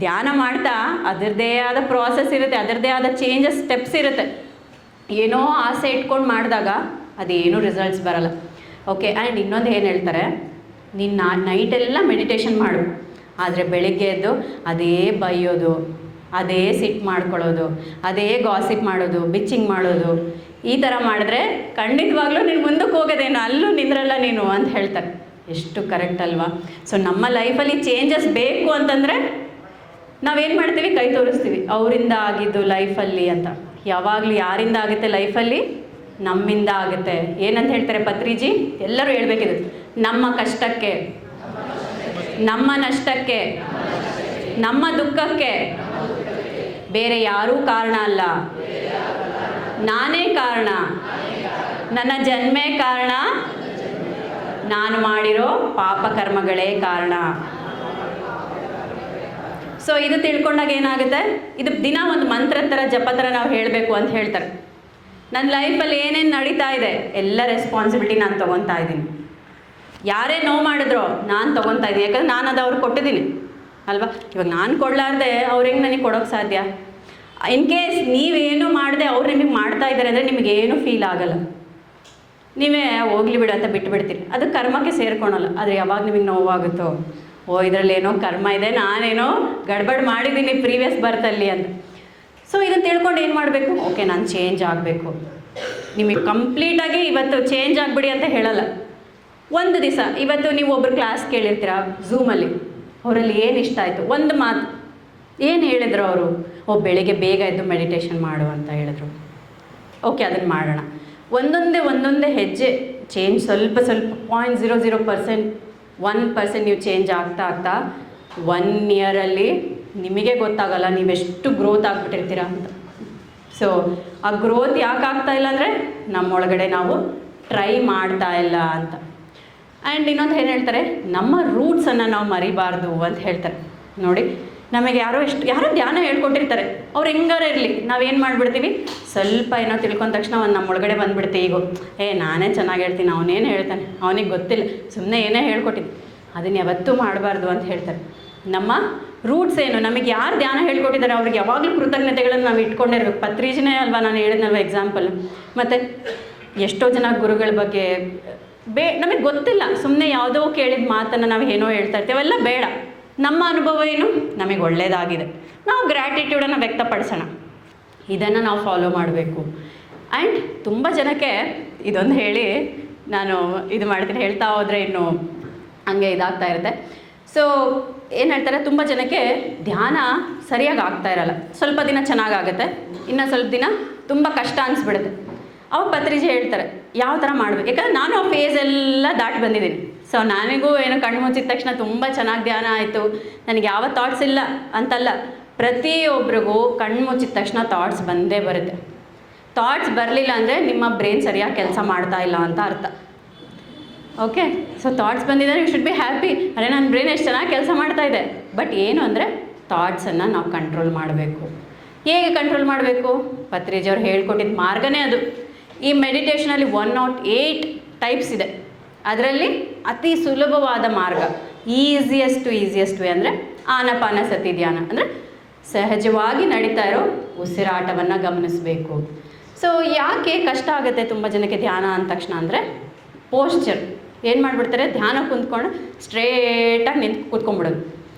ಧ್ಯಾನ ಮಾಡ್ತಾ ಅದರದ್ದೇ ಆದ ಪ್ರಾಸೆಸ್ ಇರುತ್ತೆ, ಅದರದ್ದೇ ಆದ ಚೇಂಜಸ್ ಸ್ಟೆಪ್ಸ್ ಇರುತ್ತೆ. ಏನೋ ಆಸೆ ಇಟ್ಕೊಂಡು ಮಾಡಿದಾಗ ಅದೇನೂ ರಿಸಲ್ಟ್ಸ್ ಬರಲ್ಲ. ಓಕೆ, ಆ್ಯಂಡ್ ಇನ್ನೊಂದು ಏನು ಹೇಳ್ತಾರೆ, ನೀನು ನೈಟೆಲ್ಲ ಮೆಡಿಟೇಷನ್ ಮಾಡು, ಆದರೆ ಬೆಳಿಗ್ಗೆ ಎದ್ದು ಅದೇ ಬೈಯೋದು, ಅದೇ ಸಿಟ್ ಮಾಡ್ಕೊಳ್ಳೋದು, ಅದೇ ಗಾಸಿಪ್ ಮಾಡೋದು, ಬಿಚ್ಚಿಂಗ್ ಮಾಡೋದು, ಈ ಥರ ಮಾಡಿದ್ರೆ ಖಂಡಿತವಾಗ್ಲೂ ನೀನು ಮುಂದಕ್ಕೆ ಹೋಗೋದೇನು, ಅಲ್ಲೂ ನಿಂದ್ರಲ್ಲ ನೀನು ಅಂತ ಹೇಳ್ತಾರೆ. ಎಷ್ಟು ಕರೆಕ್ಟ್ ಅಲ್ವಾ? ಸೊ ನಮ್ಮ ಲೈಫಲ್ಲಿ ಚೇಂಜಸ್ ಬೇಕು ಅಂತಂದರೆ ನಾವೇನು ಮಾಡ್ತೀವಿ, ಕೈ ತೋರಿಸ್ತೀವಿ, ಅವರಿಂದ ಆಗಿದ್ದು ಲೈಫಲ್ಲಿ ಅಂತ. ಯಾವಾಗಲೂ ಯಾರಿಂದ ಆಗುತ್ತೆ ಲೈಫಲ್ಲಿ, ನಮ್ಮಿಂದ ಆಗುತ್ತೆ. ಏನಂತ ಹೇಳ್ತಾರೆ ಪತ್ರಿಜಿ, ಎಲ್ಲರೂ ಹೇಳ್ಬೇಕಿದೆ, ನಮ್ಮ ಕಷ್ಟಕ್ಕೆ, ನಮ್ಮ ನಷ್ಟಕ್ಕೆ, ನಮ್ಮ ದುಃಖಕ್ಕೆ ಬೇರೆ ಯಾರೂ ಕಾರಣ ಅಲ್ಲ, ನಾನೇ ಕಾರಣ, ನನ್ನ ಜನ್ಮೇ ಕಾರಣ, ನಾನು ಮಾಡಿರೋ ಪಾಪ ಕರ್ಮಗಳೇ ಕಾರಣ. ಸೊ ಇದು ತಿಳ್ಕೊಂಡಾಗ ಏನಾಗುತ್ತೆ, ಇದು ದಿನ ಒಂದು ಮಂತ್ರದ ಥರ ಜಪ ಥರ ನಾವು ಹೇಳಬೇಕು ಅಂತ ಹೇಳ್ತಾರೆ. ನನ್ನ ಲೈಫಲ್ಲಿ ಏನೇನು ನಡೀತಾ ಇದೆ ಎಲ್ಲ ರೆಸ್ಪಾನ್ಸಿಬಿಲಿಟಿ ನಾನು ತೊಗೊತಾ ಇದ್ದೀನಿ. ಯಾರೇ ನೋವು ಮಾಡಿದ್ರೋ ನಾನು ತೊಗೊತಾ ಇದ್ದೀನಿ, ಯಾಕಂದ್ರೆ ನಾನು ಅದು ಅವ್ರಿಗೆ ಕೊಟ್ಟಿದ್ದೀನಿ ಅಲ್ವಾ. ಇವಾಗ ನಾನು ಕೊಡಲಾರ್ದೆ ಅವ್ರು ಹೆಂಗೆ ನನಗೆ ಕೊಡೋಕ್ಕೆ ಸಾಧ್ಯ? ಇನ್ ಕೇಸ್ ನೀವೇನು ಮಾಡದೆ ಅವ್ರು ನಿಮಗೆ ಮಾಡ್ತಾ ಇದ್ದಾರೆ ಅಂದರೆ ನಿಮಗೇನು ಫೀಲ್ ಆಗಲ್ಲ, ನೀವೇ ಹೋಗ್ಲಿ ಬಿಡು ಅಂತ ಬಿಟ್ಬಿಡ್ತೀರಿ, ಅದು ಕರ್ಮಕ್ಕೆ ಸೇರ್ಕೊಳಲ್ಲ. ಆದರೆ ಯಾವಾಗ ನಿಮಗೆ ನೋವಾಗುತ್ತೋ, ಓ ಇದರಲ್ಲಿ ಏನೋ ಕರ್ಮ ಇದೆ, ನಾನೇನೋ ಗಡ್ಬಡ್ ಮಾಡಿದ್ದೀನಿ ಪ್ರೀವಿಯಸ್ ಬರ್ತಲ್ಲಿ ಅಂತ. ಸೊ ಇದನ್ನು ತಿಳ್ಕೊಂಡು ಏನು ಮಾಡಬೇಕು, ಓಕೆ ನಾನು ಚೇಂಜ್ ಆಗಬೇಕು. ನಿಮಗೆ ಕಂಪ್ಲೀಟಾಗಿ ಇವತ್ತು ಚೇಂಜ್ ಆಗಿಬಿಡಿ ಅಂತ ಹೇಳಲ್ಲ. ಒಂದು ದಿವಸ ಇವತ್ತು ನೀವು ಒಬ್ಬರು ಕ್ಲಾಸ್ ಕೇಳಿರ್ತೀರ ಝೂಮಲ್ಲಿ, ಅವರಲ್ಲಿ ಏನು ಇಷ್ಟ ಆಯಿತು, ಒಂದು ಮಾತು ಏನು ಹೇಳಿದ್ರು ಅವರು, ಓ ಬೆಳಿಗ್ಗೆ ಬೇಗ ಎದ್ದು ಮೆಡಿಟೇಷನ್ ಮಾಡು ಅಂತ ಹೇಳಿದ್ರು. ಓಕೆ ಅದನ್ನು ಮಾಡೋಣ. ಒಂದೊಂದೇ ಹೆಜ್ಜೆ ಚೇಂಜ್, ಸ್ವಲ್ಪ 0.00%, 1% ನೀವು ಚೇಂಜ್ ಆಗ್ತಾ 1 ಇಯರಲ್ಲಿ ನಿಮಗೆ ಗೊತ್ತಾಗಲ್ಲ ನೀವೆಷ್ಟು ಗ್ರೋತ್ ಆಗಿಬಿಟ್ಟಿರ್ತೀರ ಅಂತ. ಸೊ ಆ ಗ್ರೋತ್ ಯಾಕೆ ಆಗ್ತಾ ಇಲ್ಲ ಅಂದರೆ ನಮ್ಮೊಳಗಡೆ ನಾವು ಟ್ರೈ ಮಾಡ್ತಾ ಇಲ್ಲ ಅಂತ. ಆ್ಯಂಡ್ ಇನ್ನೊಂದು ಏನು ಹೇಳ್ತಾರೆ, ನಮ್ಮ ರೂಟ್ಸನ್ನು ನಾವು ಮರಿಬಾರ್ದು ಅಂತ ಹೇಳ್ತಾರೆ. ನೋಡಿ ನಮಗೆ ಯಾರೋ ಧ್ಯಾನ ಹೇಳ್ಕೊಟ್ಟಿರ್ತಾರೆ, ಅವ್ರು ಹೆಂಗಾರ ಇರಲಿ, ನಾವೇನು ಮಾಡಿಬಿಡ್ತೀವಿ, ಸ್ವಲ್ಪ ಏನೋ ತಿಳ್ಕೊಂಡ ತಕ್ಷಣ ಒಂದು ನಮ್ಮೊಳಗಡೆ ಬಂದುಬಿಡ್ತೀವಿ. ಈಗ ನಾನೇ ಚೆನ್ನಾಗಿ ಹೇಳ್ತೀನಿ, ಅವನೇನು ಹೇಳ್ತಾನೆ, ಅವನಿಗೆ ಗೊತ್ತಿಲ್ಲ, ಸುಮ್ಮನೆ ಏನೇ ಹೇಳ್ಕೊಟ್ಟಿದ್ದೆ, ಅದನ್ನು ಯಾವತ್ತೂ ಮಾಡಬಾರ್ದು ಅಂತ ಹೇಳ್ತಾರೆ. ನಮ್ಮ ರೂಟ್ಸ್ ಏನು, ನಮಗೆ ಯಾರು ಧ್ಯಾನ ಹೇಳ್ಕೊಟ್ಟಿದ್ದಾರೆ ಅವ್ರಿಗೆ ಯಾವಾಗಲೂ ಕೃತಜ್ಞತೆಗಳನ್ನು ನಾವು ಇಟ್ಕೊಂಡಿರ್ಬೇಕು. ಪತ್ರಿಜಿನೇ ಅಲ್ವಾ ನಾನು ಹೇಳಿದ್ನಲ್ವ ಎಕ್ಸಾಂಪಲ್. ಮತ್ತು ಎಷ್ಟೋ ಜನ ಗುರುಗಳ ಬಗ್ಗೆ ನಮಗೆ ಗೊತ್ತಿಲ್ಲ, ಸುಮ್ಮನೆ ಯಾವುದೋ ಕೇಳಿದ ಮಾತನ್ನು ನಾವು ಏನೋ ಹೇಳ್ತಾ ಇರ್ತೀವಿ, ಅವೆಲ್ಲ ಬೇಡ. ನಮ್ಮ ಅನುಭವ ಏನು, ನಮಗೆ ಒಳ್ಳೆಯದಾಗಿದೆ, ನಾವು ಗ್ರ್ಯಾಟಿಟ್ಯೂಡನ್ನು ವ್ಯಕ್ತಪಡಿಸೋಣ, ಇದನ್ನು ನಾವು ಫಾಲೋ ಮಾಡಬೇಕು. ಆ್ಯಂಡ್ ತುಂಬ ಜನಕ್ಕೆ ಇದೊಂದು ಹೇಳಿ ನಾನು ಇದು ಮಾಡ್ತೀನಿ, ಹೇಳ್ತಾ ಹೋದರೆ ಇನ್ನು ಹಂಗೆ ಇದಾಗ್ತಾ ಇರುತ್ತೆ. ಸೊ ಏನು ಹೇಳ್ತಾರೆ, ತುಂಬ ಜನಕ್ಕೆ ಧ್ಯಾನ ಸರಿಯಾಗಿ ಆಗ್ತಾ ಇರಲ್ಲ. ಸ್ವಲ್ಪ ದಿನ ಚೆನ್ನಾಗಾಗುತ್ತೆ, ಇನ್ನು ಸ್ವಲ್ಪ ದಿನ ತುಂಬ ಕಷ್ಟ ಅನಿಸ್ಬಿಡುತ್ತೆ. ಅವಾಗ ಪತ್ರಿಜಿ ಹೇಳ್ತಾರೆ ಯಾವ ಥರ ಮಾಡಬೇಕು, ಯಾಕಂದರೆ ನಾನು ಆ ಫೇಸ್ ಎಲ್ಲ ದಾಟಿ ಬಂದಿದ್ದೀನಿ. ಸೊ ನನಗೂ ಏನೋ ಕಣ್ಣು ಮುಚ್ಚಿದ ತಕ್ಷಣ ತುಂಬ ಚೆನ್ನಾಗಿ ಧ್ಯಾನ ಆಯಿತು, ನನಗೆ ಯಾವ ಥಾಟ್ಸ್ ಇಲ್ಲ ಅಂತಲ್ಲ, ಪ್ರತಿಯೊಬ್ಬರಿಗೂ ಕಣ್ಣು ಮುಚ್ಚಿದ ತಕ್ಷಣ ಥಾಟ್ಸ್ ಬಂದೇ ಬರುತ್ತೆ. ಥಾಟ್ಸ್ ಬರಲಿಲ್ಲ ಅಂದರೆ ನಿಮ್ಮ ಬ್ರೈನ್ ಸರಿಯಾಗಿ ಕೆಲಸ ಮಾಡ್ತಾ ಇಲ್ಲ ಅಂತ ಅರ್ಥ. ಓಕೆ, ಸೊ ಥಾಟ್ಸ್ ಬಂದಿದ್ದಾರೆ, ಯು ಶುಡ್ ಬಿ ಹ್ಯಾಪಿ, ಅರೆ ನನ್ನ ಬ್ರೈನ್ ಎಷ್ಟು ಚೆನ್ನಾಗಿ ಕೆಲಸ ಮಾಡ್ತಾ ಇದೆ. ಬಟ್ ಏನು ಅಂದರೆ ಥಾಟ್ಸನ್ನು ನಾವು ಕಂಟ್ರೋಲ್ ಮಾಡಬೇಕು. ಹೇಗೆ ಕಂಟ್ರೋಲ್ ಮಾಡಬೇಕು, ಪತ್ರಿಜಿ ಅವ್ರು ಹೇಳ್ಕೊಟ್ಟಿದ್ದ ಮಾರ್ಗನೇ ಅದು. ಈ ಮೆಡಿಟೇಷನಲ್ಲಿ 108 ಟೈಪ್ಸ್ ಇದೆ, ಅದರಲ್ಲಿ ಅತಿ ಸುಲಭವಾದ ಮಾರ್ಗ, ಈಸಿಯೆಸ್ಟ್ ವೇ ಅಂದರೆ ಆನಪಾನಸತಿ ಧ್ಯಾನ. ಅಂದರೆ ಸಹಜವಾಗಿ ನಡೀತಾ ಇರೋ ಉಸಿರಾಟವನ್ನು ಗಮನಿಸಬೇಕು. ಸೊ ಯಾಕೆ ಕಷ್ಟ ಆಗುತ್ತೆ ತುಂಬ ಜನಕ್ಕೆ ಧ್ಯಾನ ಅಂದ ತಕ್ಷಣ ಅಂದರೆ ಪೋಶ್ಚರ್. ಏನು ಮಾಡಿಬಿಡ್ತಾರೆ, ಧ್ಯಾನ ಕುಂತ್ಕೊಂಡು ಸ್ಟ್ರೇಟಾಗಿ ನಿಂತು ಕೂತ್ಕೊಂಡ್ಬಿಡೋದು.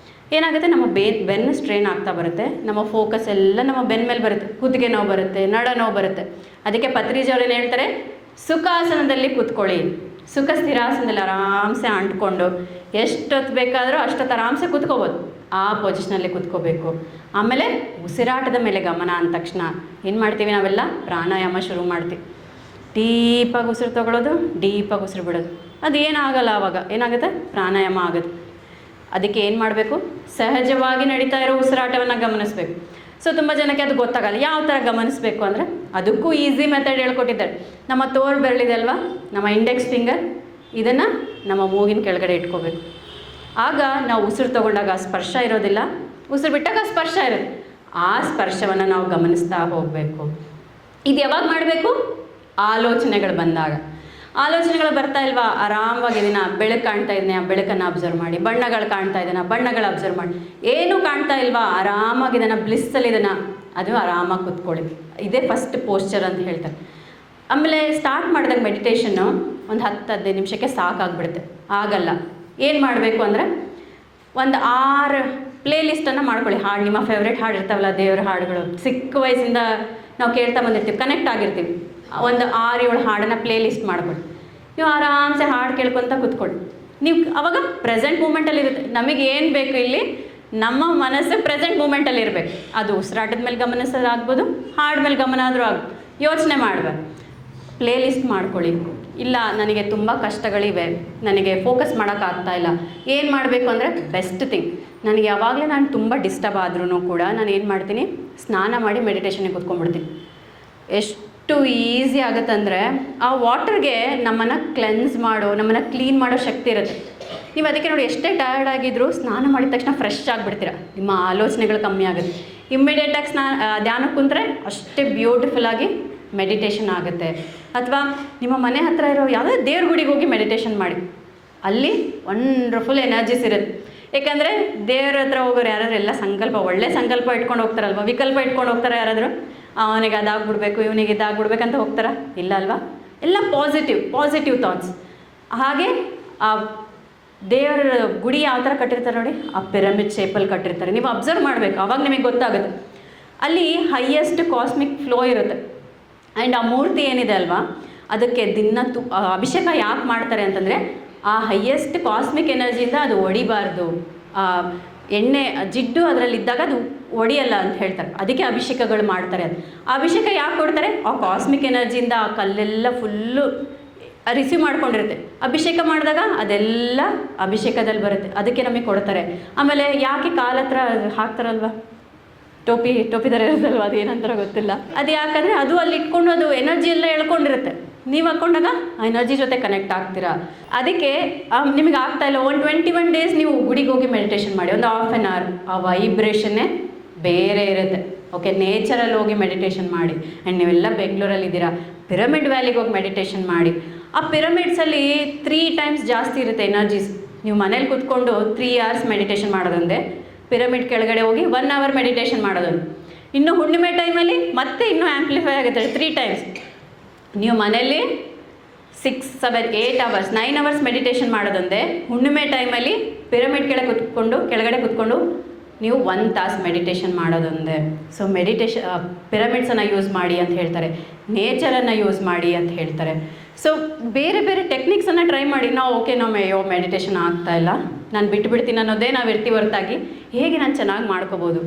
ಏನಾಗುತ್ತೆ, ನಮ್ಮ ಬೆನ್ನು ಸ್ಟ್ರೈನ್ ಆಗ್ತಾ ಬರುತ್ತೆ, ನಮ್ಮ ಫೋಕಸ್ ಎಲ್ಲ ನಮ್ಮ ಬೆನ್ನ ಮೇಲೆ ಬರುತ್ತೆ, ಕುತ್ತಿಗೆ ನೋವು ಬರುತ್ತೆ, ನಡ ನೋವು ಬರುತ್ತೆ. ಅದಕ್ಕೆ ಪತ್ರಿಜಿ ಅವ್ರು ಏನು ಹೇಳ್ತಾರೆ, ಸುಖಾಸನದಲ್ಲಿ ಕೂತ್ಕೊಳ್ಳಿ. ಸುಖ ಸ್ಥಿರಾಸನದಲ್ಲಿ ಆರಾಮ್ಸೆ ಅಂಟ್ಕೊಂಡು ಎಷ್ಟೊತ್ತು ಬೇಕಾದರೂ ಅಷ್ಟೊತ್ತು ಆರಾಮ್ಸೆ ಕೂತ್ಕೋಬೋದು. ಆ ಪೊಸಿಷನಲ್ಲಿ ಕೂತ್ಕೋಬೇಕು. ಆಮೇಲೆ ಉಸಿರಾಟದ ಮೇಲೆ ಗಮನ ಅಂದ ತಕ್ಷಣ ಏನು ಮಾಡ್ತೀವಿ ನಾವೆಲ್ಲ ಪ್ರಾಣಾಯಾಮ ಶುರು ಮಾಡ್ತೀವಿ. ಡೀಪಾಗಿ ಉಸಿರು ತೊಗೊಳ್ಳೋದು, ಡೀಪಾಗಿ ಉಸಿರು ಬಿಡೋದು. ಅದು ಏನಾಗಲ್ಲ, ಆವಾಗ ಏನಾಗುತ್ತೆ, ಪ್ರಾಣಾಯಾಮ ಆಗುತ್ತೆ. ಅದಕ್ಕೆ ಏನು ಮಾಡಬೇಕು, ಸಹಜವಾಗಿ ನಡೀತಾ ಇರೋ ಉಸಿರಾಟವನ್ನು ಗಮನಿಸಬೇಕು. ಸೊ ತುಂಬ ಜನಕ್ಕೆ ಅದು ಗೊತ್ತಾಗಲ್ಲ. ಯಾವ ಥರ ಗಮನಿಸಬೇಕು ಅಂದರೆ ಅದಕ್ಕೂ ಈಸಿ ಮೆಥಡ್ ಹೇಳ್ಕೊಟ್ಟಿದ್ದಾರೆ. ನಮ್ಮ ತೋರು ಬೆರಳಿದೆ ಅಲ್ವಾ, ನಮ್ಮ ಇಂಡೆಕ್ಸ್ ಫಿಂಗರ್, ಇದನ್ನು ನಮ್ಮ ಮೂಗಿನ ಕೆಳಗಡೆ ಇಟ್ಕೋಬೇಕು. ಆಗ ನಾವು ಉಸಿರು ತೊಗೊಂಡಾಗ ಸ್ಪರ್ಶ ಇರೋದಿಲ್ಲ, ಉಸಿರು ಬಿಟ್ಟಾಗ ಸ್ಪರ್ಶ ಇರುತ್ತೆ. ಆ ಸ್ಪರ್ಶವನ್ನು ನಾವು ಗಮನಿಸ್ತಾ ಹೋಗಬೇಕು. ಇದು ಯಾವಾಗ ಮಾಡಬೇಕು, ಆಲೋಚನೆಗಳು ಬಂದಾಗ. ಆಲೋಚನೆಗಳು ಬರ್ತಾ ಇಲ್ವಾ, ಆರಾಮವಾಗಿ ಇದನ್ನು ಬೆಳಕು ಕಾಣ್ತಾ ಇದ್ದೀನಿ, ಆ ಬೆಳಕನ್ನು ಅಬ್ಸರ್ವ್ ಮಾಡಿ. ಬಣ್ಣಗಳು ಕಾಣ್ತಾ ಇದ್ದಾನೆ, ಬಣ್ಣಗಳು ಅಬ್ಸರ್ವ್ ಮಾಡಿ. ಏನೂ ಕಾಣ್ತಾ ಇಲ್ವಾ, ಆರಾಮಾಗಿ ಇದನ್ನು ಬ್ಲಿಸ್ಸಲ್ಲಿ ಇದನ್ನು ಅದು ಆರಾಮಾಗಿ ಕೂತ್ಕೊಳ್ಳಿ. ಇದೇ ಫಸ್ಟ್ ಪೋಸ್ಚರ್ ಅಂತ ಹೇಳ್ತಾರೆ. ಆಮೇಲೆ ಸ್ಟಾರ್ಟ್ ಮಾಡಿದಾಗ ಮೆಡಿಟೇಷನ್ನು ಒಂದು 10-15 ನಿಮಿಷಕ್ಕೆ ಸಾಕಾಗ್ಬಿಡುತ್ತೆ. ಆಗಲ್ಲ. ಏನು ಮಾಡಬೇಕು ಅಂದರೆ ಒಂದು 6 ಪ್ಲೇ ಲಿಸ್ಟನ್ನು ಮಾಡ್ಕೊಳ್ಳಿ. ಹಾಡು, ನಿಮ್ಮ ಫೇವ್ರೇಟ್ ಹಾಡು ಇರ್ತಾವಲ್ಲ, ದೇವರ ಹಾಡುಗಳು, ಚಿಕ್ಕ ವಯಸ್ಸಿಂದ ನಾವು ಕೇಳ್ತಾ ಬಂದಿರ್ತೀವಿ, ಕನೆಕ್ಟ್ ಆಗಿರ್ತೀವಿ. ಒಂದು 6-7 ಹಾಡನ್ನು ಪ್ಲೇ ಲಿಸ್ಟ್ ಮಾಡ್ಕೊಳ್ಳಿ. ನೀವು ಆರಾಮ್ಸೆ ಹಾಡು ಕೇಳ್ಕೊತ ಕೂತ್ಕೊಳ್ಳಿ. ನೀವು ಅವಾಗ ಪ್ರೆಸೆಂಟ್ ಮೂಮೆಂಟಲ್ಲಿ ಇರುತ್ತೆ. ನಮಗೆ ಏನು ಬೇಕು ಇಲ್ಲಿ, ನಮ್ಮ ಮನಸ್ಸು ಪ್ರೆಸೆಂಟ್ ಮೂಮೆಂಟಲ್ಲಿ ಇರಬೇಕು. ಅದು ಉಸಿರಾಟದ ಮೇಲೆ ಗಮನಿಸೋದಾಗ್ಬೋದು, ಹಾಡು ಮೇಲೆ ಗಮನ ಆದರೂ ಆಗ್ಬೋದು. ಯೋಚನೆ ಮಾಡಬೇಕು. ಪ್ಲೇ ಲಿಸ್ಟ್ ಮಾಡ್ಕೊಳ್ಳಿ. ಇಲ್ಲ ನನಗೆ ತುಂಬ ಕಷ್ಟಗಳಿವೆ, ನನಗೆ ಫೋಕಸ್ ಮಾಡೋಕ್ಕಾಗ್ತಾ ಇಲ್ಲ, ಏನು ಮಾಡಬೇಕು ಅಂದರೆ ಬೆಸ್ಟ್ ಥಿಂಗ್, ನನಗೆ ಯಾವಾಗಲೇ ನಾನು ತುಂಬ ಡಿಸ್ಟರ್ಬ್ ಆದ್ರೂ ಕೂಡ ನಾನು ಏನು ಮಾಡ್ತೀನಿ, ಸ್ನಾನ ಮಾಡಿ ಮೆಡಿಟೇಷನ್ಗೆ ಕೂತ್ಕೊಂಡ್ಬಿಡ್ತೀನಿ. ಎಷ್ಟು ಈಸಿ ಆಗುತ್ತಂದರೆ ಆ ವಾಟರ್ಗೆ ನಮ್ಮನ್ನು ಕ್ಲೆನ್ಸ್ ಮಾಡೋ, ನಮ್ಮನ್ನು ಕ್ಲೀನ್ ಮಾಡೋ ಶಕ್ತಿ ಇರುತ್ತೆ. ನೀವು ಅದಕ್ಕೆ ನೋಡಿ, ಎಷ್ಟೇ ಟಯರ್ಡ್ ಆಗಿದ್ದರೂ ಸ್ನಾನ ಮಾಡಿದ ತಕ್ಷಣ ಫ್ರೆಶ್ ಆಗಿಬಿಡ್ತೀರ. ನಿಮ್ಮ ಆಲೋಚನೆಗಳು ಕಮ್ಮಿ ಆಗುತ್ತೆ. ಇಮ್ಮಿಡಿಯೇಟಾಗಿ ಧ್ಯಾನಕ್ಕೆ ಕುಂತ್ರೆ ಅಷ್ಟೇ ಬ್ಯೂಟಿಫುಲ್ಲಾಗಿ ಮೆಡಿಟೇಷನ್ ಆಗುತ್ತೆ. ಅಥವಾ ನಿಮ್ಮ ಮನೆ ಹತ್ತಿರ ಇರೋ ಯಾವುದೇ ದೇವ್ರ ಗುಡಿಗೆ ಹೋಗಿ ಮೆಡಿಟೇಷನ್ ಮಾಡಿ, ಅಲ್ಲಿ ವಂಡರ್ಫುಲ್ ಎನರ್ಜೀಸ್ ಇರುತ್ತೆ. ಏಕೆಂದರೆ ದೇವ್ರ ಹತ್ರ ಹೋಗೋರು ಯಾರಾದರೂ ಎಲ್ಲ ಸಂಕಲ್ಪ, ಒಳ್ಳೆ ಸಂಕಲ್ಪ ಇಟ್ಕೊಂಡು ಹೋಗ್ತಾರಲ್ವ, ವಿಕಲ್ಪ ಇಟ್ಕೊಂಡು ಹೋಗ್ತಾರೆ ಯಾರಾದರೂ, ಅವನಿಗೆ ಅದಾಗ್ಬಿಡ್ಬೇಕು, ಇವನಿಗೆ ಇದಾಗ್ಬಿಡ್ಬೇಕಂತ ಹೋಗ್ತಾರ? ಇಲ್ಲ ಅಲ್ವಾ? ಎಲ್ಲ ಪಾಸಿಟಿವ್ ಥಾಟ್ಸ್. ಹಾಗೆ ಆ ದೇವರ ಗುಡಿ ಯಾವ ಥರ ಕಟ್ಟಿರ್ತಾರೆ ನೋಡಿ, ಆ ಪಿರಮಿಡ್ ಶೇಪಲ್ಲಿ ಕಟ್ಟಿರ್ತಾರೆ. ನೀವು ಅಬ್ಸರ್ವ್ ಮಾಡಬೇಕು, ಆವಾಗ ನಿಮಗೆ ಗೊತ್ತಾಗುತ್ತೆ. ಅಲ್ಲಿ ಹೈಯೆಸ್ಟ್ ಕಾಸ್ಮಿಕ್ ಫ್ಲೋ ಇರುತ್ತೆ. ಆ್ಯಂಡ್ ಆ ಮೂರ್ತಿ ಏನಿದೆ ಅಲ್ವಾ, ಅದಕ್ಕೆ ದಿನ ಅಭಿಷೇಕ ಯಾಕೆ ಮಾಡ್ತಾರೆ ಅಂತಂದರೆ ಆ ಹೈಯೆಸ್ಟ್ ಕಾಸ್ಮಿಕ್ ಎನರ್ಜಿಯಿಂದ ಅದು ಒಡಿಬಾರ್ದು, ಎಣ್ಣೆ ಜಿಡ್ಡು ಅದರಲ್ಲಿದ್ದಾಗ ಅದು ಒಡಿಯಲ್ಲ ಅಂತ ಹೇಳ್ತಾರೆ. ಅದಕ್ಕೆ ಅಭಿಷೇಕಗಳು ಮಾಡ್ತಾರೆ. ಅದು ಆ ಅಭಿಷೇಕ ಯಾಕೆ ಕೊಡ್ತಾರೆ, ಆ ಕಾಸ್ಮಿಕ್ ಎನರ್ಜಿಯಿಂದ ಆ ಕಲ್ಲೆಲ್ಲ ಫುಲ್ಲು ರಿಸೀವ್ ಮಾಡ್ಕೊಂಡಿರುತ್ತೆ. ಅಭಿಷೇಕ ಮಾಡಿದಾಗ ಅದೆಲ್ಲ ಅಭಿಷೇಕದಲ್ಲಿ ಬರುತ್ತೆ, ಅದಕ್ಕೆ ನಮಗೆ ಕೊಡ್ತಾರೆ. ಆಮೇಲೆ ಯಾಕೆ ಕಾಲ ಹತ್ರ ಹಾಕ್ತಾರಲ್ವ, ಟೋಪಿ ಥರ ಇರೋದಲ್ವ, ಅದು ಏನಂತಾರ ಗೊತ್ತಿಲ್ಲ. ಅದು ಯಾಕಂದರೆ ಅದು ಅಲ್ಲಿ ಇಟ್ಕೊಂಡು ಅದು ಎನರ್ಜಿ ಎಲ್ಲ ಎಳ್ಕೊಂಡಿರುತ್ತೆ. ನೀವು ಹಾಕ್ಕೊಂಡಾಗ ಆ ಎನರ್ಜಿ ಜೊತೆ ಕನೆಕ್ಟ್ ಆಗ್ತೀರಾ. ಅದಕ್ಕೆ ನಿಮಗೆ ಆಗ್ತಾಯಿಲ್ಲ, 21 ಡೇಸ್ ನೀವು ಗುಡಿಗೆ ಹೋಗಿ ಮೆಡಿಟೇಷನ್ ಮಾಡಿ, ಒಂದು ½ an hour. ಆ ವೈಬ್ರೇಷನ್ನೇ ಬೇರೆ ಇರುತ್ತೆ. ಓಕೆ, ನೇಚರಲ್ಲಿ ಹೋಗಿ ಮೆಡಿಟೇಷನ್ ಮಾಡಿ. ಆ್ಯಂಡ್ ನೀವೆಲ್ಲ ಬೆಂಗಳೂರಲ್ಲಿದ್ದೀರಾ, ಪಿರಮಿಡ್ ವ್ಯಾಲಿಗೆ ಹೋಗಿ ಮೆಡಿಟೇಷನ್ ಮಾಡಿ. ಆ ಪಿರಮಿಡ್ಸಲ್ಲಿ 3 times ಜಾಸ್ತಿ ಇರುತ್ತೆ ಎನರ್ಜೀಸ್. ನೀವು ಮನೇಲಿ ಕೂತ್ಕೊಂಡು 3 hours ಮೆಡಿಟೇಷನ್ ಮಾಡೋದಂದೆ, ಪಿರಮಿಡ್ ಕೆಳಗಡೆ ಹೋಗಿ 1 hour ಮೆಡಿಟೇಷನ್ ಮಾಡೋದೊಂದು. ಇನ್ನು ಹುಣ್ಣಿಮೆ ಟೈಮಲ್ಲಿ ಮತ್ತೆ ಇನ್ನೂ ಆ್ಯಂಪ್ಲಿಫೈ ಆಗುತ್ತೆ 3 times. ನೀವು ಮನೆಯಲ್ಲಿ 6, 7, 8 hours 9 hours ಮೆಡಿಟೇಷನ್ ಮಾಡೋದೊಂದೇ. ಹುಣ್ಣಿಮೆ ಟೈಮಲ್ಲಿ ಪಿರಮಿಡ್ ಕೆಳಗಡೆ ಕೂತ್ಕೊಂಡು ನೀವು 1 ತಾಸು ಮೆಡಿಟೇಷನ್ ಮಾಡೋದೊಂದೇ. ಸೊ ಪಿರಮಿಡ್ಸನ್ನು ಯೂಸ್ ಮಾಡಿ ಅಂತ ಹೇಳ್ತಾರೆ, ನೇಚರನ್ನು ಯೂಸ್ ಮಾಡಿ ಅಂತ ಹೇಳ್ತಾರೆ. ಸೊ ಬೇರೆ ಬೇರೆ ಟೆಕ್ನಿಕ್ಸನ್ನು ಟ್ರೈ ಮಾಡಿ. ನಾವು ಮೆಡಿಟೇಷನ್ ಆಗ್ತಾ ಇಲ್ಲ, ನಾನು ಬಿಟ್ಬಿಡ್ತೀನಿ ಅನ್ನೋದೇ ನಾವು ಇರ್ತೀವಿ ಹೊರತಾಗಿ ಹೇಗೆ ನಾನು ಚೆನ್ನಾಗಿ ಮಾಡ್ಕೋಬೋದು,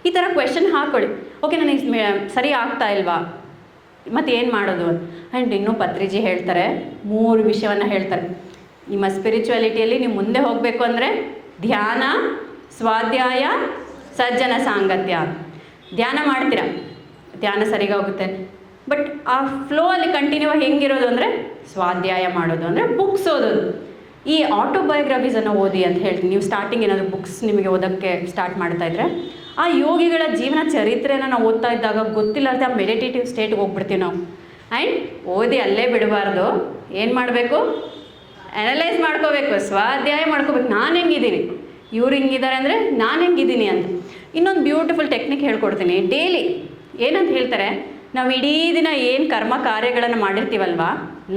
ಈ ಥರ ಕ್ವೆಶನ್ ಹಾಕ್ಕೊಳ್ಳಿ. ಓಕೆ, ನನಗೆ ಸರಿ ಆಗ್ತಾ ಇಲ್ವಾ, ಮತ್ತು ಏನು ಮಾಡೋದು? ಆ್ಯಂಡ್ ಇನ್ನೂ ಪತ್ರಿಜಿ ಹೇಳ್ತಾರೆ, 3 ವಿಷಯವನ್ನು ಹೇಳ್ತಾರೆ. ನಿಮ್ಮ ಸ್ಪಿರಿಚುಯಾಲಿಟಿಯಲ್ಲಿ ನೀವು ಮುಂದೆ ಹೋಗಬೇಕು ಅಂದರೆ ಧ್ಯಾನ, ಸ್ವಾಧ್ಯಾಯ, ಸಜ್ಜನ ಸಾಂಗತ್ಯ. ಧ್ಯಾನ ಮಾಡ್ತೀರಾ, ಧ್ಯಾನ ಸರಿగా ಹೋಗುತ್ತೆ. ಬಟ್ ಆ ಫ್ಲೋ ಅಲ್ಲಿ ಕಂಟಿನ್ಯೂ ಆಗಿ ಹೆಂಗಿರೋದು ಅಂದರೆ ಸ್ವಾಧ್ಯಾಯ ಮಾಡೋದು, ಅಂದರೆ ಬುಕ್ಸ್ ಓದೋದು. ಈ ಆಟೋಬಯೋಗ್ರಫೀಸನ್ನು ಓದಿ ಅಂತ ಹೇಳ್ತೀನಿ. ನೀವು ಸ್ಟಾರ್ಟಿಂಗ್ ಏನಾದರೂ ಬುಕ್ಸ್ ನಿಮಗೆ ಓದೋಕ್ಕೆ ಸ್ಟಾರ್ಟ್ ಮಾಡ್ತಾಯಿದ್ರೆ, ಆ ಯೋಗಿಗಳ ಜೀವನ ಚರಿತ್ರೆಯನ್ನು ನಾವು ಓದ್ತಾ ಇದ್ದಾಗ ಗೊತ್ತಿಲ್ಲದೆ ಆ ಮೆಡಿಟೇಟಿವ್ ಸ್ಟೇಟ್ಗೆ ಹೋಗ್ಬಿಡ್ತೀವಿ ನಾವು. ಆ್ಯಂಡ್ ಓದಿ ಅಲ್ಲೇ ಬಿಡಬಾರ್ದು. ಏನು ಮಾಡಬೇಕು, ಅನಲೈಸ್ ಮಾಡ್ಕೋಬೇಕು, ಸ್ವಾಧ್ಯಾಯ ಮಾಡ್ಕೋಬೇಕು. ನಾನು ಹೆಂಗಿದ್ದೀನಿ, ಇವ್ರು ಹಿಂಗಿದ್ದಾರೆ ಅಂದರೆ ನಾನು ಹೆಂಗಿದ್ದೀನಿ ಅಂತ. ಇನ್ನೊಂದು ಬ್ಯೂಟಿಫುಲ್ ಟೆಕ್ನಿಕ್ ಹೇಳ್ಕೊಡ್ತೀನಿ. ಡೈಲಿ ಏನಂತ ಹೇಳ್ತಾರೆ, ನಾವು ಇಡೀ ದಿನ ಏನು ಕರ್ಮ ಕಾರ್ಯಗಳನ್ನು ಮಾಡಿರ್ತೀವಲ್ವ,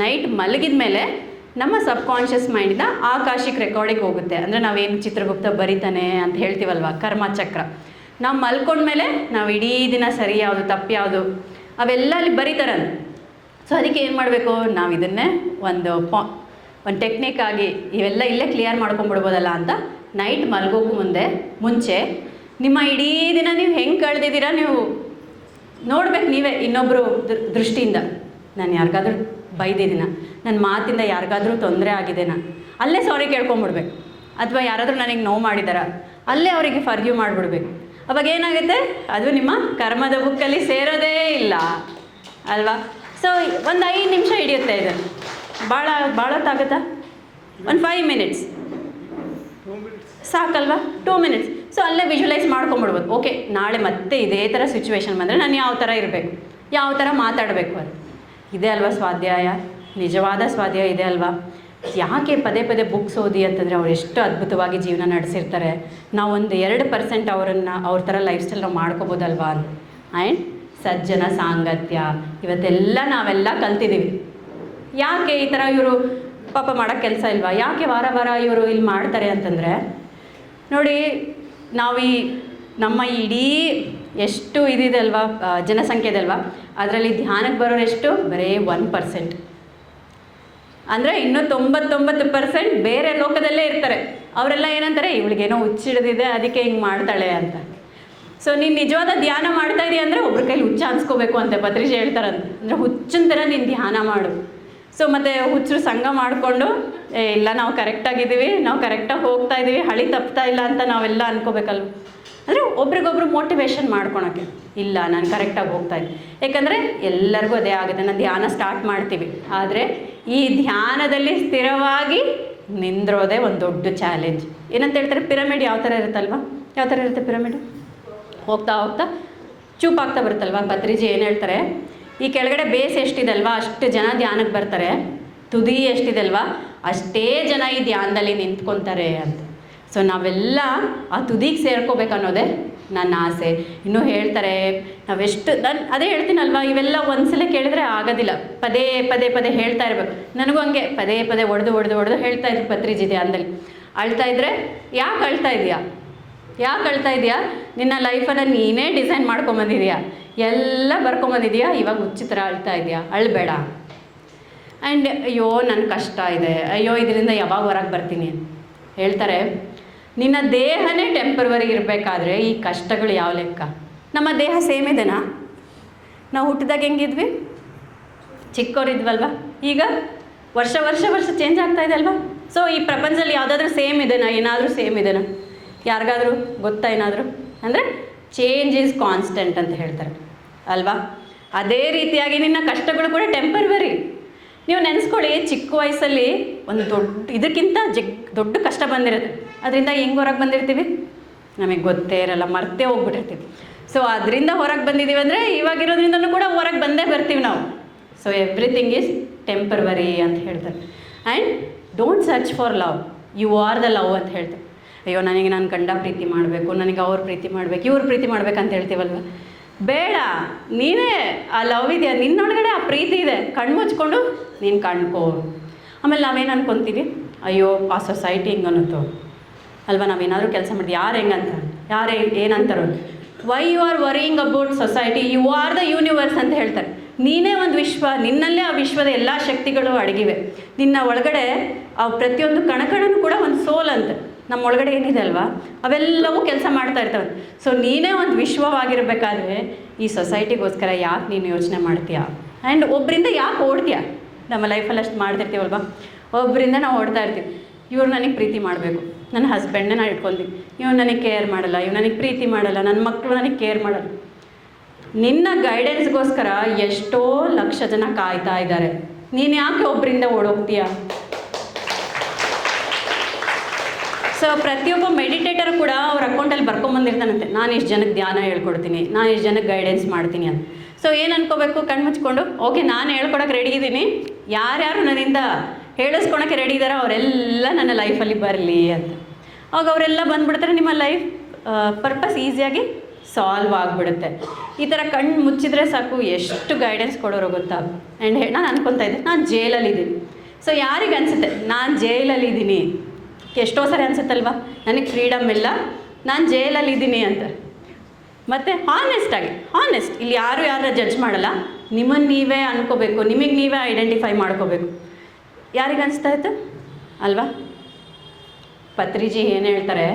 ನೈಟ್ ಮಲಗಿದ ಮೇಲೆ ನಮ್ಮ ಸಬ್ಕಾನ್ಷಿಯಸ್ ಮೈಂಡಿಂದ ಆಕಾಶಿಕ್ ರೆಕಾರ್ಡಿಗೆ ಹೋಗುತ್ತೆ. ಅಂದರೆ ನಾವೇನು ಚಿತ್ರಗುಪ್ತ ಬರಿತಾನೆ ಅಂತ ಹೇಳ್ತೀವಲ್ವ, ಕರ್ಮಚಕ್ರ. ನಾವು ಮಲ್ಕೊಂಡ್ಮೇಲೆ ನಾವು ಇಡೀ ದಿನ ಸರಿ ಯಾವುದು ತಪ್ಪು ಯಾವುದು ಅವೆಲ್ಲ ಅಲ್ಲಿ ಬರೀತಾರೆ. ಸೊ ಅದಕ್ಕೆ ಏನು ಮಾಡಬೇಕು, ನಾವು ಇದನ್ನೇ ಒಂದು ಒಂದು ಟೆಕ್ನಿಕ್ ಆಗಿ ಇವೆಲ್ಲ ಇಲ್ಲೇ ಕ್ಲಿಯರ್ ಮಾಡ್ಕೊಂಬಿಡ್ಬೋದಲ್ಲ ಅಂತ ನೈಟ್ ಮಲ್ಗೋಕ್ಕೂ ಮುಂಚೆ ನಿಮ್ಮ ಇಡೀ ದಿನ ನೀವು ಹೆಂಗೆ ಕಳೆದಿದ್ದೀರಾ ನೀವು ನೋಡ್ಬೇಕು ನೀವೇ ಇನ್ನೊಬ್ಬರು ದೃಷ್ಟಿಯಿಂದ. ನಾನು ಯಾರಿಗಾದ್ರೂ ಬೈದಿದ್ದೀನ, ನನ್ನ ಮಾತಿಂದ ಯಾರಿಗಾದ್ರೂ ತೊಂದರೆ ಆಗಿದೆನಾ, ಅಲ್ಲೇ ಸಾರಿ ಕೇಳ್ಕೊಂಬಿಡ್ಬೇಕು. ಅಥವಾ ಯಾರಾದರೂ ನನಗೆ ನೋವು ಮಾಡಿದಾರ, ಅಲ್ಲೇ ಅವರಿಗೆ ಫರ್ಗ್ಯೂ ಮಾಡಿಬಿಡ್ಬೇಕು. ಅವಾಗ ಏನಾಗುತ್ತೆ, ಅದು ನಿಮ್ಮ ಕರ್ಮದ ಬುಕ್ಕಲ್ಲಿ ಸೇರೋದೇ ಇಲ್ಲ ಅಲ್ವಾ? ಸೊ ಒಂದು 5 ನಿಮಿಷ ಹಿಡಿಯುತ್ತೆ ಇದು. ಭಾಳ ಹೊತ್ತಾಗುತ್ತಾ? ಒಂದು 5 ಮಿನಿಟ್ಸ್ ಸಾಕಲ್ವಾ? 2 ಮಿನಿಟ್ಸ್. ಸೊ ಅಲ್ಲೇ ವಿಜುವಲೈಸ್ ಮಾಡ್ಕೊಂಬಿಡ್ಬೋದು. ಓಕೆ, ನಾಳೆ ಮತ್ತೆ ಇದೇ ಥರ ಸಿಚುವೇಶನ್ ಬಂದರೆ ನಾನು ಯಾವ ಥರ ಇರಬೇಕು, ಯಾವ ಥರ ಮಾತಾಡಬೇಕು ಅಂತ. ಇದೆ ಅಲ್ವಾ ಸ್ವಾಧ್ಯಾಯ, ನಿಜವಾದ ಸ್ವಾಧ್ಯಾಯ ಇದೆ ಅಲ್ವಾ? ಯಾಕೆ ಪದೇ ಪದೇ ಬುಕ್ಸ್ ಓದಿ ಅಂತಂದರೆ ಅವ್ರು ಎಷ್ಟು ಅದ್ಭುತವಾಗಿ ಜೀವನ ನಡೆಸಿರ್ತಾರೆ. ನಾವು ಒಂದು 2% ಅವ್ರ ಥರ ಲೈಫ್ ಸ್ಟೈಲ್ ನಾವು ಮಾಡ್ಕೋಬೋದಲ್ವಾ ಅಂತ. ಆ್ಯಂಡ್ ಸಜ್ಜನ ಸಾಂಗತ್ಯ ಇವತ್ತೆಲ್ಲ ನಾವೆಲ್ಲ ಕಲ್ತಿದ್ದೀವಿ. ಯಾಕೆ ಈ ಥರ ಇವರು ಪಾಪ ಮಾಡೋಕ್ಕೆ ಕೆಲಸ ಇಲ್ವಾ, ಯಾಕೆ ವಾರ ವಾರ ಇವರು ಇಲ್ಲಿ ಮಾಡ್ತಾರೆ ಅಂತಂದರೆ, ನೋಡಿ ನಾವು ನಮ್ಮ ಇಡೀ ಎಷ್ಟು ಇದಿದೆ ಅಲ್ವಾ ಜನಸಂಖ್ಯೆ ಇದೆ ಅಲ್ವಾ, ಅದರಲ್ಲಿ ಧ್ಯಾನಕ್ಕೆ ಬರೋರು ಎಷ್ಟು? ಬರೀ 1%. ಅಂದರೆ ಇನ್ನೂ 99% ಬೇರೆ ಲೋಕದಲ್ಲೇ ಇರ್ತಾರೆ. ಅವರೆಲ್ಲ ಏನಂತಾರೆ, ಇವಳಿಗೇನೋ ಹುಚ್ಚಿಡ್ದಿದೆ ಅದಕ್ಕೆ ಹಿಂಗೆ ಮಾಡ್ತಾಳೆ ಅಂತ. ಸೊ ನೀನು ನಿಜವಾದ ಧ್ಯಾನ ಮಾಡ್ತಾ ಇದೀಯ ಅಂದರೆ ಒಬ್ರ ಕೈಲಿ ಹುಚ್ಚ ಅನ್ಸ್ಕೋಬೇಕು ಅಂತೆ ಪತ್ರಿಜಿ ಹೇಳ್ತಾರಂತೆ. ಅಂದರೆ ಹುಚ್ಚಿನ ಥರ ನೀನು ಧ್ಯಾನ ಮಾಡು. ಸೊ ಮತ್ತು ಹುಚ್ಚರು ಸಂಘ ಮಾಡಿಕೊಂಡು ಇಲ್ಲ ನಾವು ಕರೆಕ್ಟಾಗಿದ್ದೀವಿ, ನಾವು ಕರೆಕ್ಟಾಗಿ ಹೋಗ್ತಾ ಇದ್ದೀವಿ, ಹಳಿ ತಪ್ತಾ ಇಲ್ಲ ಅಂತ ನಾವೆಲ್ಲ ಅನ್ಕೋಬೇಕಲ್ವ. ಅಂದರೆ ಒಬ್ರಿಗೊಬ್ರು ಮೋಟಿವೇಶನ್ ಮಾಡ್ಕೊಳಕ್ಕೆ, ಇಲ್ಲ ನಾನು ಕರೆಕ್ಟಾಗಿ ಹೋಗ್ತಾ ಇದ್ದೀನಿ. ಯಾಕಂದರೆ ಎಲ್ಲರಿಗೂ ಅದೇ ಆಗುತ್ತೆ, ನಾನು ಧ್ಯಾನ ಸ್ಟಾರ್ಟ್ ಮಾಡ್ತೀವಿ, ಆದರೆ ಈ ಧ್ಯಾನದಲ್ಲಿ ಸ್ಥಿರವಾಗಿ ನಿಂದ್ರೋದೇ ಒಂದು ದೊಡ್ಡ ಚಾಲೆಂಜ್. ಏನಂತ ಹೇಳ್ತಾರೆ, ಪಿರಮಿಡ್ ಯಾವ ಥರ ಇರುತ್ತಲ್ವ, ಯಾವ ಥರ ಇರುತ್ತೆ ಪಿರಮಿಡ್? ಹೋಗ್ತಾ ಹೋಗ್ತಾ ಚೂಪಾಗ್ತಾ ಬರುತ್ತಲ್ವ. ಪತ್ರಿಜಿ ಏನು ಹೇಳ್ತಾರೆ, ಈ ಕೆಳಗಡೆ ಬೇಸ್ ಎಷ್ಟಿದೆ ಅಲ್ವಾ ಅಷ್ಟು ಜನ ಧ್ಯಾನಕ್ಕೆ ಬರ್ತಾರೆ, ತುದಿ ಎಷ್ಟಿದೆ ಅಲ್ವಾ ಅಷ್ಟೇ ಜನ ಈ ಧ್ಯಾನದಲ್ಲಿ ನಿಂತ್ಕೊತಾರೆ ಅಂತ. ಸೊ ನಾವೆಲ್ಲ ಆ ತುದಿಗೆ ಸೇರ್ಕೋಬೇಕನ್ನೋದೇ ನನ್ನ ಆಸೆ. ಇನ್ನೂ ಹೇಳ್ತಾರೆ ನಾವೆಷ್ಟು, ನಾನು ಅದೇ ಹೇಳ್ತೀನಲ್ವ, ಇವೆಲ್ಲ ಒಂದ್ಸಲ ಕೇಳಿದರೆ ಆಗೋದಿಲ್ಲ, ಪದೇ ಪದೇ ಪದೇ ಹೇಳ್ತಾ ಇರಬೇಕು. ನನಗೂ ಹಂಗೆ ಪದೇ ಪದೇ ಹೊಡೆದು ಹೇಳ್ತಾ ಇದ್ರು ಪತ್ರಿಜಿ ಧ್ಯಾನದಲ್ಲಿ. ಅಳ್ತಾ ಇದ್ದರೆ ಯಾಕೆ ಅಳ್ತಾ ಇದೆಯಾ, ಯಾಕೆ ಅಳ್ತಾ ಇದೆಯಾ? ನಿನ್ನ ಲೈಫನ್ನು ನೀನೇ ಡಿಸೈನ್ ಮಾಡ್ಕೊಂಬಂದಿದೆಯಾ, ಎಲ್ಲ ಬರ್ಕೊಂಬಂದಿದೆಯಾ, ಇವಾಗ ಉಚಿತರ ಅಳ್ತಾ ಇದೆಯಾ? ಅಳಬೇಡ. ಆ್ಯಂಡ್ ಅಯ್ಯೋ ನನ್ನ ಕಷ್ಟ ಇದೆ, ಅಯ್ಯೋ ಇದರಿಂದ ಯಾವಾಗ ಹೊರಗೆ ಬರ್ತೀನಿ ಹೇಳ್ತಾರೆ. ನಿನ್ನ ದೇಹನೇ ಟೆಂಪರವರಿ ಇರಬೇಕಾದ್ರೆ ಈ ಕಷ್ಟಗಳು ಯಾವ ಲೆಕ್ಕ? ನಮ್ಮ ದೇಹ ಸೇಮ್ ಇದೆನಾ? ನಾವು ಹುಟ್ಟಿದಾಗ ಹೆಂಗಿದ್ವಿ, ಚಿಕ್ಕವರಿದ್ವಲ್ವ, ಈಗ ವರ್ಷ ಚೇಂಜ್ ಆಗ್ತಾ ಇದೆ ಅಲ್ವಾ? ಸೊ ಈ ಪ್ರಪಂಚದಲ್ಲಿ ಯಾವುದಾದ್ರೂ ಸೇಮ್ ಇದೆನಾ, ಏನಾದರೂ ಸೇಮ್ ಇದೆನಾ? ಯಾರಿಗಾದರೂ ಗೊತ್ತಾ ಏನಾದರೂ? ಅಂದರೆ ಚೇಂಜ್ ಈಸ್ ಕಾನ್ಸ್ಟೆಂಟ್ ಅಂತ ಹೇಳ್ತಾರೆ ಅಲ್ವಾ? ಅದೇ ರೀತಿಯಾಗಿ ನಿನ್ನ ಕಷ್ಟಗಳು ಕೂಡ ಟೆಂಪರವರಿ. ನೀವು ನೆನೆಸ್ಕೊಳ್ಳಿ, ಚಿಕ್ಕ ವಯಸ್ಸಲ್ಲಿ ಒಂದು ಇದಕ್ಕಿಂತ ದೊಡ್ಡ ಕಷ್ಟ ಬಂದಿರುತ್ತೆ, ಅದರಿಂದ ಹೆಂಗೆ ಹೊರಗೆ ಬಂದಿರ್ತೀವಿ ನಮಗೆ ಗೊತ್ತೇ ಇರಲ್ಲ, ಮರ್ತೇ ಹೋಗ್ಬಿಟ್ಟಿರ್ತೀವಿ. ಸೊ ಅದರಿಂದ ಹೊರಗೆ ಬಂದಿದ್ದೀವಿ ಅಂದರೆ ಇವಾಗಿರೋದ್ರಿಂದನೂ ಕೂಡ ಹೊರಗೆ ಬಂದೇ ಬರ್ತೀವಿ ನಾವು. ಸೊ ಎವ್ರಿಥಿಂಗ್ ಈಸ್ ಟೆಂಪರವರಿ ಅಂತ ಹೇಳ್ತಾರೆ. And don't search for love, you are the love ಅಂತ ಹೇಳ್ತಾರೆ. ಅಯ್ಯೋ ನನಗೆ ನಾನು ಗಂಡ ಪ್ರೀತಿ ಮಾಡಬೇಕು, ನನಗೆ ಅವ್ರ ಪ್ರೀತಿ ಮಾಡಬೇಕು, ಇವ್ರ ಪ್ರೀತಿ ಮಾಡ್ಬೇಕಂತ ಹೇಳ್ತೀವಲ್ವ. ಬೇಡ, ನೀವೇ ಆ ಲವ್ ಇದೆಯಾ ನಿನ್ನೊಳಗಡೆ, ಆ ಪ್ರೀತಿ ಇದೆ, ಕಣ್ಣು ಮುಚ್ಕೊಂಡು ನೀನು ಕಾಣ್ಕೋ. ಆಮೇಲೆ ನಾವೇನು ಅನ್ಕೊತೀವಿ, ಅಯ್ಯೋ ಆ ಸೊಸೈಟಿ ಹಿಂಗೆ ಅನ್ನುತ್ತೋ ಅಲ್ವಾ, ನಾವೇನಾದರೂ ಕೆಲಸ ಮಾಡಿದ್ವಿ ಯಾರು ಹೆಂಗಂತ, ಯಾರು ಏನಂತಾರೋ. Why you are worrying about society, you are the universe ಅಂತ ಹೇಳ್ತಾರೆ. ನೀನೇ ಒಂದು ವಿಶ್ವ, ನಿನ್ನಲ್ಲೇ ಆ ವಿಶ್ವದ ಎಲ್ಲ ಶಕ್ತಿಗಳು ಅಡಗಿವೆ. ನಿನ್ನ ಒಳಗಡೆ ಆ ಪ್ರತಿಯೊಂದು ಕಣಕಣನೂ ಕೂಡ ಒಂದು ಸೋಲ್ ಅಂತ ನಮ್ಮ ಒಳಗಡೆ ಏನಿದೆ ಅಲ್ವಾ, ಅವೆಲ್ಲವೂ ಕೆಲಸ ಮಾಡ್ತಾ ಇರ್ತವೆ. ಸೊ ನೀನೇ ಒಂದು ವಿಶ್ವವಾಗಿರಬೇಕಾದ್ರೆ ಈ ಸೊಸೈಟಿಗೋಸ್ಕರ ಯಾಕೆ ನೀನು ಯೋಚನೆ ಮಾಡ್ತೀಯಾ? ಆ್ಯಂಡ್ ಒಬ್ಬರಿಂದ ಯಾಕೆ ಓಡ್ತೀಯಾ? ನಮ್ಮ ಲೈಫಲ್ಲಿ ಅಷ್ಟು ಮಾಡ್ತಿರ್ತೀವಲ್ವ, ಒಬ್ಬರಿಂದ ನಾವು ಓಡ್ತಾ ಇರ್ತೀವಿ. ಇವ್ರು ನನಗೆ ಪ್ರೀತಿ ಮಾಡಬೇಕು, ನನ್ನ ಹಸ್ಬೆಂಡನ್ನ ನಾನು ಇಟ್ಕೊಳ್ತೀನಿ, ಇವ್ನು ನನಗೆ ಕೇರ್ ಮಾಡಲ್ಲ, ಇವ್ನು ನನಗೆ ಪ್ರೀತಿ ಮಾಡಲ್ಲ, ನನ್ನ ಮಕ್ಕಳು ನನಗೆ ಕೇರ್ ಮಾಡಲ್ಲ. ನಿನ್ನ ಗೈಡೆನ್ಸ್ಗೋಸ್ಕರ ಎಷ್ಟೋ ಲಕ್ಷ ಜನ ಕಾಯ್ತಾ ಇದ್ದಾರೆ, ನೀನು ಯಾಕೆ ಒಬ್ಬರಿಂದ ಓಡೋಗ್ತೀಯಾ? ಸೊ ಪ್ರತಿಯೊಬ್ಬ ಮೆಡಿಟೇಟರ್ ಕೂಡ ಅವ್ರ ಅಕೌಂಟಲ್ಲಿ ಬರ್ಕೊಂಬಂದಿರ್ತಾನಂತೆ, ನಾನು ಇಷ್ಟು ಜನಕ್ಕೆ ಧ್ಯಾನ ಹೇಳ್ಕೊಡ್ತೀನಿ, ನಾನು ಇಷ್ಟು ಜನಕ್ಕೆ ಗೈಡೆನ್ಸ್ ಮಾಡ್ತೀನಿ ಅಂತ. ಸೊ ಏನು ಅನ್ಕೋಬೇಕು, ಕಣ್ಣು ಮುಚ್ಕೊಂಡು ಓಕೆ ನಾನು ಹೇಳ್ಕೊಡೋಕೆ ರೆಡಿ ಇದ್ದೀನಿ, ಯಾರ್ಯಾರು ನನ್ನಿಂದ ಹೇಳಿಸ್ಕೊಳಕ್ಕೆ ರೆಡಿ ಇದ್ದಾರೋ ಅವರೆಲ್ಲ ನನ್ನ ಲೈಫಲ್ಲಿ ಬರಲಿ ಅಂತ. ಆವಾಗ ಅವರೆಲ್ಲ ಬಂದುಬಿಡ್ತಾರೆ, ನಿಮ್ಮ ಲೈಫ್ ಪರ್ಪಸ್ ಈಸಿಯಾಗಿ ಸಾಲ್ವ್ ಆಗಿಬಿಡುತ್ತೆ. ಈ ಥರ ಕಣ್ಣು ಮುಚ್ಚಿದ್ರೆ ಸಾಕು, ಎಷ್ಟು ಗೈಡೆನ್ಸ್ ಕೊಡೋರು ಗೊತ್ತಾ. ಆ್ಯಂಡ್ ನಾನು ಅನ್ಕೊತಾ ಇದ್ದೆ ನಾನು ಜೈಲಲ್ಲಿದ್ದೀನಿ. ಸೊ ಯಾರಿಗೆ ಅನಿಸುತ್ತೆ ನಾನು ಜೈಲಲ್ಲಿದ್ದೀನಿ? ಎಷ್ಟೋ ಸರಿ ಅನಿಸುತ್ತಲ್ವ, ನನಗೆ ಫ್ರೀಡಮ್ ಇಲ್ಲ, ನಾನು ಜೈಲಲ್ಲಿದ್ದೀನಿ ಅಂತ. ಮತ್ತು ಹಾನೆಸ್ಟ್ ಇಲ್ಲಿ ಯಾರನ್ನ ಜಡ್ಜ್ ಮಾಡಲ್ಲ, ನಿಮ್ಮನ್ನು ನೀವೇ ಅನ್ಕೋಬೇಕು, ನಿಮಗೆ ನೀವೇ ಐಡೆಂಟಿಫೈ ಮಾಡ್ಕೋಬೇಕು. ಯಾರಿಗೆ ಅನಿಸ್ತಾ ಇತ್ತು ಅಲ್ವಾ? ಪತ್ರಿಜಿ ಏನು ಹೇಳ್ತಾರೆ,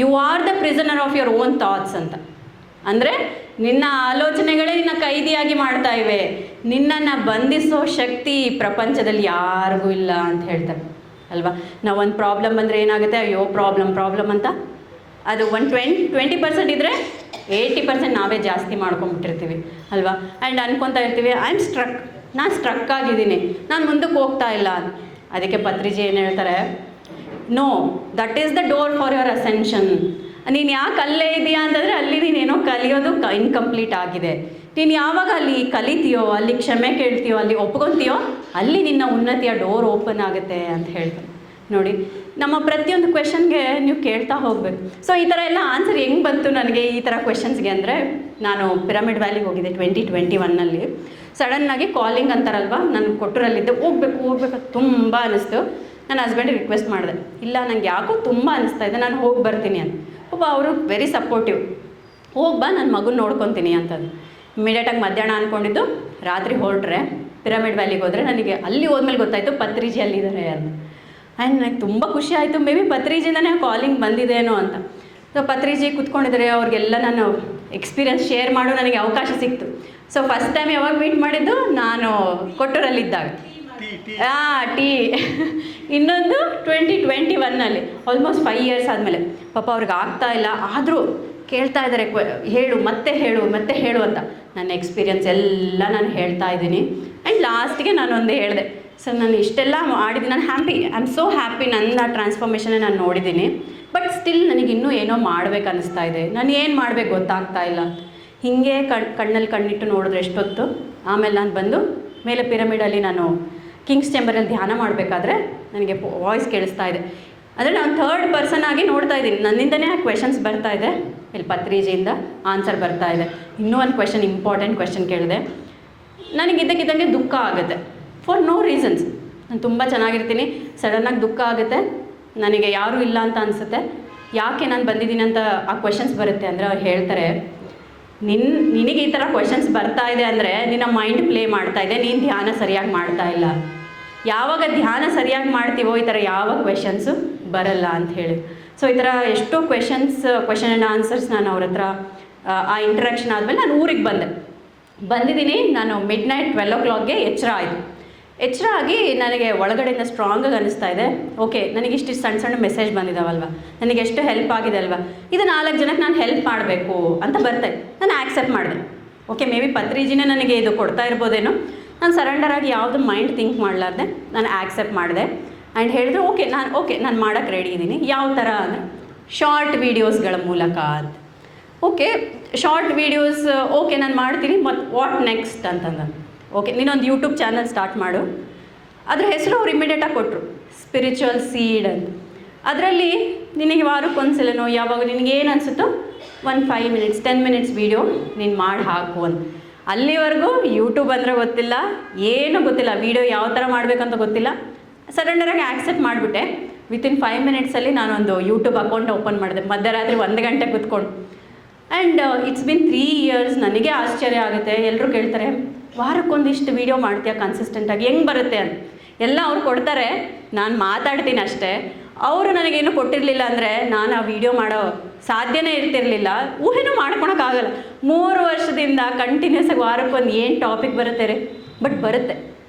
you are the prisoner of your own thoughts ಅಂತ. ಅಂದರೆ ನಿನ್ನ ಆಲೋಚನೆಗಳೇ ನಿನ್ನ ಕೈದಿಯಾಗಿ ಮಾಡ್ತಾ ಇವೆ, ನಿನ್ನನ್ನು ಬಂಧಿಸೋ ಶಕ್ತಿ ಈ ಪ್ರಪಂಚದಲ್ಲಿ ಯಾರಿಗೂ ಇಲ್ಲ ಅಂತ ಹೇಳ್ತಾರೆ ಅಲ್ವಾ? ನಾವು ಒಂದು ಪ್ರಾಬ್ಲಮ್ ಬಂದರೆ ಏನಾಗುತ್ತೆ, ಅಯ್ಯೋ ಪ್ರಾಬ್ಲಮ್ ಅಂತ ಅದು 20% ಇದ್ದರೆ 80% ನಾವೇ ಜಾಸ್ತಿ ಮಾಡ್ಕೊಂಬಿಟ್ಟಿರ್ತೀವಿ ಅಲ್ವಾ? ಆ್ಯಂಡ್ ಅನ್ಕೊತಾ ಇರ್ತೀವಿ ನಾನು ಸ್ಟ್ರಕ್ ಆಗಿದ್ದೀನಿ, ನಾನು ಮುಂದಕ್ಕೆ ಹೋಗ್ತಾ ಇಲ್ಲ. ಅದಕ್ಕೆ ಪತ್ರಿಜಿ ಏನು ಹೇಳ್ತಾರೆ, no, that is the door for your ascension. ನೀನು ಯಾಕೆ ಅಲ್ಲೇ ಇದೆಯಾ ಅಂತಂದರೆ ಅಲ್ಲಿ ನೀನೇನೋ ಕಲಿಯೋದು ಇನ್ಕಂಪ್ಲೀಟ್ ಆಗಿದೆ. ನೀನು ಯಾವಾಗ ಅಲ್ಲಿ ಕಲಿತೀಯೋ, ಅಲ್ಲಿ ಕ್ಷಮೆ ಕೇಳ್ತೀಯೋ, ಅಲ್ಲಿ ಒಪ್ಕೊತೀಯೋ, ಅಲ್ಲಿ ನಿನ್ನ ಉನ್ನತಿಯ ಡೋರ್ ಓಪನ್ ಆಗುತ್ತೆ ಅಂತ ಹೇಳ್ತಾರೆ. ನೋಡಿ, ನಮ್ಮ ಪ್ರತಿಯೊಂದು ಕ್ವೆಶನ್ಗೆ ನೀವು ಕೇಳ್ತಾ ಹೋಗಬೇಕು. ಸೊ ಈ ಥರ ಎಲ್ಲ ಆನ್ಸರ್ ಹೆಂಗೆ ಬಂತು ನನಗೆ ಈ ಥರ ಕ್ವೆಶನ್ಸ್ಗೆ ಅಂದರೆ, ನಾನು ಪಿರಮಿಡ್ ವ್ಯಾಲಿಗೆ ಹೋಗಿದ್ದೆ 2021 ಸಡನ್ನಾಗಿ ಕಾಲಿಂಗ್ ಅಂತಾರಲ್ವ, ನಾನು ಕೊಟ್ಟೂರಲ್ಲಿದ್ದೆ, ಹೋಗ್ಬೇಕು ತುಂಬ ಅನ್ನಿಸ್ತು. ನನ್ನ ಹಸ್ಬೆಂಡಿಗೆ ರಿಕ್ವೆಸ್ಟ್ ಮಾಡಿದೆ, ಇಲ್ಲ ನನಗೆ ಯಾಕೋ ತುಂಬ ಅನ್ನಿಸ್ತಾ ಇದೆ, ನಾನು ಹೋಗಿ ಬರ್ತೀನಿ ಅಂತ. ಅವರು ವೆರಿ ಸಪೋರ್ಟಿವ್, ಹೋಗ್ಬಾ ನನ್ನ ಮಗನ ನೋಡ್ಕೊತೀನಿ ಅಂತಂದು. ಇಮಿಡಿಯೇಟಾಗಿ ಮಧ್ಯಾಹ್ನ ಅಂದ್ಕೊಂಡಿದ್ದು ರಾತ್ರಿ ಹೊರಟ್ರೆ ಪಿರಮಿಡ್ ವ್ಯಾಲಿಗೆ ಹೋದರೆ ನನಗೆ ಅಲ್ಲಿ ಹೋದ್ಮೇಲೆ ಗೊತ್ತಾಯಿತು ಪತ್ರಿಜಿ ಅಲ್ಲಿದ್ದಾರೆ ಅಂತ. ಆ್ಯಂಡ್ ನನಗೆ ತುಂಬ ಖುಷಿ ಆಯಿತು, ಮೇ ಬಿ ಪತ್ರಿಜಿಂದನೇ ಕಾಲಿಂಗ್ ಬಂದಿದ್ದೇನೋ ಅಂತ. ಸೊ ಪತ್ರಿಜಿ ಕೂತ್ಕೊಂಡಿದ್ದಾರೆ, ಅವ್ರಿಗೆಲ್ಲ ನಾನು ಎಕ್ಸ್ಪೀರಿಯನ್ಸ್ ಶೇರ್ ಮಾಡೋ ನನಗೆ ಅವಕಾಶ ಸಿಕ್ತು. ಸೊ ಫಸ್ಟ್ ಟೈಮ್ ಯಾವಾಗ ಮೀಟ್ ಮಾಡಿದ್ದು, ನಾನು ಕೊಟ್ಟೂರಲ್ಲಿದ್ದಾಗ. ಟೀ ಇನ್ನೊಂದು 2021 ಆಲ್ಮೋಸ್ಟ್ 5 years ಆದಮೇಲೆ. ಪಾಪ ಅವ್ರಿಗೆ ಆಗ್ತಾ ಇಲ್ಲ, ಆದರೂ ಕೇಳ್ತಾ ಇದ್ದಾರೆ, ಹೇಳು ಮತ್ತೆ ಹೇಳು ಅಂತ. ನನ್ನ ಎಕ್ಸ್ಪೀರಿಯನ್ಸ್ ಎಲ್ಲ ನಾನು ಹೇಳ್ತಾ ಇದ್ದೀನಿ. ಆ್ಯಂಡ್ ಲಾಸ್ಟಿಗೆ ನಾನು ಒಂದು ಹೇಳಿದೆ, ಸರ್ ನಾನು ಇಷ್ಟೆಲ್ಲ ಮಾಡಿದ್ದೀನಿ, ನಾನು ಐ ಆಮ್ ಸೋ ಹ್ಯಾಪಿ, ನನ್ನ ಟ್ರಾನ್ಸ್ಫಾರ್ಮೇಷನ್ನೇ ನಾನು ನೋಡಿದ್ದೀನಿ. ಬಟ್ ಸ್ಟಿಲ್ ನನಗಿನ್ನೂ ಏನೋ ಮಾಡ್ಬೇಕು ಅನ್ನಿಸ್ತಾ ಇದೆ, ನಾನು ಏನು ಮಾಡಬೇಕು ಗೊತ್ತಾಗ್ತಾ ಇಲ್ಲ. ಹೀಗೆ ಕಣ್ಣಲ್ಲಿ ಕಣ್ಣಿಟ್ಟು ನೋಡಿದ್ರೆ ಎಷ್ಟೊತ್ತು. ಆಮೇಲೆ ನಾನು ಬಂದು ಮೇಲೆ ಪಿರಮಿಡಲ್ಲಿ ನಾನು ಕಿಂಗ್ಸ್ ಚೇಂಬರಲ್ಲಿ ಧ್ಯಾನ ಮಾಡಬೇಕಾದ್ರೆ ನನಗೆ ವಾಯ್ಸ್ ಕೇಳಿಸ್ತಾ ಇದೆ. ಅಂದರೆ ನಾನು 3rd person ಆಗಿ ನೋಡ್ತಾ ಇದ್ದೀನಿ, ನನ್ನಿಂದನೇ ಆ ಕ್ವೆಶನ್ಸ್ ಬರ್ತಾ ಇದೆ, ಇಲ್ಲಿ ಪತ್ರಿಜಿಯಿಂದ ಆನ್ಸರ್ ಬರ್ತಾ ಇದೆ. ಇನ್ನೂ ಒಂದು ಇಂಪಾರ್ಟೆಂಟ್ ಕ್ವೆಶನ್ ಕೇಳಿದೆ. ನನಗಿದ್ದಕ್ಕಿದ್ದಂಗೆ ದುಃಖ ಆಗುತ್ತೆ, ಫಾರ್ ನೋ ರೀಸನ್ಸ್. ನಾನು ತುಂಬ ಚೆನ್ನಾಗಿರ್ತೀನಿ, ಸಡನ್ನಾಗಿ ದುಃಖ ಆಗುತ್ತೆ, ನನಗೆ ಯಾರೂ ಇಲ್ಲ ಅಂತ ಅನಿಸುತ್ತೆ. ಯಾಕೆ ನಾನು ಬಂದಿದ್ದೀನಿ ಅಂತ ಆ ಕ್ವೆಶನ್ಸ್ ಬರುತ್ತೆ ಅಂದರೆ ಅವ್ರು ಹೇಳ್ತಾರೆ, ನಿನಗೆ ಈ ಥರ ಕ್ವೆಶನ್ಸ್ ಬರ್ತಾ ಇದೆ ಅಂದರೆ ನಿನ್ನ ಮೈಂಡ್ ಪ್ಲೇ ಮಾಡ್ತಾ ಇದೆ, ನೀನು ಧ್ಯಾನ ಸರಿಯಾಗಿ ಮಾಡ್ತಾ ಇಲ್ಲ. ಯಾವಾಗ ಧ್ಯಾನ ಸರಿಯಾಗಿ ಮಾಡ್ತೀವೋ ಈ ಥರ ಯಾವ ಕ್ವೆಶನ್ಸು ಬರಲ್ಲ ಅಂತ ಹೇಳಿ. ಸೊ ಈ ಥರ ಎಷ್ಟೋ ಕ್ವೆಶನ್ ಆ್ಯಂಡ್ ಆನ್ಸರ್ಸ್ ನಾನು ಅವ್ರ ಹತ್ರ ಆ ಇಂಟ್ರಾಕ್ಷನ್ ಆದಮೇಲೆ ನಾನು ಊರಿಗೆ ಬಂದಿದ್ದೀನಿ. ನಾನು midnight 12 o'clockಗೆ ಎಚ್ಚರ ಆಗಿ ನನಗೆ ಒಳಗಡೆಯಿಂದ ಸ್ಟ್ರಾಂಗಾಗಿ ಅನ್ನಿಸ್ತಾ ಇದೆ, ಓಕೆ ನನಗಿಷ್ಟು ಸಣ್ಣ ಮೆಸೇಜ್ ಬಂದಿದ್ದಾವಲ್ವ, ನನಗೆ ಎಷ್ಟು ಹೆಲ್ಪ್ ಆಗಿದೆ ಅಲ್ವಾ, ಇದು 4 ಜನಕ್ಕೆ ನಾನು ಹೆಲ್ಪ್ ಮಾಡಬೇಕು ಅಂತ ಬರ್ತಾಯಿದ್ದೆ. ನಾನು ಆ್ಯಕ್ಸೆಪ್ಟ್ ಮಾಡಿದೆ. ಓಕೆ, ಮೇ ಬಿ ಪತ್ರಿಜಿನೇ ನನಗೆ ಇದು ಕೊಡ್ತಾ ಇರ್ಬೋದೇನೋ. ನಾನು ಸರೆಂಡರಾಗಿ ಯಾವುದು ಮೈಂಡ್ ಥಿಂಕ್ ಮಾಡಲಾರ್ದೆ ನಾನು ಆ್ಯಕ್ಸೆಪ್ಟ್ ಮಾಡಿದೆ. ಆ್ಯಂಡ್ ಹೇಳಿದ್ರು ಓಕೆ ನಾನು ಮಾಡೋಕ್ಕೆ ರೆಡಿ ಇದ್ದೀನಿ. ಯಾವ ಥರ ಅಂದರೆ ಶಾರ್ಟ್ ವೀಡಿಯೋಸ್ಗಳ ಮೂಲಕ ಅಂತ. ಓಕೆ, ಶಾರ್ಟ್ ವೀಡಿಯೋಸ್ ಓಕೆ ನಾನು ಮಾಡ್ತೀನಿ, ಮತ್ತು ವಾಟ್ ನೆಕ್ಸ್ಟ್ ಅಂತಂದ. ಓಕೆ, ನೀನೊಂದು ಯೂಟ್ಯೂಬ್ ಚಾನಲ್ ಸ್ಟಾರ್ಟ್ ಮಾಡು. ಅದ್ರ ಹೆಸರು ಅವ್ರು ಇಮಿಡಿಯೇಟಾಗಿ ಕೊಟ್ಟರು, ಸ್ಪಿರಿಚುವಲ್ ಸೀಡ್ ಅಂತ. ಅದರಲ್ಲಿ ನಿನಗೆ ವಾರಕ್ಕೊಂದ್ಸಲನೋ ಯಾವಾಗ ನಿನಗೇನು ಅನಿಸುತ್ತೋ ಒಂದು 5 minutes 10 minutes ವೀಡಿಯೋ ನೀನು ಮಾಡಿ ಹಾಕು ಅಂತ. ಅಲ್ಲಿವರೆಗೂ ಯೂಟ್ಯೂಬ್ ಅಂದರೆ ಗೊತ್ತಿಲ್ಲ, ಏನೂ ಗೊತ್ತಿಲ್ಲ, ವೀಡಿಯೋ ಯಾವ ಥರ ಮಾಡಬೇಕಂತ ಗೊತ್ತಿಲ್ಲ. ಸಡನ್ನಾಗಿ ಆ್ಯಕ್ಸೆಪ್ಟ್ ಮಾಡಿಬಿಟ್ಟೆ. ವಿತಿನ್ 5 minutesಲ್ಲಿ ನಾನೊಂದು ಯೂಟ್ಯೂಬ್ ಅಕೌಂಟ್ ಓಪನ್ ಮಾಡಿದೆ, ಮಧ್ಯರಾತ್ರಿ 1 ಗಂಟೆ ಕೂತ್ಕೊಂಡು. And it's been 3 years. ನನಗೆ ಆಶ್ಚರ್ಯ ಆಗುತ್ತೆ. ಎಲ್ಲರೂ ಕೇಳ್ತಾರೆ, ವಾರಕ್ಕೊಂದಿಷ್ಟು ವೀಡಿಯೋ ಮಾಡ್ತೀಯಾ ಕನ್ಸಿಸ್ಟೆಂಟಾಗಿ, ಹೆಂಗೆ ಬರುತ್ತೆ ಅಂತ. ಎಲ್ಲ ಅವ್ರು ಕೊಡ್ತಾರೆ, ನಾನು ಮಾತಾಡ್ತೀನಿ ಅಷ್ಟೇ. ಅವರು ನನಗೇನು ಕೊಟ್ಟಿರಲಿಲ್ಲ ಅಂದರೆ ನಾನು ಆ ವಿಡಿಯೋ ಮಾಡೋ ಸಾಧ್ಯನೇ ಇರ್ತಿರಲಿಲ್ಲ, ಊಹೆನೂ ಮಾಡ್ಕೊಳಕ್ಕಾಗಲ್ಲ. 3 ವರ್ಷದಿಂದ ಕಂಟಿನ್ಯೂಸ್ ಆಗಿ ವಾರಕ್ಕೊಂದು ಏನು ಟಾಪಿಕ್ ಬರುತ್ತೆ ರೀ, ಬಟ್ ಬರುತ್ತೆ.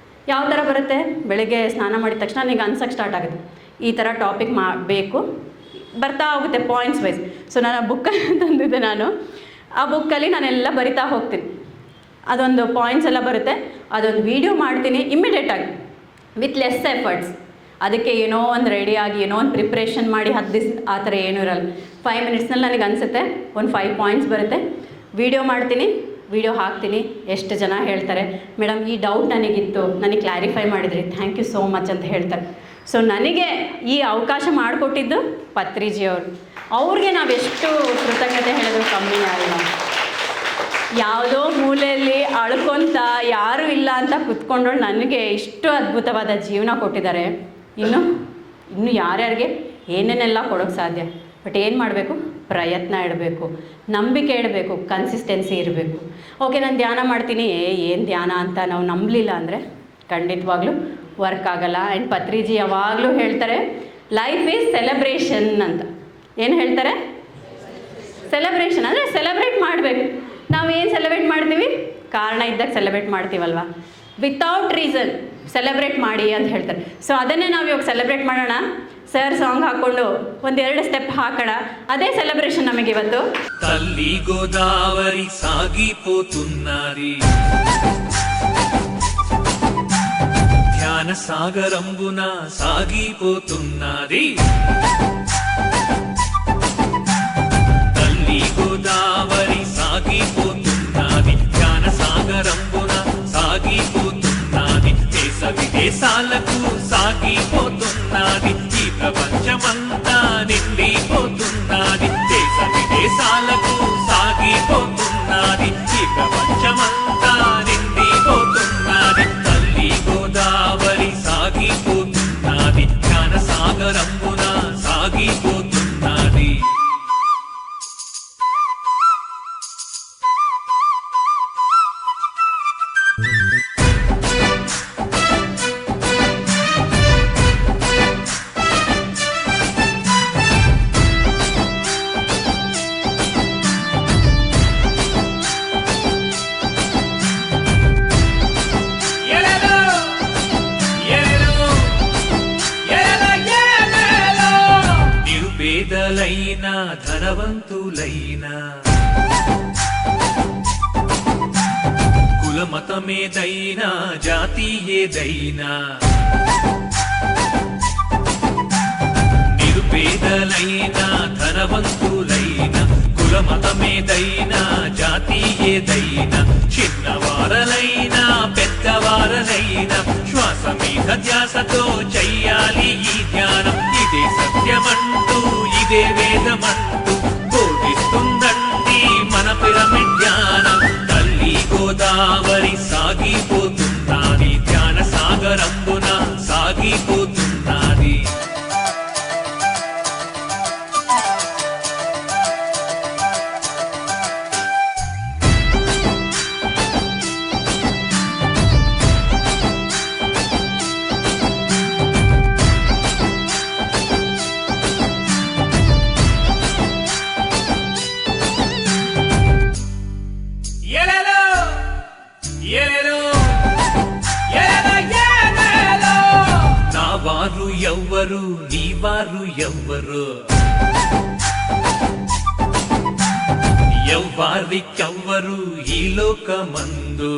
ಯಾವ ಥರ ಬರುತ್ತೆ, ಬೆಳಗ್ಗೆ ಸ್ನಾನ ಮಾಡಿದ ತಕ್ಷಣ ನನಗೆ ಅನ್ಸೋಕ್ಕೆ ಸ್ಟಾರ್ಟ್ ಆಗುತ್ತೆ, ಈ ಥರ ಟಾಪಿಕ್ ಬೇಕು, ಬರ್ತಾ ಹೋಗುತ್ತೆ ಪಾಯಿಂಟ್ಸ್ ವೈಸ್. ಸೊ ನಾನು ಆ ಬುಕ್ಕಲ್ಲಿ ತಂದಿದ್ದೆ, ನಾನು ಆ ಬುಕ್ಕಲ್ಲಿ ನಾನೆಲ್ಲ ಬರಿತಾ ಹೋಗ್ತೀನಿ. ಅದೊಂದು ಪಾಯಿಂಟ್ಸ್ ಎಲ್ಲ ಬರುತ್ತೆ, ಅದೊಂದು ವೀಡಿಯೋ ಮಾಡ್ತೀನಿ ಇಮ್ಮಿಡಿಯೇಟಾಗಿ ವಿತ್ ಲೆಸ್ ಎಫರ್ಟ್ಸ್. ಅದಕ್ಕೆ ಏನೋ ಒಂದು ರೆಡಿಯಾಗಿ ಏನೋ ಒಂದು ಪ್ರಿಪ್ರೇಷನ್ ಮಾಡಿ 10 ದಿವಸ ಆ ಥರ ಏನೂ ಇರಲ್ಲ. 5 minutesನಲ್ಲಿ ನನಗೆ ಅನಿಸುತ್ತೆ ಒಂದು 5 points ಬರುತ್ತೆ, ವೀಡಿಯೋ ಮಾಡ್ತೀನಿ, ವೀಡಿಯೋ ಹಾಕ್ತೀನಿ. ಎಷ್ಟು ಜನ ಹೇಳ್ತಾರೆ, ಮೇಡಮ್ ಈ ಡೌಟ್ ನನಗಿತ್ತು, ನನಗೆ ಕ್ಲಾರಿಫೈ ಮಾಡಿದ್ರಿ, ಥ್ಯಾಂಕ್ ಯು ಸೋ ಮಚ್ ಅಂತ ಹೇಳ್ತಾರೆ. ಸೊ ನನಗೆ ಈ ಅವಕಾಶ ಮಾಡಿಕೊಟ್ಟಿದ್ದು ಪತ್ರಿಜಿಯವರು. ಅವ್ರಿಗೆ ನಾವೆಷ್ಟು ಕೃತಜ್ಞತೆ ಹೇಳಿದ್ರು ಕಮ್ಮಿನೇ ಅಲ್ಲ. ಯಾವುದೋ ಮೂಲೆಯಲ್ಲಿ ಅಳ್ಕೊತ ಯಾರೂ ಇಲ್ಲ ಅಂತ ಕುತ್ಕೊಂಡೋಳು ನನಗೆ ಇಷ್ಟು ಅದ್ಭುತವಾದ ಜೀವನ ಕೊಟ್ಟಿದ್ದಾರೆ. ಇನ್ನು ಯಾರ್ಯಾರಿಗೆ ಏನೇನೆಲ್ಲ ಕೊಡೋಕ್ಕೆ ಸಾಧ್ಯ. ಬಟ್ ಏನು ಮಾಡಬೇಕು, ಪ್ರಯತ್ನ ಇಡಬೇಕು, ನಂಬಿಕೆ ಇಡಬೇಕು, ಕನ್ಸಿಸ್ಟೆನ್ಸಿ ಇರಬೇಕು. ಓಕೆ ನಾನು ಧ್ಯಾನ ಮಾಡ್ತೀನಿ, ಏನು ಧ್ಯಾನ ಅಂತ ನಾವು ನಂಬಲಿಲ್ಲ ಅಂದರೆ ಖಂಡಿತವಾಗ್ಲೂ ವರ್ಕ್ ಆಗಲ್ಲ. ಆ್ಯಂಡ್ ಪತ್ರಿಜಿ ಯಾವಾಗಲೂ ಹೇಳ್ತಾರೆ ಲೈಫ್ ಈಸ್ ಸೆಲೆಬ್ರೇಷನ್ ಅಂತ. ಏನು ಹೇಳ್ತಾರೆ? ಸೆಲೆಬ್ರೇಷನ್ ಅಂದರೆ ಸೆಲೆಬ್ರೇಟ್ ಮಾಡಬೇಕು. ನಾವು ಏನು ಸೆಲೆಬ್ರೇಟ್ ಮಾಡ್ತೀವಿ? ಕಾರಣ ಇದ್ದಾಗ ಸೆಲೆಬ್ರೇಟ್ ಮಾಡ್ತೀವಲ್ವ, ವಿತೌಟ್ ರೀಸನ್ ಸೆಲೆಬ್ರೇಟ್ ಮಾಡಿ ಅಂತ ಹೇಳ್ತಾರೆ. ಸೊ ಅದನ್ನೇ ನಾವು ಇವಾಗ ಸೆಲೆಬ್ರೇಟ್ ಮಾಡೋಣ. ಸರ್ ಸಾಂಗ್ ಹಾಕ್ಕೊಂಡು ಒಂದೆರಡು ಸ್ಟೆಪ್ ಹಾಕೋಣ, ಅದೇ ಸೆಲೆಬ್ರೇಷನ್ ನಮಗಿವತ್ತು. తల్లి గోదావరి సాగిపోతున్నది, ధ్యాన సాగరంబున సాగిపోతున్నది. తల్లి గోదావరి సాగిపోతున్నది, ధ్యాన సాగరంబున సాగిపోతున్నది. దేశ విదేశాలకు సాగిపోతున్నది, ఈ ప్రపంచమంతా నిండిపోతున్నది. దేశ విదేశాలకు సాగిపోతున్నది, ఈ ప్రపంచమంతా నిండిపోతున్నది. తల్లి గోదావరి సాగిపోతున్నది, జ్ఞాన సాగరంబున సాగిపోతున్నది. నిరుపేదలైనా ధనవంతులైనా, కులమతమేదైనా జాతి ఏదైనా, నిరుపేదలైనా ధనవంతులైనా, కులమతమేదైనా జాతి ఏదైనా, చిన్నవారలైనా పెద్దవారలైనా శ్వాస మీద ధ్యాసతో చెయ్యాలి ఈ ధ్యానం. ఇదే సత్యమంటూ ఇదే వేదమంటూ బోధిస్తుందండి మన పిరమిడ్ ధ్యానం. తల్లి గోదావరి సాగిపోతున్నది, ధ్యాన సాగరంబున సాగిపోతున్నది. నా వారు ఎవ్వరు, నీ వారు ఎవ్వరు, ఎవ్వారికెవ్వరు ఈ లోకమందు.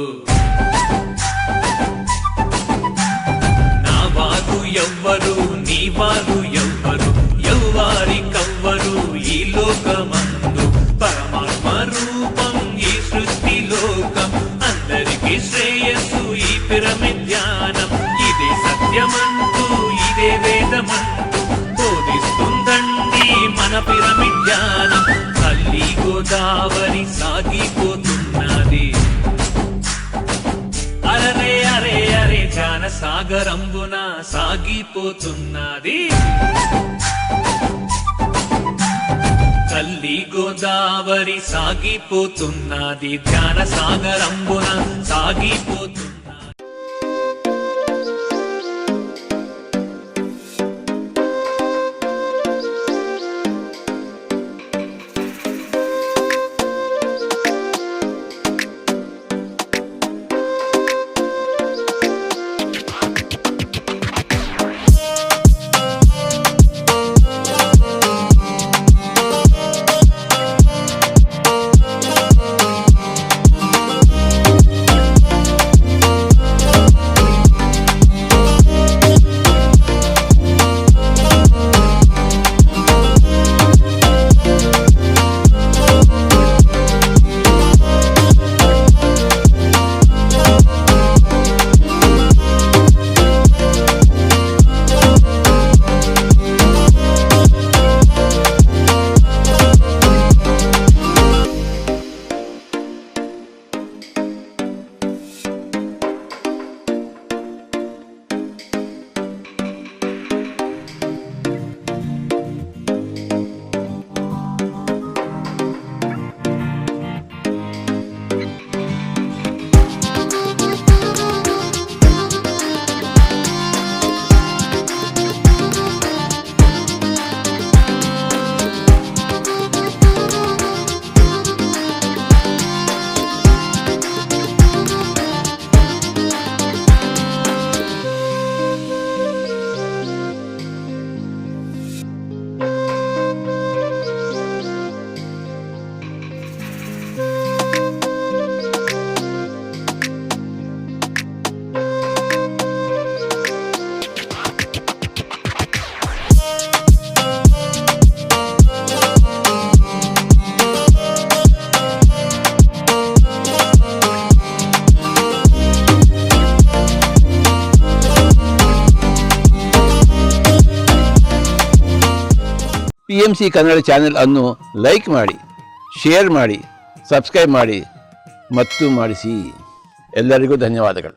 నా వారు ఎవ్వరు, నీ వారు ఎవ్వరు, ఎవ్వారికెవ్వరు ఈ లోకమందు. పరమాత్మ రూపం ఈ సృష్టి లోకం, అందరికీ శ్రేయస్సు ఈ పిరమిడ్ ధ్యానం. ఇదే సత్యమంటూ ఇదే వేదమంటూ బోధిస్తుందండి మన పిరమిడ్ ధ్యానం. తల్లి గోదావరి సాగిపోతున్నది, అరే అరే అరే ధ్యాన సాగరంబున సాగిపోతున్నది. తల్లి గోదావరి సాగిపోతున్నది, ధ్యాన సాగరంబున సాగిపోతున్నది. TMC ಕನ್ನಡ ಚಾನೆಲ್ ಅನ್ನು ಲೈಕ್ ಮಾಡಿ, ಶೇರ್ ಮಾಡಿ, ಸಬ್ಸ್ಕ್ರೈಬ್ ಮಾಡಿ ಮತ್ತು ಮಾಡಿಸಿ. ಎಲ್ಲರಿಗೂ ಧನ್ಯವಾದಗಳು.